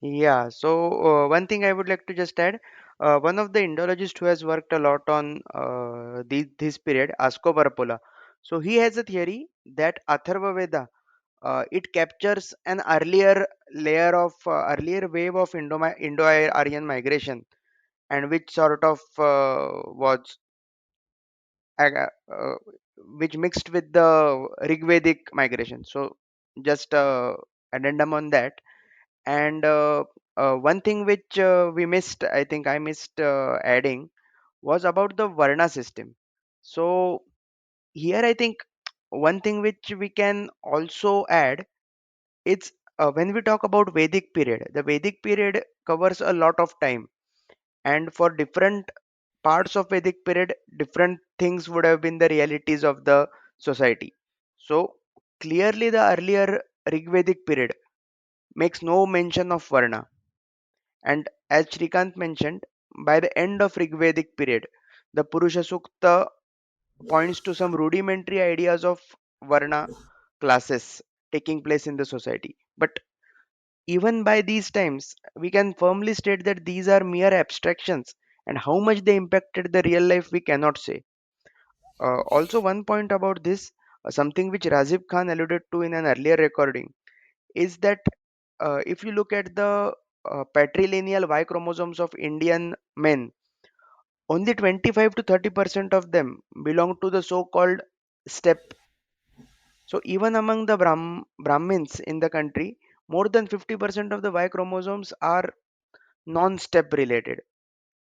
Yeah, so one thing I would like to just add, one of the Indologists who has worked a lot on this period, Asko Parapola. So he has a theory that Atharva Veda, it captures an earlier layer of earlier wave of Indo-Aryan migration, and which sort of was uh, uh, which mixed with the Rigvedic migration. So just addendum on that. And one thing which we missed, I think I missed adding, was about the Varna system. So here I think one thing which we can also add, it's when we talk about Vedic period, the Vedic period covers a lot of time, and for different parts of Vedic period, different things would have been the realities of the society. So clearly, the earlier Rigvedic period makes no mention of Varna, and as Shrikant mentioned, by the end of Rigvedic period, the Purusha Sukta points to some rudimentary ideas of Varna classes taking place in the society. But even by these times, we can firmly state that these are mere abstractions, and how much they impacted the real life we cannot say. Also, one point about this, something which Rajiv Khan alluded to in an earlier recording, is that if you look at the patrilineal Y chromosomes of Indian men, only 25 to 30% of them belong to the so-called steppe. So even among the Brahmins in the country, more than 50% of the Y chromosomes are non-steppe related,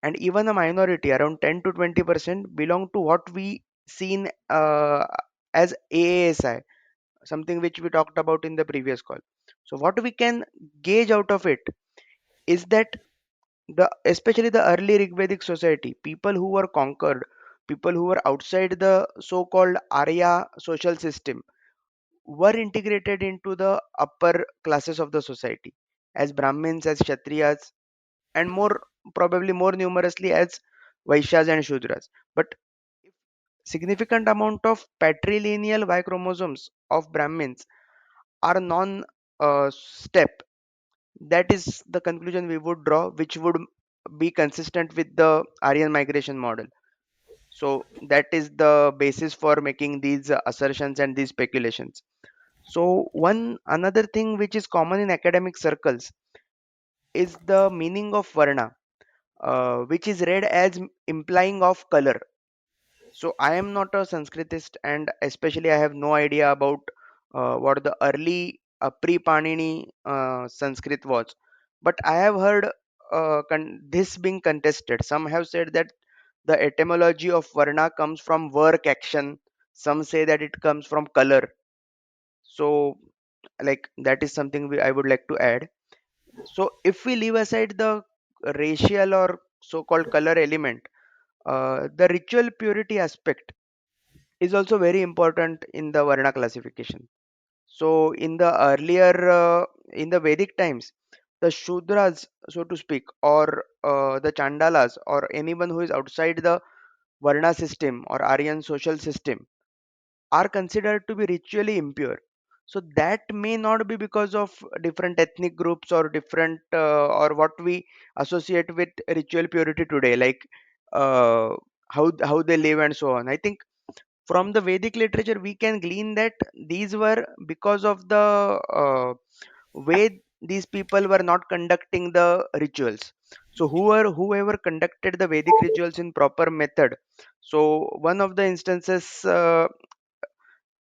and even a minority, around 10 to 20%, belong to what we seen as AASI, something which we talked about in the previous call. So what we can gauge out of it is that especially the early Rigvedic society, people who were conquered, people who were outside the so-called Arya social system, were integrated into the upper classes of the society as Brahmins, as Kshatriyas, and more probably more numerously as Vaishyas and Shudras. But if significant amount of patrilineal Y chromosomes of Brahmins are non step, that is the conclusion we would draw, which would be consistent with the Aryan migration model. So that is the basis for making these assertions and these speculations. So one another thing which is common in academic circles is the meaning of Varna, which is read as implying of color. So I am not a Sanskritist, and especially I have no idea about what the early pre-Panini Sanskrit was. But I have heard this being contested. Some have said that the etymology of Varna comes from work action. Some say that it comes from color. So like that is something I would like to add. So if we leave aside the racial or so-called color element, the ritual purity aspect is also very important in the Varna classification. So in the earlier, in the Vedic times, the Shudras, so to speak, or the Chandalas, or anyone who is outside the Varna system or Aryan social system, are considered to be ritually impure. So that may not be because of different ethnic groups or different or what we associate with ritual purity today, like uh, how they live and so on. I think from the Vedic literature we can glean that these were because of the way these people were not conducting the rituals. So whoever conducted the Vedic rituals in proper method. So one of the instances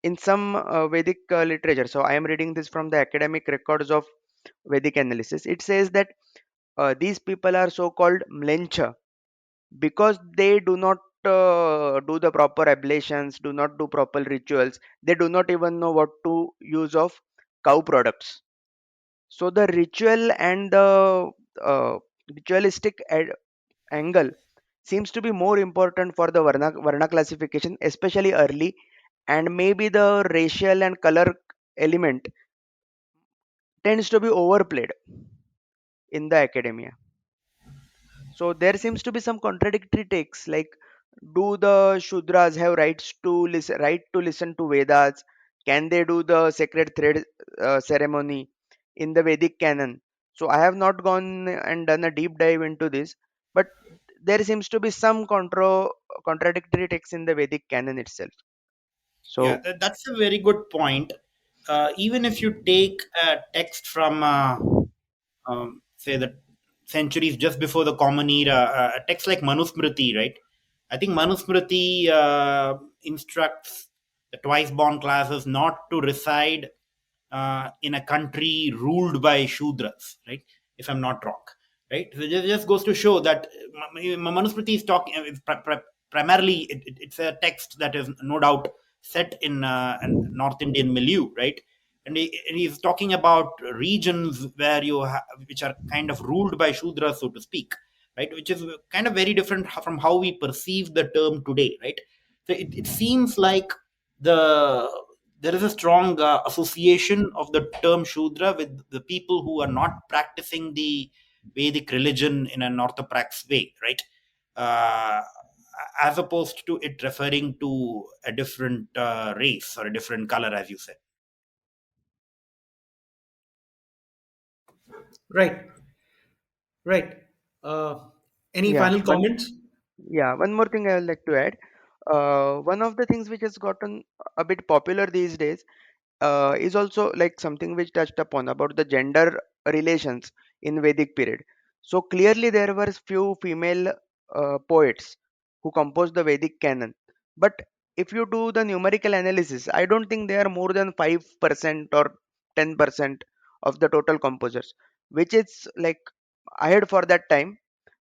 in some Vedic literature. So I am reading this from the academic records of Vedic analysis. It says that these people are so-called mlencha because they do not do the proper ablations, do not do proper rituals. They do not even know what to use of cow products. So the ritual and the uh, ritualistic angle seems to be more important for the Varna classification, especially early, and maybe the racial and color element tends to be overplayed in the academia. So there seems to be some contradictory takes, like do the Shudras have right to listen to Vedas? Can they do the sacred thread ceremony in the Vedic canon? So I have not gone and done a deep dive into this, but there seems to be some contradictory texts in the Vedic canon itself. Yeah, So that's a very good point. Even if you take a text from, say, the centuries just before the Common Era, a text like Manusmriti, right? I think Manusmriti instructs the twice born classes not to reside in a country ruled by Shudras, right? If I'm not wrong, right? So it just goes to show that Manusmriti is talking primarily. It's a text that is no doubt set in a North Indian milieu, right? And he's talking about regions where which are kind of ruled by Shudras, so to speak, right? Which is kind of very different from how we perceive the term today, right? So it seems like the there is a strong association of the term Shudra with the people who are not practicing the Vedic religion in an orthoprax way, right? Uh, as opposed to it referring to a different race or a different color, as you said. Right, right. Uh, any Yeah, final comments? one more thing I would like to add. One of the things which has gotten a bit popular these days is also like something which touched upon about the gender relations in Vedic period. So clearly there were few female poets who composed the Vedic canon, but if you do the numerical analysis, I don't think they are more than 5% or 10% of the total composers, which is like ahead for that time.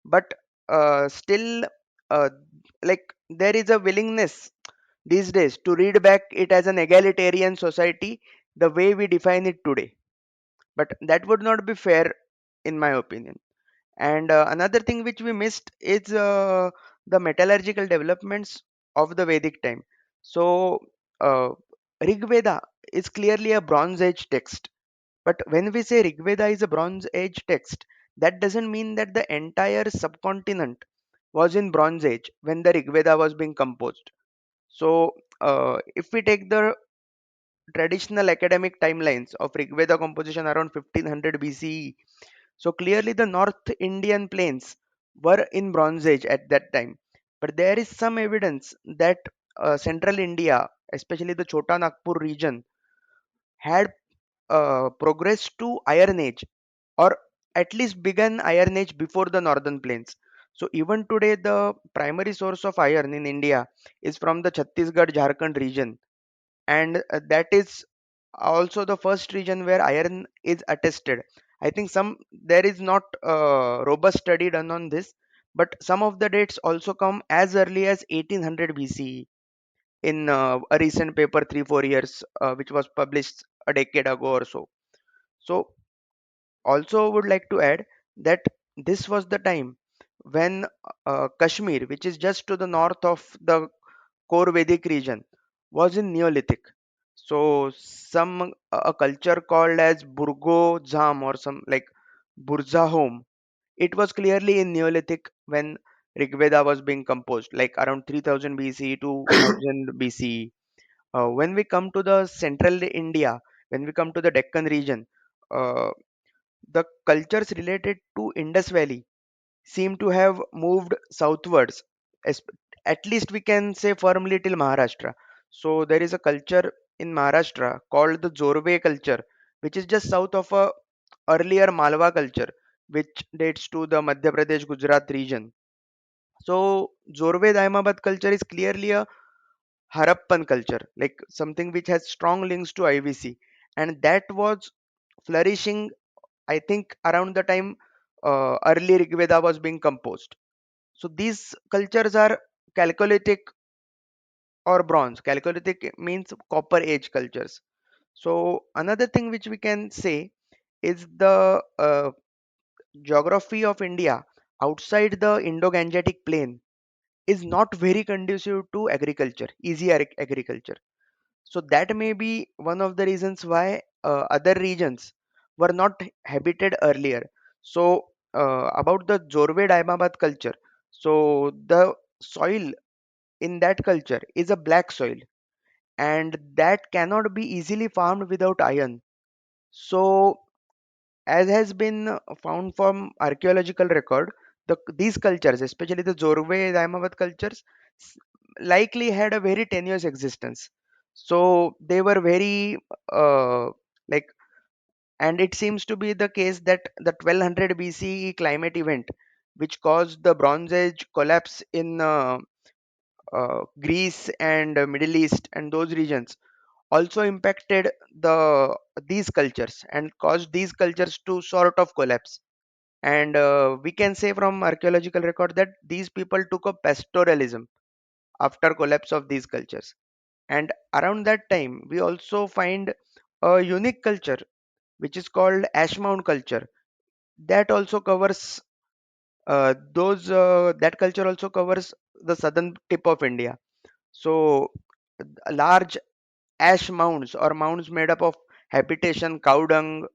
But still, uh, like there is a willingness these days to read back it as an egalitarian society the way we define it today, but that would not be fair in my opinion. And another thing which we missed is the metallurgical developments of the Vedic time. So uh, Rig Veda is clearly a bronze age text, but when we say Rig Veda is a bronze age text, that doesn't mean that the entire subcontinent was in bronze age when the Rig Veda was being composed. So, if we take the traditional academic timelines of Rig Veda composition around 1500 BCE, so clearly the North Indian plains were in Bronze Age at that time. But there is some evidence that central India, especially the Chota Nagpur region, had progressed to Iron Age, or at least began Iron Age before the northern plains. So even today, the primary source of iron in India is from the Chhattisgarh Jharkhand region, and that is also the first region where iron is attested. I think some there is not a robust study done on this, but some of the dates also come as early as 1800 BCE in a recent paper 3 4 years which was published a decade ago or so. So also would like to add that this was the time when Kashmir, which is just to the north of the core Vedic region, was in Neolithic. So some a culture called as Burgo Jam or some like Burzahom, it was clearly in Neolithic when Rig Veda was being composed, like around 3000 BCE to 1000 BCE. When we come to the central India, when we come to the Deccan region, uh, the cultures related to Indus Valley seem to have moved southwards, es- at least we can say firmly till Maharashtra. So there is a culture in Maharashtra called the Jorve culture, which is just south of a earlier Malwa culture, which dates to the Madhya Pradesh Gujarat region. So Jorve Daimabad culture is clearly a Harappan culture, like something which has strong links to IVC, and that was flourishing, I think, around the time early Rig Veda was being composed. So these cultures are Chalcolithic or bronze. Chalcolithic means copper age cultures. So another thing which we can say is the geography of India outside the Indo-Gangetic plain is not very conducive to agriculture, easy agriculture. So that may be one of the reasons why other regions were not habited earlier. So about the Jorve Daimabad culture, so the soil in that culture is a black soil, and that cannot be easily farmed without iron. So as has been found from archaeological record, these cultures, especially the Jorve Daimabad cultures, s- likely had a very tenuous existence. So they were very like, and it seems to be the case that the 1200 BCE climate event, which caused the Bronze Age collapse in Greece and Middle East and those regions, also impacted these cultures and caused these cultures to sort of collapse. And we can say from archaeological record that these people took up pastoralism after collapse of these cultures. And around that time we also find a unique culture which is called ash mound culture, that also covers that culture also covers the southern tip of India. So large ash mounds or mounds made up of habitation, cow dung,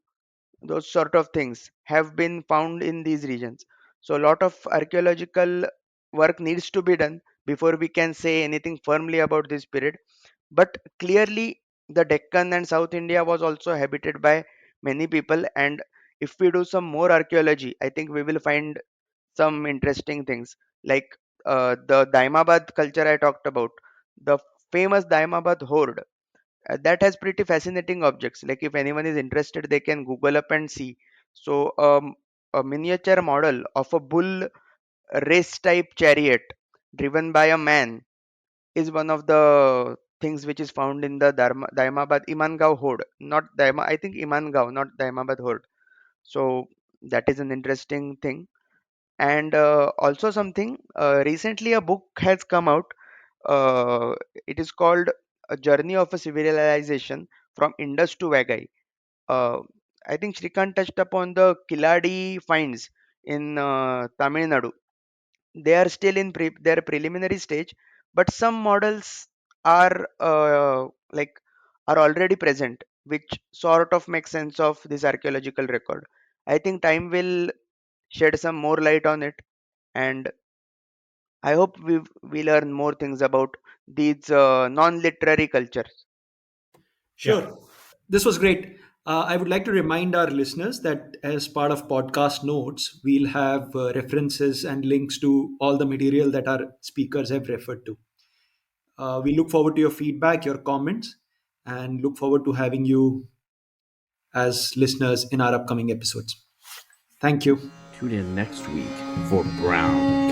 those sort of things have been found in these regions. So a lot of archaeological work needs to be done before we can say anything firmly about this period. But clearly the Deccan and South India was also habited by many people, and if we do some more archaeology, I think we will find some interesting things, like the Daimabad culture I talked about, the famous Daimabad horde. That has pretty fascinating objects. Like if anyone is interested, they can Google up and see. So a miniature model of a bull race type chariot driven by a man is one of the things which is found in the Daimabad Imangao horde. Not Daima, I think Imangao, not Daimabad horde. So that is an interesting thing. And also something, recently a book has come out. It is called A Journey of a Civilization from Indus to Vagai. Uh, I think Shrikanth touched upon the Kiladi finds in Tamil Nadu. They are still in their preliminary stage, but some models are like are already present, which sort of makes sense of this archaeological record. I think time will shed some more light on it, and I hope we learn more things about these non-literary cultures. Yeah. Sure. This was great. I would like to remind our listeners that as part of podcast notes, we'll have references and links to all the material that our speakers have referred to. We look forward to your feedback, your comments, and look forward to having you as listeners in our upcoming episodes. Thank you. Tune in next week for Brown